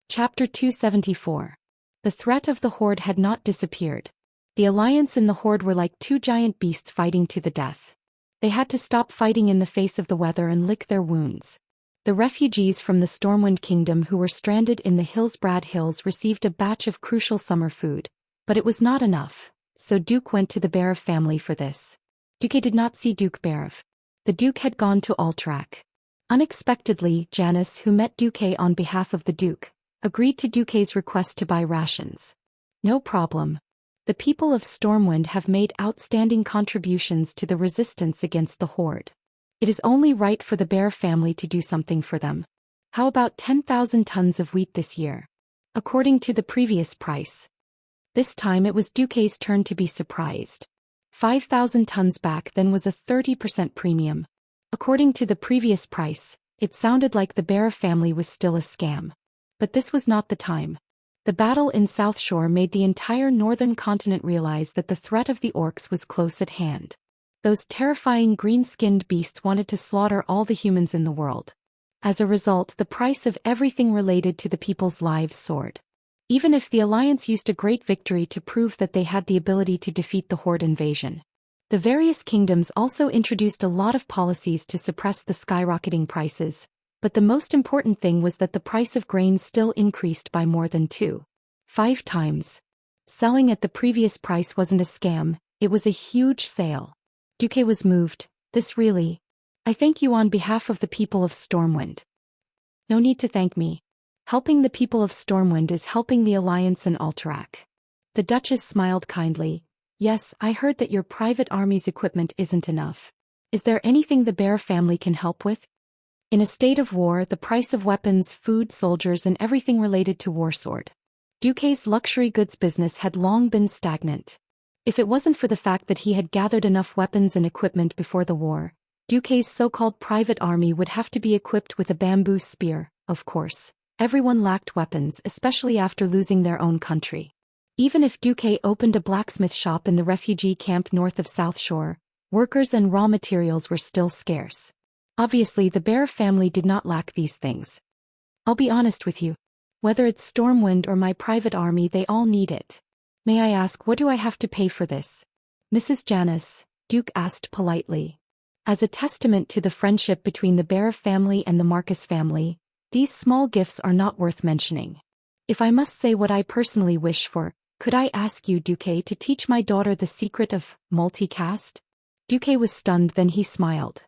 Chapter 274. The threat of the Horde had not disappeared. The Alliance and the Horde were like two giant beasts fighting to the death. They had to stop fighting in the face of the weather and lick their wounds. The refugees from the Stormwind Kingdom who were stranded in the Hillsbrad Hills received a batch of crucial summer food, but it was not enough, so Duke went to the Berev family for this. Duke did not see Duke Berev. The Duke had gone to Altrak. Unexpectedly, Janice, who met Duke on behalf of the Duke, agreed to Duke's request to buy rations. "No problem. The people of Stormwind have made outstanding contributions to the resistance against the Horde. It is only right for the Bear family to do something for them. How about 10,000 tons of wheat this year? According to the previous price." This time it was Duke's turn to be surprised. 5,000 tons back then was a 30% premium. According to the previous price, it sounded like the Bear family was still a scam. But this was not the time. The battle in South Shore made the entire northern continent realize that the threat of the orcs was close at hand. Those terrifying green-skinned beasts wanted to slaughter all the humans in the world. As a result, the price of everything related to the people's lives soared. Even if the Alliance used a great victory to prove that they had the ability to defeat the Horde invasion. The various kingdoms also introduced a lot of policies to suppress the skyrocketing prices, but the most important thing was that the price of grain still increased by more than 2.5 times. Selling at the previous price wasn't a scam, it was a huge sale. Duke was moved. "This really. I thank you on behalf of the people of Stormwind." "No need to thank me. Helping the people of Stormwind is helping the Alliance and Alterac." The Duchess smiled kindly. "Yes, I heard that your private army's equipment isn't enough. Is there anything the Bear family can help with?" In a state of war, the price of weapons, food, soldiers and everything related to warsword. Duke's luxury goods business had long been stagnant. If it wasn't for the fact that he had gathered enough weapons and equipment before the war, Duke's so-called private army would have to be equipped with a bamboo spear, of course. Everyone lacked weapons, especially after losing their own country. Even if Duke opened a blacksmith shop in the refugee camp north of South Shore, workers and raw materials were still scarce. Obviously, the Bear family did not lack these things. "I'll be honest with you. Whether it's Stormwind or my private army, they all need it. May I ask, what do I have to pay for this?" "Mrs. Janice," Duke asked politely. As a testament to the friendship between the Bear family and the Marcus family, these small gifts are not worth mentioning. "If I must say what I personally wish for, could I ask you, Duke, to teach my daughter the secret of multicast?" Duke was stunned, then he smiled.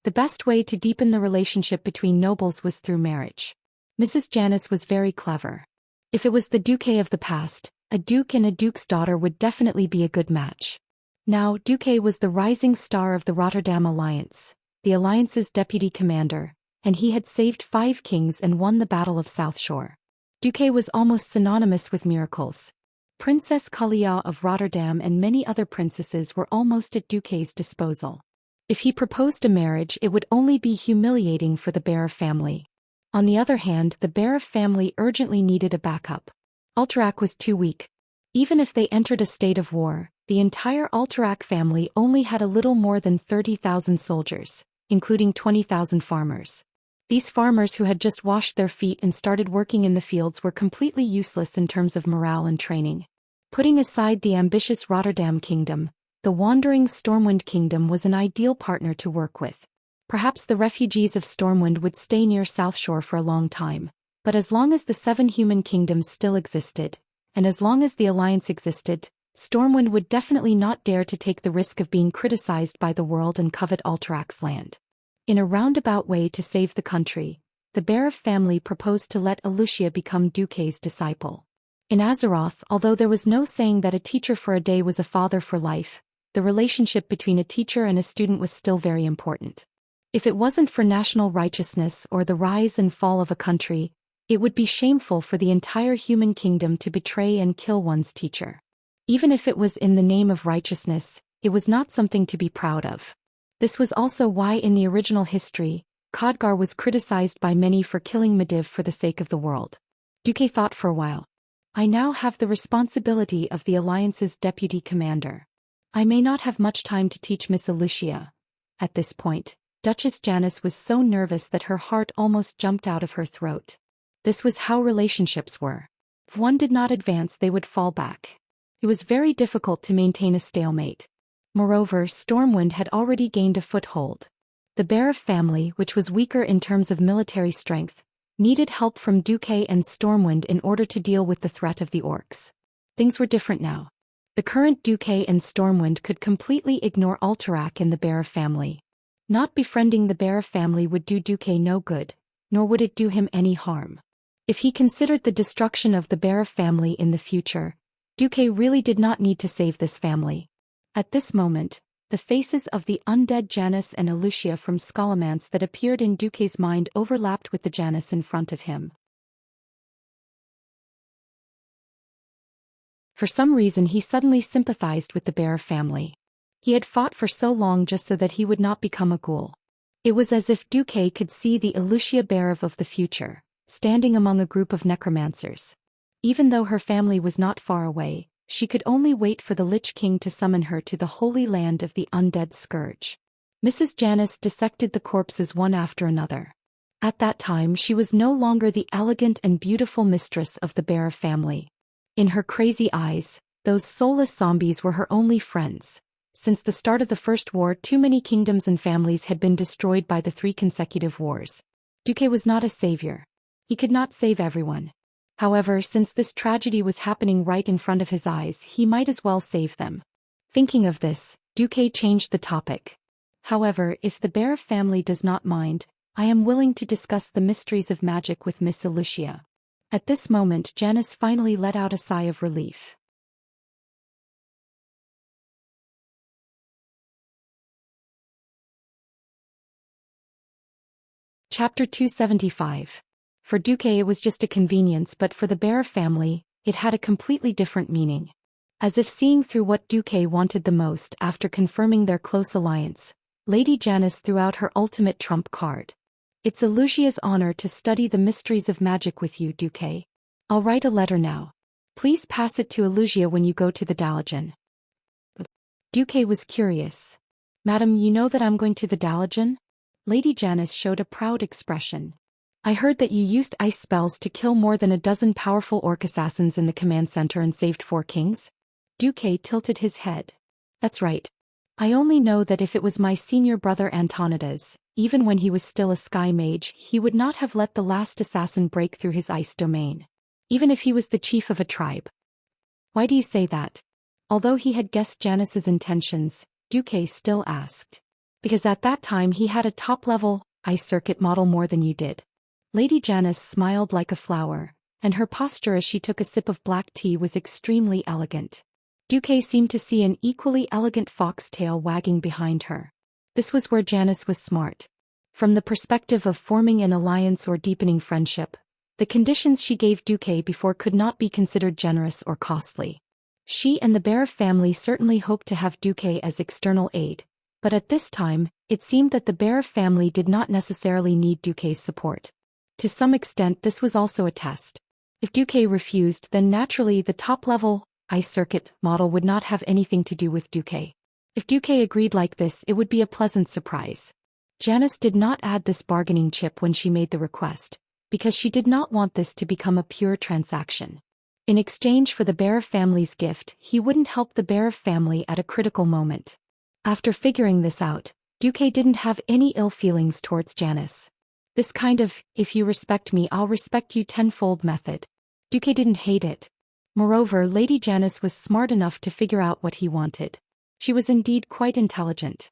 The best way to deepen the relationship between nobles was through marriage. Mrs. Janus was very clever. If it was the duke of the past, a duke and a duke's daughter would definitely be a good match. Now, Duque was the rising star of the Rotterdam Alliance, the alliance's deputy commander, and he had saved 5 kings and won the Battle of South Shore. Duque was almost synonymous with miracles. Princess Kalia of Rotterdam and many other princesses were almost at Duque's disposal. If he proposed a marriage, it would only be humiliating for the Barev family. On the other hand, the Barev family urgently needed a backup. Alterac was too weak. Even if they entered a state of war, the entire Alterac family only had a little more than 30,000 soldiers, including 20,000 farmers. These farmers who had just washed their feet and started working in the fields were completely useless in terms of morale and training. Putting aside the ambitious Rotterdam kingdom, the wandering Stormwind kingdom was an ideal partner to work with. Perhaps the refugees of Stormwind would stay near South Shore for a long time, but as long as the 7 human kingdoms still existed, and as long as the alliance existed, Stormwind would definitely not dare to take the risk of being criticized by the world and covet Alterac's land. In a roundabout way to save the country, the Barev family proposed to let Alucia become Duque's disciple. In Azeroth, although there was no saying that a teacher for a day was a father for life, the relationship between a teacher and a student was still very important. If it wasn't for national righteousness or the rise and fall of a country, it would be shameful for the entire human kingdom to betray and kill one's teacher. Even if it was in the name of righteousness, it was not something to be proud of. This was also why in the original history, Khadgar was criticized by many for killing Medivh for the sake of the world. Duque thought for a while. I now have the responsibility of the Alliance's deputy commander. I may not have much time to teach Miss Alucia. At this point, Duchess Janus was so nervous that her heart almost jumped out of her throat. This was how relationships were. If one did not advance, they would fall back. It was very difficult to maintain a stalemate. Moreover, Stormwind had already gained a foothold. The Barev family, which was weaker in terms of military strength, needed help from Duque and Stormwind in order to deal with the threat of the orcs. Things were different now. The current Duque and Stormwind could completely ignore Alterac and the Barev family. Not befriending the Barev family would do Duque no good, nor would it do him any harm. If he considered the destruction of the Barev family in the future, Duque really did not need to save this family. At this moment, the faces of the undead Janus and Alucia from Scholomance that appeared in Duque's mind overlapped with the Janus in front of him. For some reason he suddenly sympathized with the Barev family. He had fought for so long just so that he would not become a ghoul. It was as if Duque could see the Alucia Barev of the future, standing among a group of necromancers. Even though her family was not far away, she could only wait for the Lich King to summon her to the holy land of the undead scourge. Mrs. Janus dissected the corpses one after another. At that time she was no longer the elegant and beautiful mistress of the Barev family. In her crazy eyes, those soulless zombies were her only friends. Since the start of the First War, too many kingdoms and families had been destroyed by the 3 consecutive wars. Duque was not a savior. He could not save everyone. However, since this tragedy was happening right in front of his eyes, he might as well save them. Thinking of this, Duque changed the topic. However, if the Barev family does not mind, I am willing to discuss the mysteries of magic with Miss Alucia. At this moment, Janus finally let out a sigh of relief. Chapter 275. For Duque it was just a convenience, but for the Barev family, it had a completely different meaning. As if seeing through what Duque wanted the most after confirming their close alliance, Lady Janus threw out her ultimate trump card. It's Alucia's honor to study the mysteries of magic with you, Duque. I'll write a letter now. Please pass it to Alucia when you go to the Dalajan. Duque was curious. Madam, you know that I'm going to the Dalajan? Lady Janus showed a proud expression. I heard that you used ice spells to kill more than a dozen powerful orc assassins in the command center and saved 4 kings? Duque tilted his head. That's right. I only know that if it was my senior brother Antonidas, even when he was still a sky mage, he would not have let the last assassin break through his ice domain. Even if he was the chief of a tribe. Why do you say that? Although he had guessed Janus's intentions, Duque still asked. Because at that time he had a top-level ice circuit model more than you did. Lady Janice smiled like a flower, and her posture as she took a sip of black tea was extremely elegant. Duque seemed to see an equally elegant foxtail wagging behind her. This was where Janice was smart. From the perspective of forming an alliance or deepening friendship, the conditions she gave Duque before could not be considered generous or costly. She and the Bear family certainly hoped to have Duque as external aid, but at this time, it seemed that the Bear family did not necessarily need Duque's support. To some extent this was also a test. If Duque refused, then naturally the top-level ice circuit model would not have anything to do with Duque. If Duque agreed like this, it would be a pleasant surprise. Janice did not add this bargaining chip when she made the request, because she did not want this to become a pure transaction. In exchange for the Bear family's gift, he wouldn't help the Bear family at a critical moment. After figuring this out, Duque didn't have any ill feelings towards Janice. This kind of, if you respect me I'll respect you tenfold method. Duque didn't hate it. Moreover, Lady Janice was smart enough to figure out what he wanted. She was indeed quite intelligent.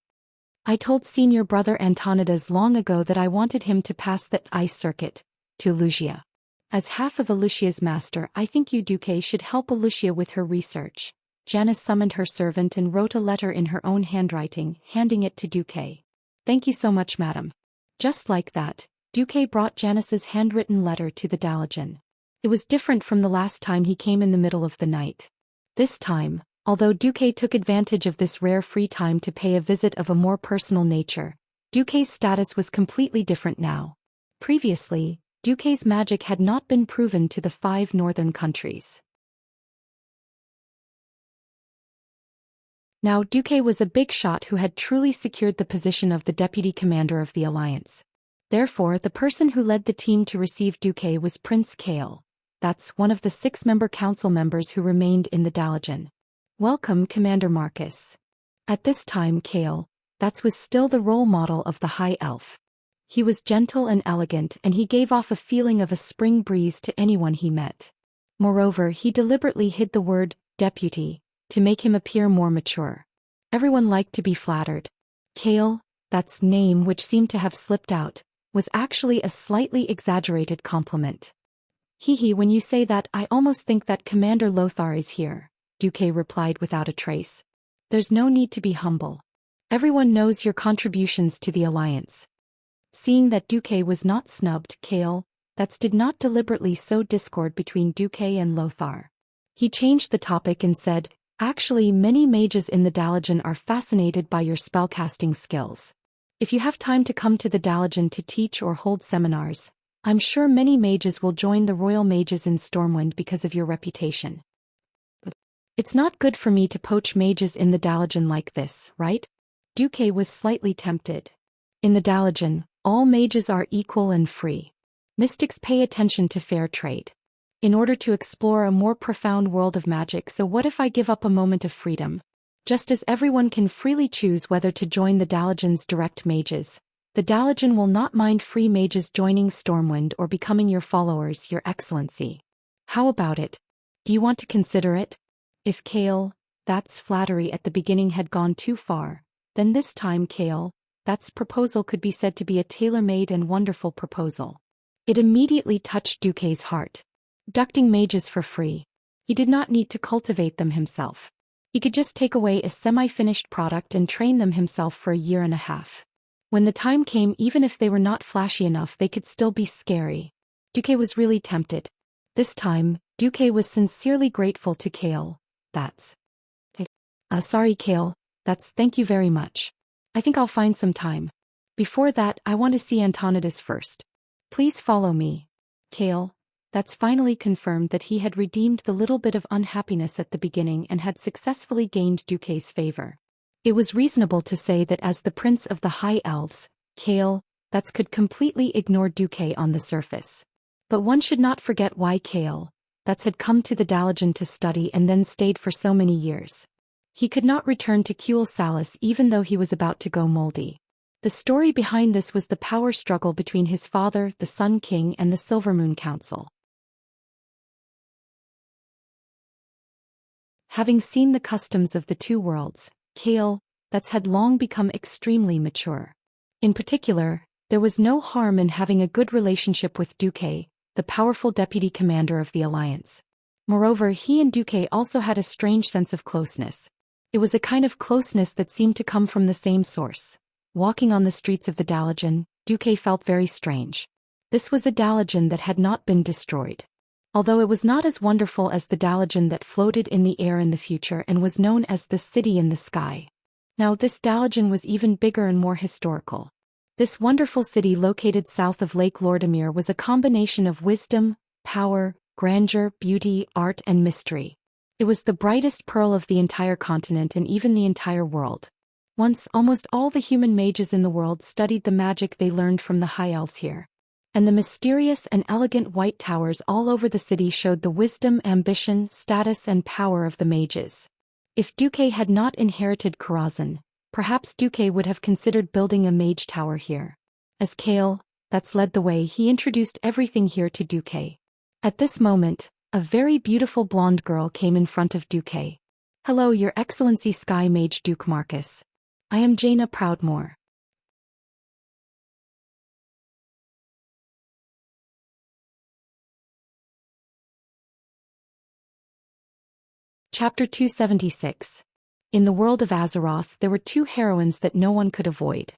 I told senior brother Antonidas long ago that I wanted him to pass that ice circuit to Wuxia. As half of Lucia's master, I think you Duque should help Lucia with her research. Janice summoned her servant and wrote a letter in her own handwriting, handing it to Duque. Thank you so much, madam. Just like that, Duque brought Janice's handwritten letter to the Daoist. It was different from the last time he came in the middle of the night. This time, although Duque took advantage of this rare free time to pay a visit of a more personal nature, Duque's status was completely different now. Previously, Duque's magic had not been proven to the 5 northern countries. Now Duque was a big shot who had truly secured the position of the deputy commander of the alliance. Therefore, the person who led the team to receive Duque was Prince Kale. That's one of the 6-member council members who remained in the Daoist. Welcome, Commander Marcus. At this time Kale, was still the role model of the High Elf. He was gentle and elegant and he gave off a feeling of a spring breeze to anyone he met. Moreover, he deliberately hid the word, deputy, to make him appear more mature. Everyone liked to be flattered. Kale, that's name which seemed to have slipped out, was actually a slightly exaggerated compliment. Hee when you say that I almost think that Commander Lothar is here, Duque replied without a trace. There's no need to be humble. Everyone knows your contributions to the alliance. Seeing that Duque was not snubbed, Kale, did not deliberately sow discord between Duque and Lothar. He changed the topic and said, actually many mages in the Daoist are fascinated by your spellcasting skills. If you have time to come to the Daoist to teach or hold seminars, I'm sure many mages will join the royal mages in Stormwind because of your reputation. It's not good for me to poach mages in the Daoist like this, right? Duque was slightly tempted. In the Daoist, all mages are equal and free. Mystics pay attention to fair trade. In order to explore a more profound world of magic, so what if I give up a moment of freedom? Just as everyone can freely choose whether to join the Daoist's direct mages, the Daoist will not mind free mages joining Stormwind or becoming your followers, Your Excellency. How about it? Do you want to consider it? If Kale, that's flattery at the beginning had gone too far, then this time Kale, that's proposal could be said to be a tailor-made and wonderful proposal. It immediately touched Duque's heart. Abducting mages for free. He did not need to cultivate them himself. He could just take away a semi-finished product and train them himself for a year and a half. When the time came, even if they were not flashy enough, they could still be scary. Duque was really tempted. This time, Duque was sincerely grateful to Kale. Sorry Kale, thank you very much. I think I'll find some time. Before that, I want to see Antonidas first. Please follow me. Kale, finally confirmed that he had redeemed the little bit of unhappiness at the beginning and had successfully gained Duque's favor. It was reasonable to say that as the prince of the High Elves, Kale, could completely ignore Duque on the surface. But one should not forget why Kale, had come to the Daoist to study and then stayed for so many years. He could not return to Kuel Salis even though he was about to go moldy. The story behind this was the power struggle between his father, the Sun King, and the Silvermoon Council. Having seen the customs of the two worlds, Kale, that had long become extremely mature. In particular, there was no harm in having a good relationship with Duque, the powerful deputy commander of the alliance. Moreover, he and Duque also had a strange sense of closeness. It was a kind of closeness that seemed to come from the same source. Walking on the streets of the Dalajan, Duque felt very strange. This was a Dalajan that had not been destroyed. Although it was not as wonderful as the Dalajan that floated in the air in the future and was known as the city in the sky. Now this Dalajan was even bigger and more historical. This wonderful city located south of Lake Lordamir was a combination of wisdom, power, grandeur, beauty, art and mystery. It was the brightest pearl of the entire continent and even the entire world. Once almost all the human mages in the world studied the magic they learned from the high elves here. And the mysterious and elegant white towers all over the city showed the wisdom, ambition, status and power of the mages. If Duque had not inherited Karazhan, perhaps Duque would have considered building a mage tower here. As Kale, that's led the way, he introduced everything here to Duque. At this moment, a very beautiful blonde girl came in front of Duque. "Hello, Your Excellency Sky Mage Duke Marcus. I am Jaina Proudmoore." Chapter 276. In the world of Azeroth there were two heroines that no one could avoid.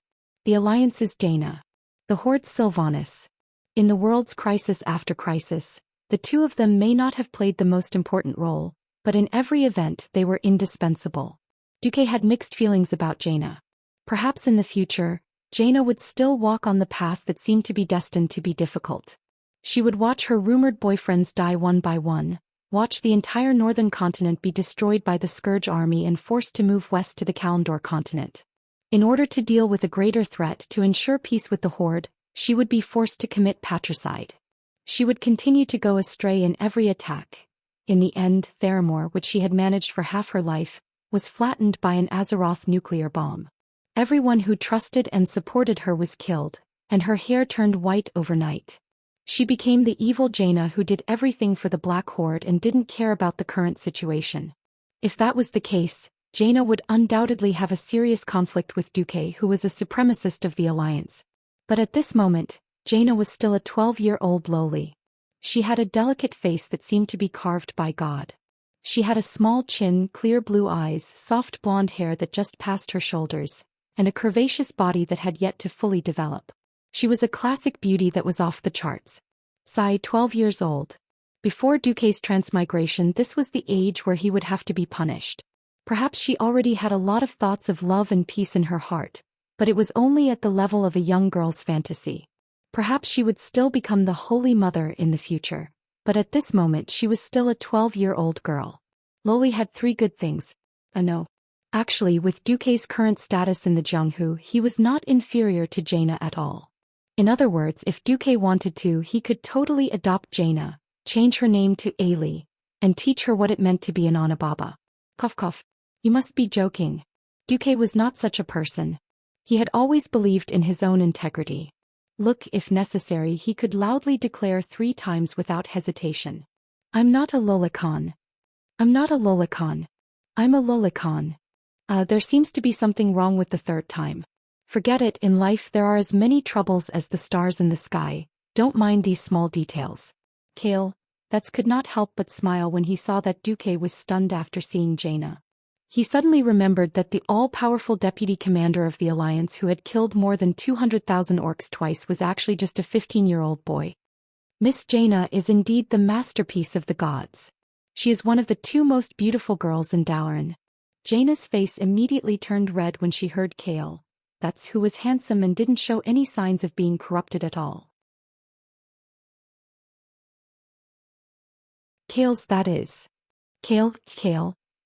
The Alliance's Jaina. The Horde's Sylvanas. In the world's crisis after crisis, the two of them may not have played the most important role, but in every event they were indispensable. Duque had mixed feelings about Jaina. Perhaps in the future, Jaina would still walk on the path that seemed to be destined to be difficult. She would watch her rumored boyfriends die one by one, watch the entire northern continent be destroyed by the Scourge army and forced to move west to the Kalimdor continent. In order to deal with a greater threat to ensure peace with the Horde, she would be forced to commit patricide. She would continue to go astray in every attack. In the end, Theramore, which she had managed for half her life, was flattened by an Azeroth nuclear bomb. Everyone who trusted and supported her was killed, and her hair turned white overnight. She became the evil Jaina who did everything for the Black Horde and didn't care about the current situation. If that was the case, Jaina would undoubtedly have a serious conflict with Duque, who was a supremacist of the Alliance. But at this moment, Jaina was still a 12-year-old lowly. She had a delicate face that seemed to be carved by God. She had a small chin, clear blue eyes, soft blonde hair that just passed her shoulders, and a curvaceous body that had yet to fully develop. She was a classic beauty that was off the charts. 12 years old. Before Duque's transmigration, this was the age where he would have to be punished. Perhaps she already had a lot of thoughts of love and peace in her heart, but it was only at the level of a young girl's fantasy. Perhaps she would still become the Holy Mother in the future, but at this moment she was still a 12-year-old girl. Loli had three good things. No. Actually, with Duque's current status in the Jianghu, he was not inferior to Jaina at all. In other words, if Duque wanted to, he could totally adopt Jaina, change her name to Ailey, and teach her what it meant to be an Onababa. Cough cough. You must be joking. Duque was not such a person. He had always believed in his own integrity. Look, if necessary, he could loudly declare 3 times without hesitation. "I'm not a Lolicon. I'm not a Lolicon. I'm a Lolicon." There seems to be something wrong with the third time. Forget it, in life there are as many troubles as the stars in the sky, don't mind these small details. Kale, that's could not help but smile when he saw that Duque was stunned after seeing Jaina. He suddenly remembered that the all-powerful deputy commander of the Alliance who had killed more than 200,000 orcs twice was actually just a 15-year-old boy. Miss Jaina is indeed the masterpiece of the gods. She is one of the 2 most beautiful girls in Dalaran. Jaina's face immediately turned red when she heard Kale. That's who was handsome and didn't show any signs of being corrupted at all. Kale's that is. Kale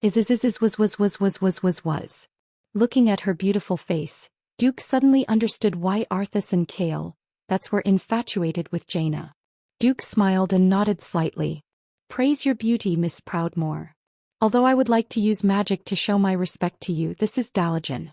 is was. Looking at her beautiful face, Duke suddenly understood why Arthas and Kale, that's were infatuated with Jaina. Duke smiled and nodded slightly. Praise your beauty, Miss Proudmoore. Although I would like to use magic to show my respect to you, this is Dalajan.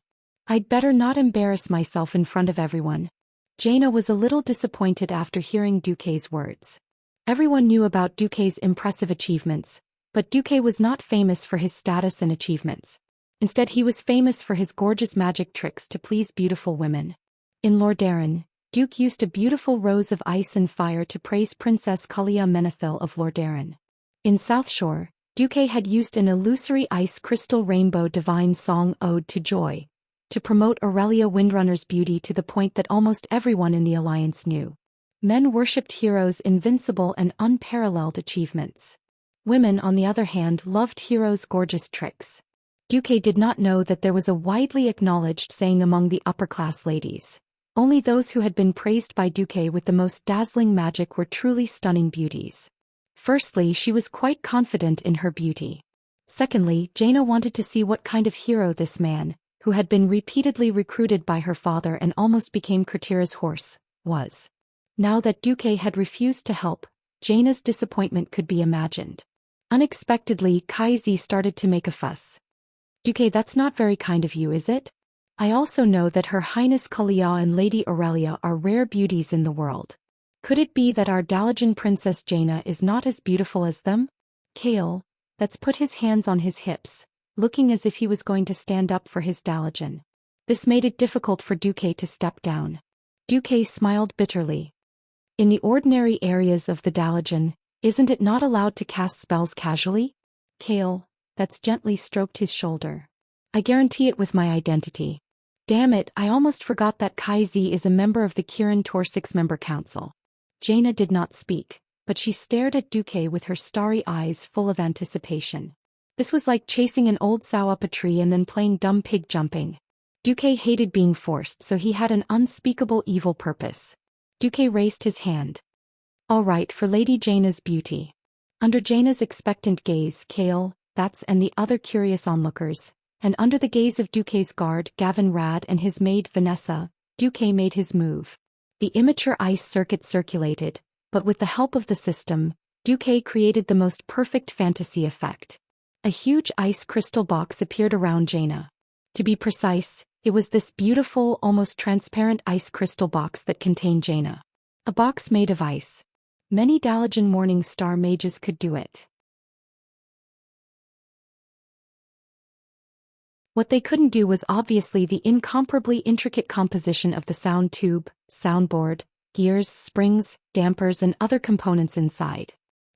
I'd better not embarrass myself in front of everyone. Jaina was a little disappointed after hearing Duque's words. Everyone knew about Duque's impressive achievements, but Duque was not famous for his status and achievements. Instead, he was famous for his gorgeous magic tricks to please beautiful women. In Lordaeron, Duke used a beautiful rose of ice and fire to praise Princess Kalia Menethil of Lordaeron. In South Shore, Duke had used an illusory ice crystal rainbow divine song Ode to Joy to promote Aurelia Windrunner's beauty to the point that almost everyone in the Alliance knew. Men worshipped Hero's invincible and unparalleled achievements. Women, on the other hand, loved Hero's gorgeous tricks. Duque did not know that there was a widely acknowledged saying among the upper-class ladies. Only those who had been praised by Duque with the most dazzling magic were truly stunning beauties. Firstly, she was quite confident in her beauty. Secondly, Jaina wanted to see what kind of hero this man, who had been repeatedly recruited by her father and almost became Kurtira's horse, was. Now that Duque had refused to help, Jaina's disappointment could be imagined. Unexpectedly, Kaizi started to make a fuss. Duque, that's not very kind of you, is it? I also know that Her Highness Kalia and Lady Aurelia are rare beauties in the world. Could it be that our Dalajan Princess Jaina is not as beautiful as them? Kale, that's put his hands on his hips, looking as if he was going to stand up for his Dalajan. This made it difficult for Duque to step down. Duque smiled bitterly. In the ordinary areas of the Dalajan, isn't it not allowed to cast spells casually? Kale, that's gently stroked his shoulder. I guarantee it with my identity. Damn it, I almost forgot that Kaizi is a member of the Kirin Tor 6-member council. Jaina did not speak, but she stared at Duque with her starry eyes full of anticipation. This was like chasing an old sow up a tree and then playing dumb pig jumping. Duque hated being forced, so he had an unspeakable evil purpose. Duque raised his hand. All right, for Lady Jaina's beauty. Under Jaina's expectant gaze, Kale, that's and the other curious onlookers, and under the gaze of Duque's guard, Gavin Rad and his maid Vanessa, Duque made his move. The immature ice circuit circulated, but with the help of the system, Duque created the most perfect fantasy effect. A huge ice crystal box appeared around Jaina. To be precise, it was this beautiful, almost transparent ice crystal box that contained Jaina. A box made of ice. Many Dalajan Morning Star mages could do it. What they couldn't do was obviously the incomparably intricate composition of the sound tube, soundboard, gears, springs, dampers and other components inside.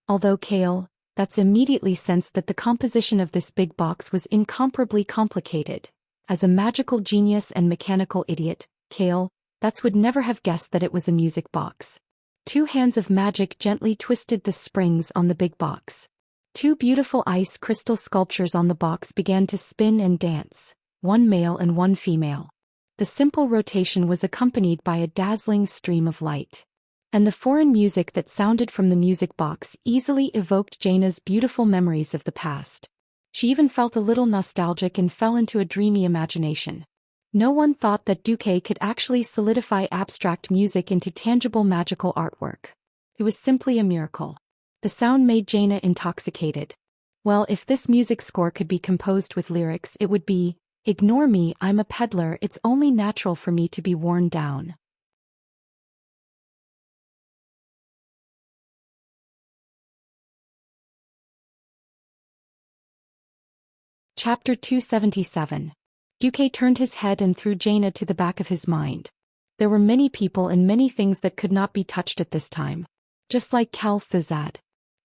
Although Kale, that's immediately sensed that the composition of this big box was incomparably complicated. As a magical genius and mechanical idiot, Kale, that's would never have guessed that it was a music box. Two hands of magic gently twisted the springs on the big box. Two beautiful ice crystal sculptures on the box began to spin and dance, one male and one female. The simple rotation was accompanied by a dazzling stream of light. And the foreign music that sounded from the music box easily evoked Jaina's beautiful memories of the past. She even felt a little nostalgic and fell into a dreamy imagination. No one thought that Duque could actually solidify abstract music into tangible magical artwork. It was simply a miracle. The sound made Jaina intoxicated. Well, if this music score could be composed with lyrics, it would be, "Ignore me, I'm a peddler, it's only natural for me to be worn down." Chapter 277. Duque turned his head and threw Jaina to the back of his mind. There were many people and many things that could not be touched at this time. Just like Kel Thizad.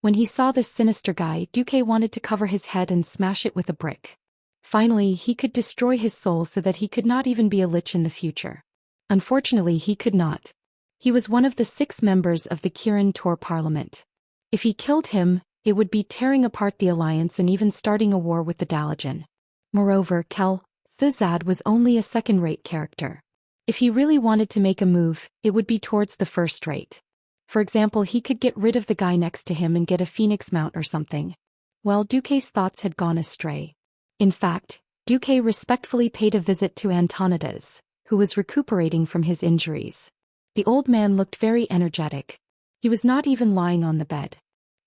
When he saw this sinister guy, Duque wanted to cover his head and smash it with a brick. Finally, he could destroy his soul so that he could not even be a lich in the future. Unfortunately, he could not. He was one of the 6 members of the Kirin Tor Parliament. If he killed him, it would be tearing apart the alliance and even starting a war with the Dalajan. Moreover, Kel Thizad was only a second-rate character. If he really wanted to make a move, it would be towards the first-rate. For example, he could get rid of the guy next to him and get a phoenix mount or something. Well, Duque's thoughts had gone astray. In fact, Duque respectfully paid a visit to Antonidas, who was recuperating from his injuries. The old man looked very energetic. He was not even lying on the bed.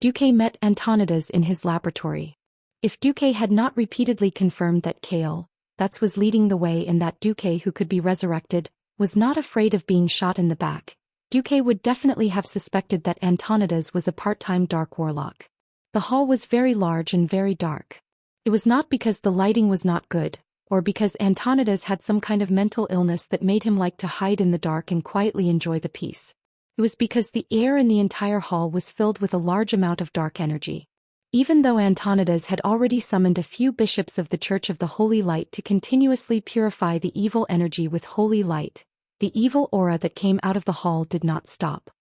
Duque met Antonidas in his laboratory. If Duque had not repeatedly confirmed that Kale, that was leading the way and that Duque who could be resurrected, was not afraid of being shot in the back, Duque would definitely have suspected that Antonidas was a part-time dark warlock. The hall was very large and very dark. It was not because the lighting was not good, or because Antonidas had some kind of mental illness that made him like to hide in the dark and quietly enjoy the peace. It was because the air in the entire hall was filled with a large amount of dark energy. Even though Antonidas had already summoned a few bishops of the Church of the Holy Light to continuously purify the evil energy with holy light, the evil aura that came out of the hall did not stop.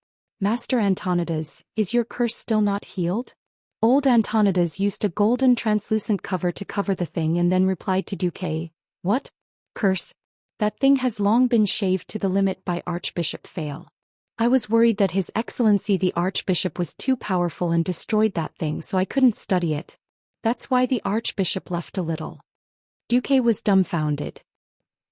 Master Antonidas, is your curse still not healed? Old Antonidas used a golden translucent cover to cover the thing and then replied to Duque, "What? Curse? That thing has long been shaved to the limit by Archbishop Fail. I was worried that His Excellency the Archbishop was too powerful and destroyed that thing, so I couldn't study it. That's why the Archbishop left a little." Duque was dumbfounded.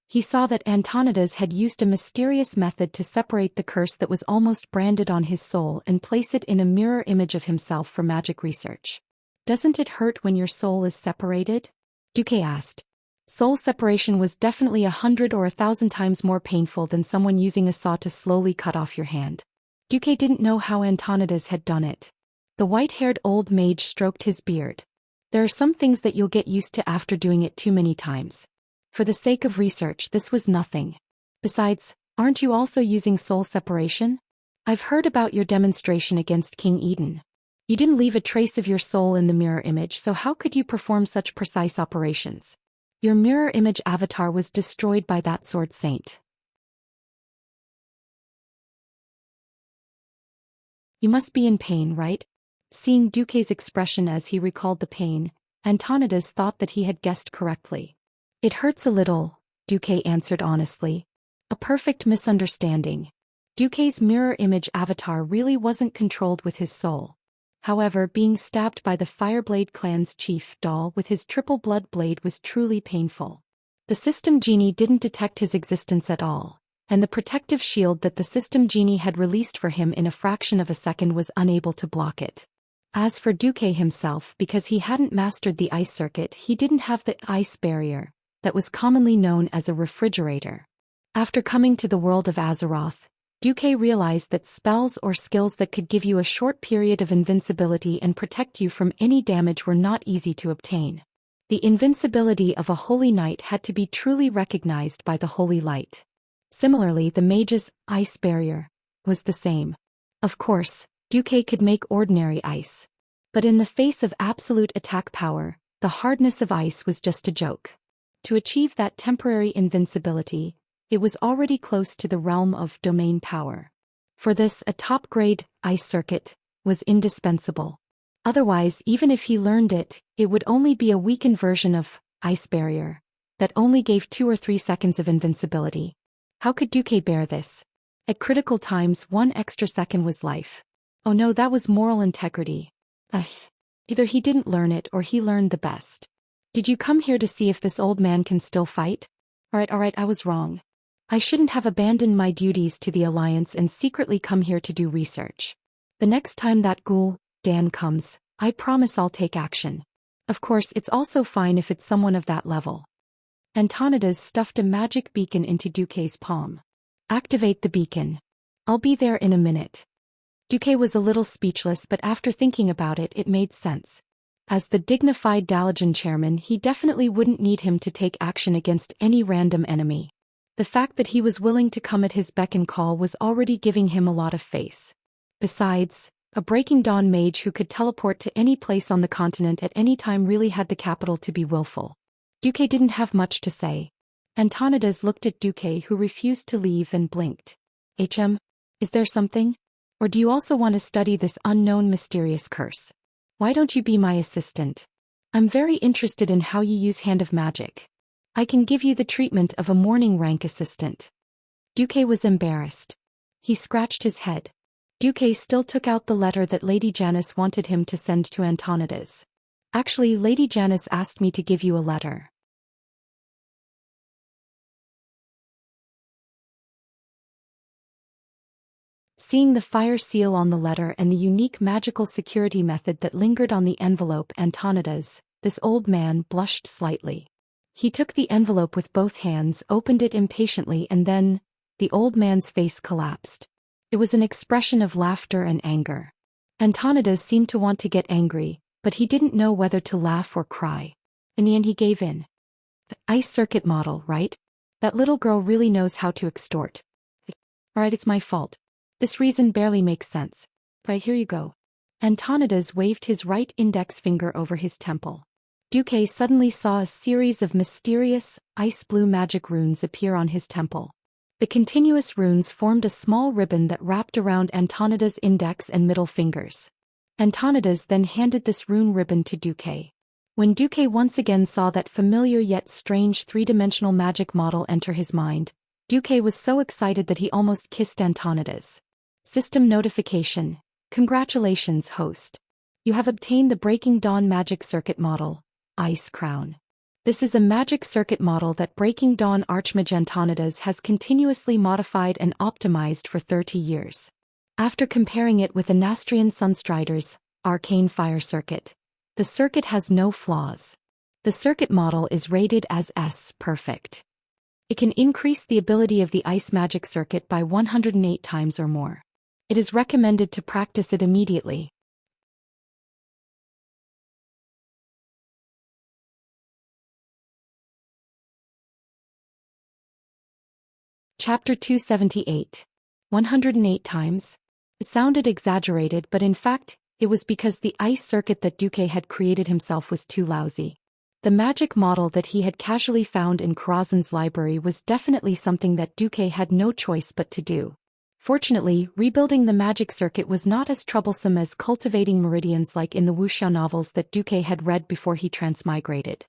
He saw that Antonidas had used a mysterious method to separate the curse that was almost branded on his soul and place it in a mirror image of himself for magic research. "Doesn't it hurt when your soul is separated?" Duque asked. Soul separation was definitely 100 or 1,000 times more painful than someone using a saw to slowly cut off your hand. Duque didn't know how Antonidas had done it. The white-haired old mage stroked his beard. "There are some things that you'll get used to after doing it too many times. For the sake of research, this was nothing. Besides, aren't you also using soul separation? I've heard about your demonstration against King Eden. You didn't leave a trace of your soul in the mirror image, so how could you perform such precise operations? Your mirror image avatar was destroyed by that sword saint. You must be in pain, right?" Seeing Duque's expression as he recalled the pain, Antonidas thought that he had guessed correctly. "It hurts a little," Duque answered honestly. "A perfect misunderstanding. Duque's mirror image avatar really wasn't controlled with his soul. However, being stabbed by the Fireblade clan's chief Dahl with his triple blood blade was truly painful. The system genie didn't detect his existence at all, and the protective shield that the system genie had released for him in a fraction of a second was unable to block it. As for Duque himself, because he hadn't mastered the ice circuit, he didn't have the ice barrier that was commonly known as a refrigerator. After coming to the world of Azeroth, Duque realized that spells or skills that could give you a short period of invincibility and protect you from any damage were not easy to obtain. The invincibility of a holy knight had to be truly recognized by the holy light. Similarly, the mage's ice barrier was the same. Of course, Duque could make ordinary ice. But in the face of absolute attack power, the hardness of ice was just a joke. To achieve that temporary invincibility, it was already close to the realm of domain power. For this, a top-grade ice circuit was indispensable. Otherwise, even if he learned it, it would only be a weakened version of ice barrier that only gave 2 or 3 seconds of invincibility. How could Duque bear this? At critical times, 1 extra second was life. Oh no, that was moral integrity. Either he didn't learn it or he learned the best. "Did you come here to see if this old man can still fight?" Alright, I was wrong. I shouldn't have abandoned my duties to the Alliance and secretly come here to do research. The next time that ghoul, Dan, comes, I promise I'll take action. Of course, it's also fine if it's someone of that level. Antonidas stuffed a magic beacon into Duque's palm. "Activate the beacon. I'll be there in a minute." Duque was a little speechless, but after thinking about it, it made sense. As the dignified Dalajan chairman, he definitely wouldn't need him to take action against any random enemy. The fact that he was willing to come at his beck and call was already giving him a lot of face. Besides, a Breaking Dawn mage who could teleport to any place on the continent at any time really had the capital to be willful. Duque didn't have much to say. Antonidas looked at Duque, who refused to leave, and blinked. Is there something? Or do you also want to study this unknown mysterious curse? Why don't you be my assistant? I'm very interested in how you use Hand of Magic. I can give you the treatment of a morning rank assistant." Duque was embarrassed. He scratched his head. Duque still took out the letter that Lady Janice wanted him to send to Antonidas. "Actually, Lady Janice asked me to give you a letter." Seeing the fire seal on the letter and the unique magical security method that lingered on the envelope, Antonidas, this old man, blushed slightly. He took the envelope with both hands, opened it impatiently, and then, the old man's face collapsed. It was an expression of laughter and anger. Antonidas seemed to want to get angry, but he didn't know whether to laugh or cry. In the end he gave in. The ice circuit model, right? That little girl really knows how to extort. Alright, it's my fault. This reason barely makes sense. Right, here you go. Antonidas waved his right index finger over his temple. Duque suddenly saw a series of mysterious, ice-blue magic runes appear on his temple. The continuous runes formed a small ribbon that wrapped around Antonidas' index and middle fingers. Antonidas then handed this rune ribbon to Duque. When Duque once again saw that familiar yet strange three-dimensional magic model enter his mind, Duque was so excited that he almost kissed Antonidas. System notification. Congratulations, host. You have obtained the Breaking Dawn Magic Circuit model, Ice Crown. This is a magic circuit model that Breaking Dawn Archmage Antonidas has continuously modified and optimized for 30 years. After comparing it with the Nastrian Sunstrider's Arcane Fire Circuit, the circuit has no flaws. The circuit model is rated as S perfect. It can increase the ability of the ice magic circuit by 108 times or more. It is recommended to practice it immediately. Chapter 278. 108 times. It sounded exaggerated, but in fact, it was because the ice circuit that Duque had created himself was too lousy. The magic model that he had casually found in Corazon's library was definitely something that Duque had no choice but to do. Fortunately, rebuilding the magic circuit was not as troublesome as cultivating meridians like in the Wuxia novels that Duque had read before he transmigrated.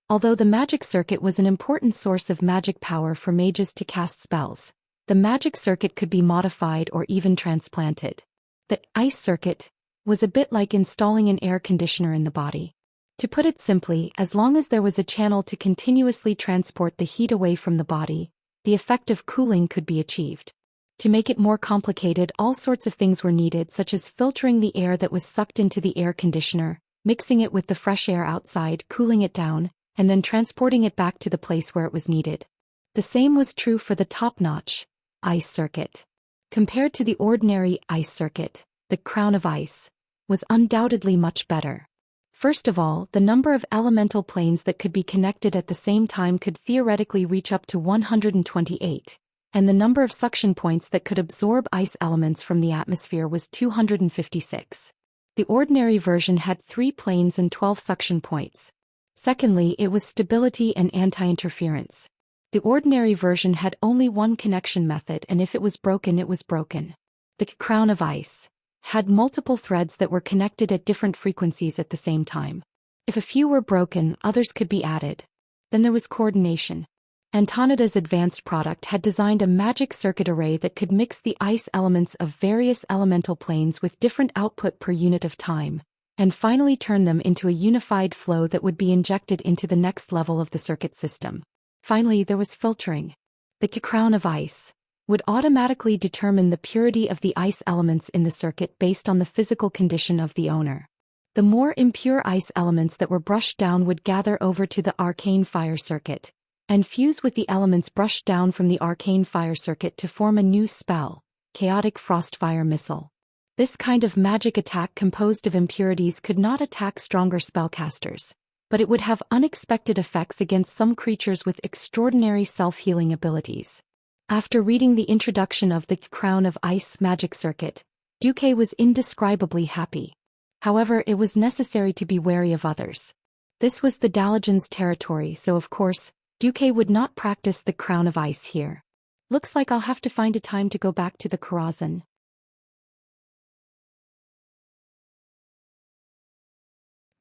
Although the magic circuit was an important source of magic power for mages to cast spells, the magic circuit could be modified or even transplanted. The ice circuit was a bit like installing an air conditioner in the body. To put it simply, as long as there was a channel to continuously transport the heat away from the body, the effect of cooling could be achieved. To make it more complicated, all sorts of things were needed, such as filtering the air that was sucked into the air conditioner, mixing it with the fresh air outside, cooling it down, and then transporting it back to the place where it was needed. The same was true for the top-notch ice circuit. Compared to the ordinary ice circuit, the Crown of Ice was undoubtedly much better. First of all, the number of elemental planes that could be connected at the same time could theoretically reach up to 128. And the number of suction points that could absorb ice elements from the atmosphere was 256. The ordinary version had 3 planes and 12 suction points. Secondly, it was stability and anti-interference. The ordinary version had only one connection method, and if it was broken, it was broken. The Crown of Ice had multiple threads that were connected at different frequencies at the same time. If a few were broken, others could be added. Then there was coordination. Antonidas' advanced product had designed a magic circuit array that could mix the ice elements of various elemental planes with different output per unit of time, and finally turn them into a unified flow that would be injected into the next level of the circuit system. Finally, there was filtering. The Crown of Ice would automatically determine the purity of the ice elements in the circuit based on the physical condition of the owner. The more impure ice elements that were brushed down would gather over to the arcane fire circuit and fuse with the elements brushed down from the arcane fire circuit to form a new spell, Chaotic Frostfire Missile. This kind of magic attack composed of impurities could not attack stronger spellcasters, but it would have unexpected effects against some creatures with extraordinary self-healing abilities. After reading the introduction of the Crown of Ice magic circuit, Duque was indescribably happy. However, it was necessary to be wary of others. This was the Dalajan's territory, so of course, Duque would not practice the Crown of Ice here. Looks like I'll have to find a time to go back to the Corazon.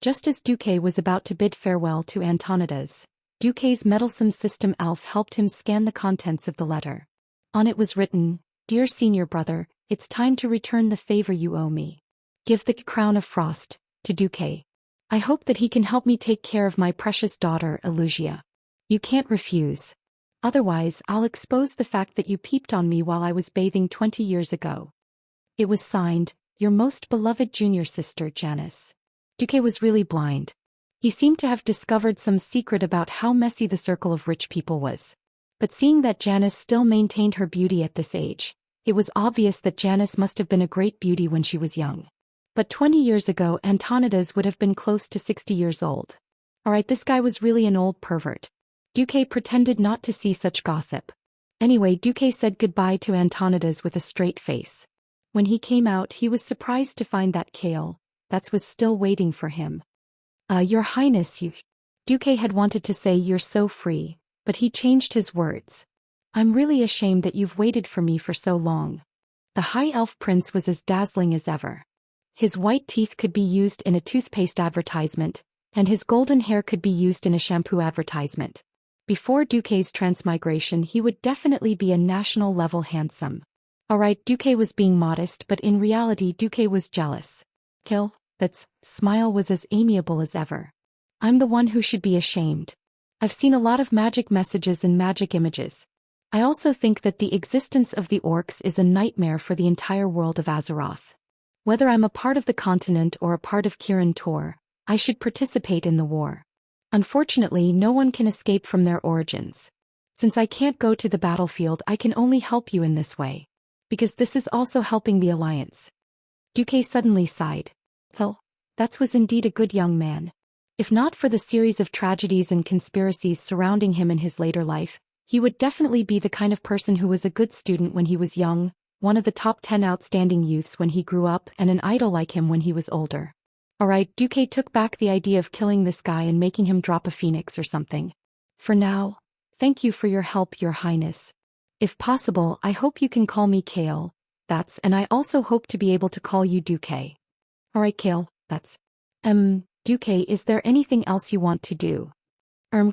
Just as Duque was about to bid farewell to Antonidas, Duque's meddlesome system elf helped him scan the contents of the letter. On it was written, "Dear senior brother, it's time to return the favor you owe me. Give the Crown of Frost to Duque. I hope that he can help me take care of my precious daughter, Lucia. You can't refuse. Otherwise, I'll expose the fact that you peeped on me while I was bathing 20 years ago." It was signed, "Your most beloved junior sister, Janice." Duque was really blind. He seemed to have discovered some secret about how messy the circle of rich people was. But seeing that Janice still maintained her beauty at this age, it was obvious that Janice must have been a great beauty when she was young. But 20 years ago, Antonidas would have been close to 60 years old. Alright, this guy was really an old pervert. Duque pretended not to see such gossip. Anyway, Duque said goodbye to Antonidas with a straight face. When he came out, he was surprised to find that Kale, that was still waiting for him. Your Highness, you... Duque had wanted to say you're so free, but he changed his words. I'm really ashamed that you've waited for me for so long. The High Elf Prince was as dazzling as ever. His white teeth could be used in a toothpaste advertisement, and his golden hair could be used in a shampoo advertisement. Before Duque's transmigration, he would definitely be a national-level handsome. Alright, Duque was being modest, but in reality Duque was jealous. Kill, that's smile was as amiable as ever. I'm the one who should be ashamed. I've seen a lot of magic messages and magic images. I also think that the existence of the orcs is a nightmare for the entire world of Azeroth. Whether I'm a part of the continent or a part of Kirin Tor, I should participate in the war. Unfortunately, no one can escape from their origins. Since I can't go to the battlefield, I can only help you in this way. Because this is also helping the Alliance. Duque suddenly sighed. Well, that was indeed a good young man. If not for the series of tragedies and conspiracies surrounding him in his later life, he would definitely be the kind of person who was a good student when he was young, one of the top 10 outstanding youths when he grew up, and an idol like him when he was older. Alright, Duque took back the idea of killing this guy and making him drop a phoenix or something. For now, thank you for your help, Your Highness. If possible, I hope you can call me Kale, and I also hope to be able to call you Duque. Alright, Kale, Duque, is there anything else you want to do?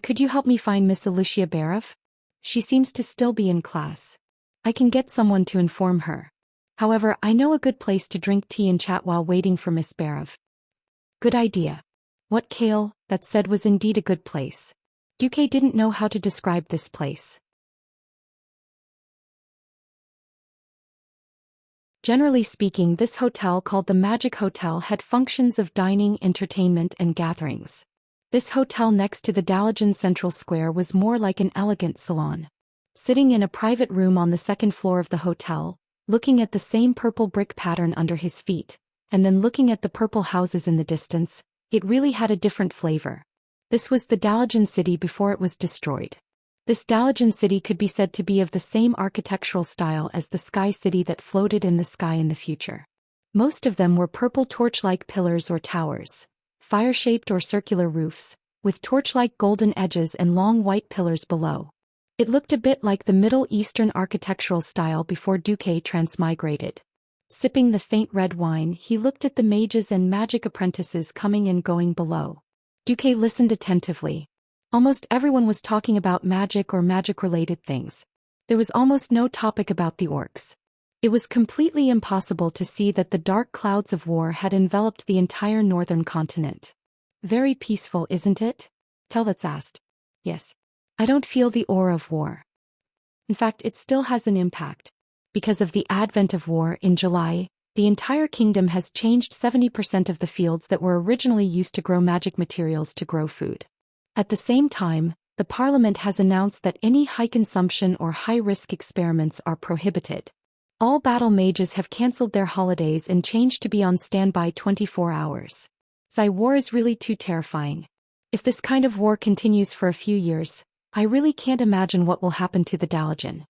Could you help me find Miss Alicia Barev? She seems to still be in class. I can get someone to inform her. However, I know a good place to drink tea and chat while waiting for Miss Barev. Good idea. What Kale, said was indeed a good place. Duque didn't know how to describe this place. Generally speaking, this hotel called the Magic Hotel had functions of dining, entertainment, and gatherings. This hotel next to the Dalajan Central Square was more like an elegant salon. Sitting in a private room on the second floor of the hotel, looking at the same purple brick pattern under his feet, and then looking at the purple houses in the distance, it really had a different flavor. This was the Dalajan city before it was destroyed. This Dalajan city could be said to be of the same architectural style as the Sky City that floated in the sky in the future. Most of them were purple torch-like pillars or towers, fire-shaped or circular roofs, with torch-like golden edges and long white pillars below. It looked a bit like the Middle Eastern architectural style before Duque transmigrated. Sipping the faint red wine, he looked at the mages and magic apprentices coming and going below. Duque listened attentively. Almost everyone was talking about magic or magic-related things. There was almost no topic about the orcs. It was completely impossible to see that the dark clouds of war had enveloped the entire northern continent. Very peaceful, isn't it? Kelvitz asked. Yes. I don't feel the aura of war. In fact, it still has an impact. Because of the advent of war in July, the entire kingdom has changed 70% of the fields that were originally used to grow magic materials to grow food. At the same time, the parliament has announced that any high-consumption or high-risk experiments are prohibited. All battle mages have cancelled their holidays and changed to be on standby 24 hours. War is really too terrifying. If this kind of war continues for a few years, I really can't imagine what will happen to the Dalajan.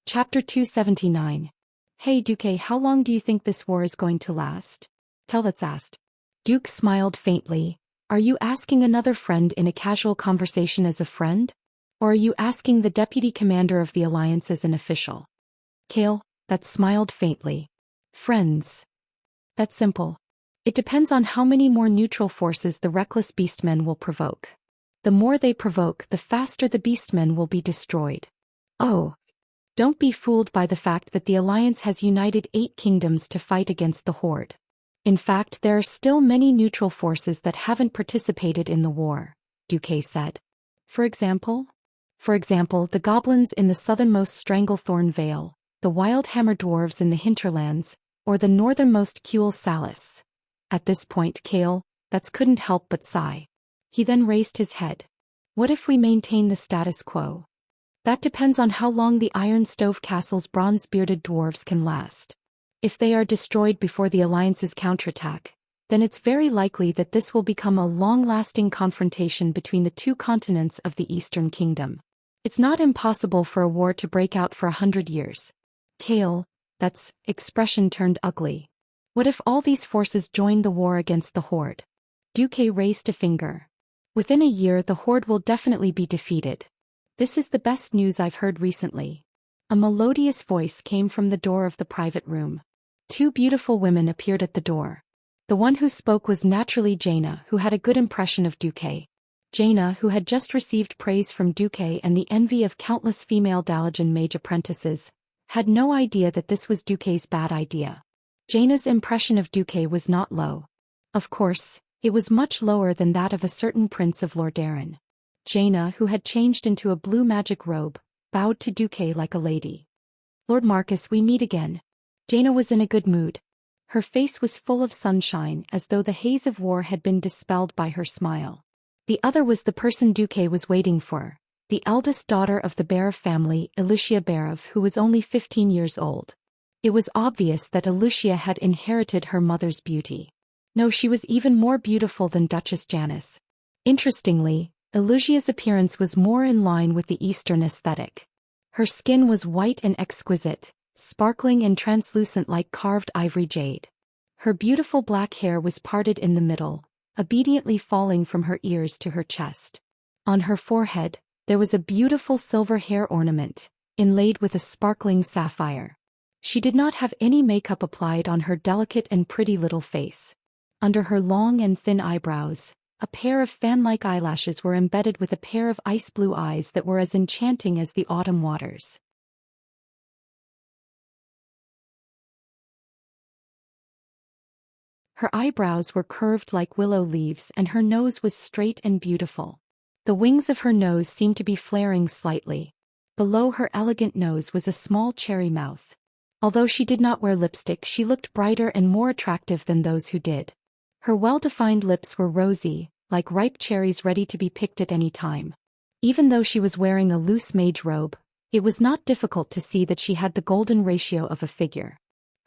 Chapter 279. Hey Duque, how long do you think this war is going to last? Kelvitz asked. Duke smiled faintly. Are you asking another friend in a casual conversation as a friend? Or are you asking the deputy commander of the Alliance as an official? Kale, smiled faintly. Friends. That's simple. It depends on how many more neutral forces the reckless beastmen will provoke. The more they provoke, the faster the beastmen will be destroyed. Oh. Don't be fooled by the fact that the Alliance has united 8 kingdoms to fight against the Horde. In fact, there are still many neutral forces that haven't participated in the war, Duque said. For example, the goblins in the southernmost Stranglethorn Vale, the wild hammer dwarves in the hinterlands, or the northernmost Kuel Salis. At this point, Kale, couldn't help but sigh. He then raised his head. What if we maintain the status quo? That depends on how long the Iron Stove Castle's bronze-bearded dwarves can last. If they are destroyed before the Alliance's counterattack, then it's very likely that this will become a long-lasting confrontation between the two continents of the Eastern Kingdom. It's not impossible for a war to break out for 100 years. Kale, that's expression turned ugly. What if all these forces joined the war against the Horde? Duque raised a finger. Within a year the Horde will definitely be defeated. This is the best news I've heard recently. A melodious voice came from the door of the private room. Two beautiful women appeared at the door. The one who spoke was naturally Jaina, who had a good impression of Duque. Jaina, who had just received praise from Duque and the envy of countless female Dalajan mage apprentices, had no idea that this was Duque's bad idea. Jaina's impression of Duque was not low. Of course, it was much lower than that of a certain prince of Lordaeron. Jaina, who had changed into a blue magic robe, bowed to Duque like a lady. "Lord Marcus, we meet again." Jaina was in a good mood. Her face was full of sunshine, as though the haze of war had been dispelled by her smile. The other was the person Duque was waiting for, the eldest daughter of the Barov family, Lucia Barov, who was only 15 years old. It was obvious that Lucia had inherited her mother's beauty. No, she was even more beautiful than Duchess Janice. Interestingly, Lucia's appearance was more in line with the Eastern aesthetic. Her skin was white and exquisite, sparkling and translucent like carved ivory jade. Her beautiful black hair was parted in the middle, obediently falling from her ears to her chest. On her forehead, there was a beautiful silver hair ornament, inlaid with a sparkling sapphire. She did not have any makeup applied on her delicate and pretty little face. Under her long and thin eyebrows, a pair of fan-like eyelashes were embedded with a pair of ice-blue eyes that were as enchanting as the autumn waters. Her eyebrows were curved like willow leaves and her nose was straight and beautiful. The wings of her nose seemed to be flaring slightly. Below her elegant nose was a small cherry mouth. Although she did not wear lipstick, she looked brighter and more attractive than those who did. Her well-defined lips were rosy, like ripe cherries ready to be picked at any time. Even though she was wearing a loose mage robe, it was not difficult to see that she had the golden ratio of a figure.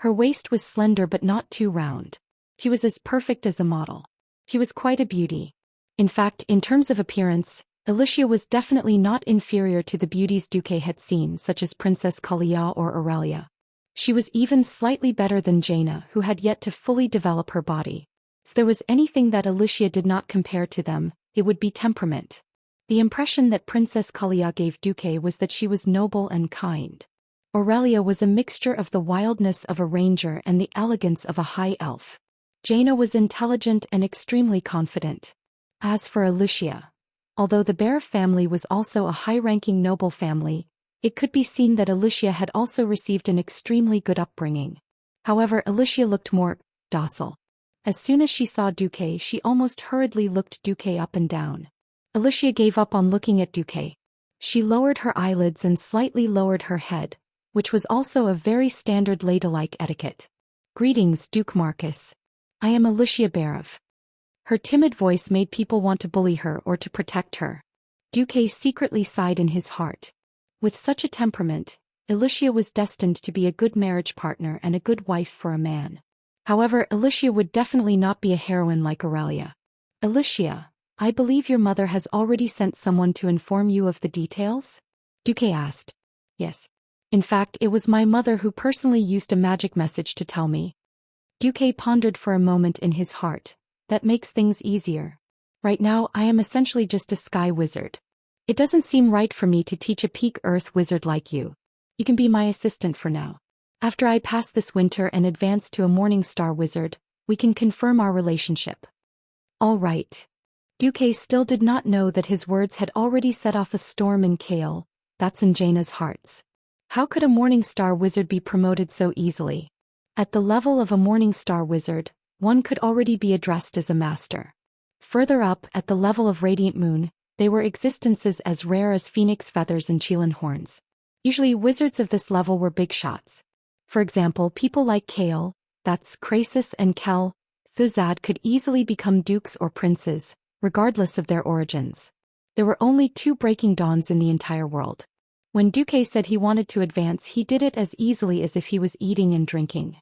Her waist was slender but not too round. She was as perfect as a model. She was quite a beauty. In fact, in terms of appearance, Lucia was definitely not inferior to the beauties Duque had seen, such as Princess Kalia or Aurelia. She was even slightly better than Jaina, who had yet to fully develop her body. If there was anything that Lucia did not compare to them, it would be temperament. The impression that Princess Kalia gave Duque was that she was noble and kind. Aurelia was a mixture of the wildness of a ranger and the elegance of a high elf. Jaina was intelligent and extremely confident. As for Lucia, although the Barov family was also a high-ranking noble family, it could be seen that Lucia had also received an extremely good upbringing. However, Lucia looked more docile. As soon as she saw Duque, she almost hurriedly looked Duque up and down. Lucia gave up on looking at Duque. She lowered her eyelids and slightly lowered her head, which was also a very standard ladylike etiquette. "Greetings, Duke Marcus. I am Lucia Barov." Her timid voice made people want to bully her or to protect her. Duque secretly sighed in his heart. With such a temperament, Lucia was destined to be a good marriage partner and a good wife for a man. However, Lucia would definitely not be a heroine like Aurelia. "Lucia, I believe your mother has already sent someone to inform you of the details?" Duque asked. "Yes. In fact, it was my mother who personally used a magic message to tell me." Duque pondered for a moment in his heart. "That makes things easier. Right now I am essentially just a sky wizard. It doesn't seem right for me to teach a peak earth wizard like you. You can be my assistant for now. After I pass this winter and advance to a morning star wizard, we can confirm our relationship." "All right." Duque still did not know that his words had already set off a storm in Kale, that's in Jaina's hearts. How could a morning star wizard be promoted so easily? At the level of a morning star wizard, one could already be addressed as a master. Further up, at the level of Radiant Moon, they were existences as rare as phoenix feathers and Chelan horns. Usually wizards of this level were big shots. For example, people like Kale, that's Krasis and Kel, Thuzad could easily become dukes or princes, regardless of their origins. There were only 2 breaking dawns in the entire world. When Duque said he wanted to advance, he did it as easily as if he was eating and drinking.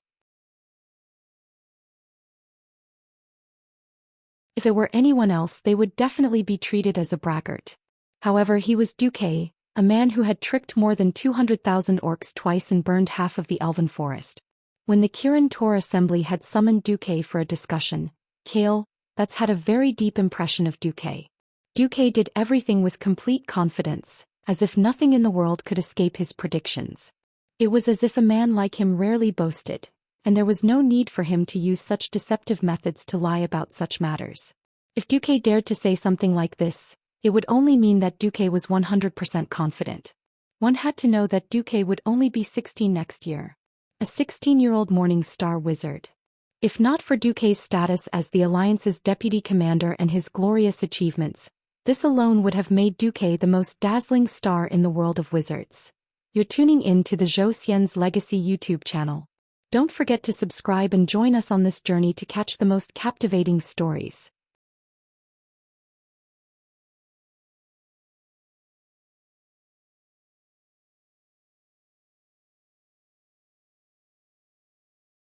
If it were anyone else, they would definitely be treated as a braggart. However, he was Duque, a man who had tricked more than 200,000 orcs twice and burned half of the elven forest. When the Kirin Tor assembly had summoned Duque for a discussion, Kale, that's had a very deep impression of Duque. Duque did everything with complete confidence, as if nothing in the world could escape his predictions. It was as if a man like him rarely boasted, and there was no need for him to use such deceptive methods to lie about such matters. If Duque dared to say something like this, it would only mean that Duque was 100% confident. One had to know that Duque would only be 16 next year. A 16-year-old Morning Star wizard. If not for Duque's status as the Alliance's deputy commander and his glorious achievements, this alone would have made Duque the most dazzling star in the world of wizards. You're tuning in to the Zhou Xian's Legacy YouTube channel. Don't forget to subscribe and join us on this journey to catch the most captivating stories.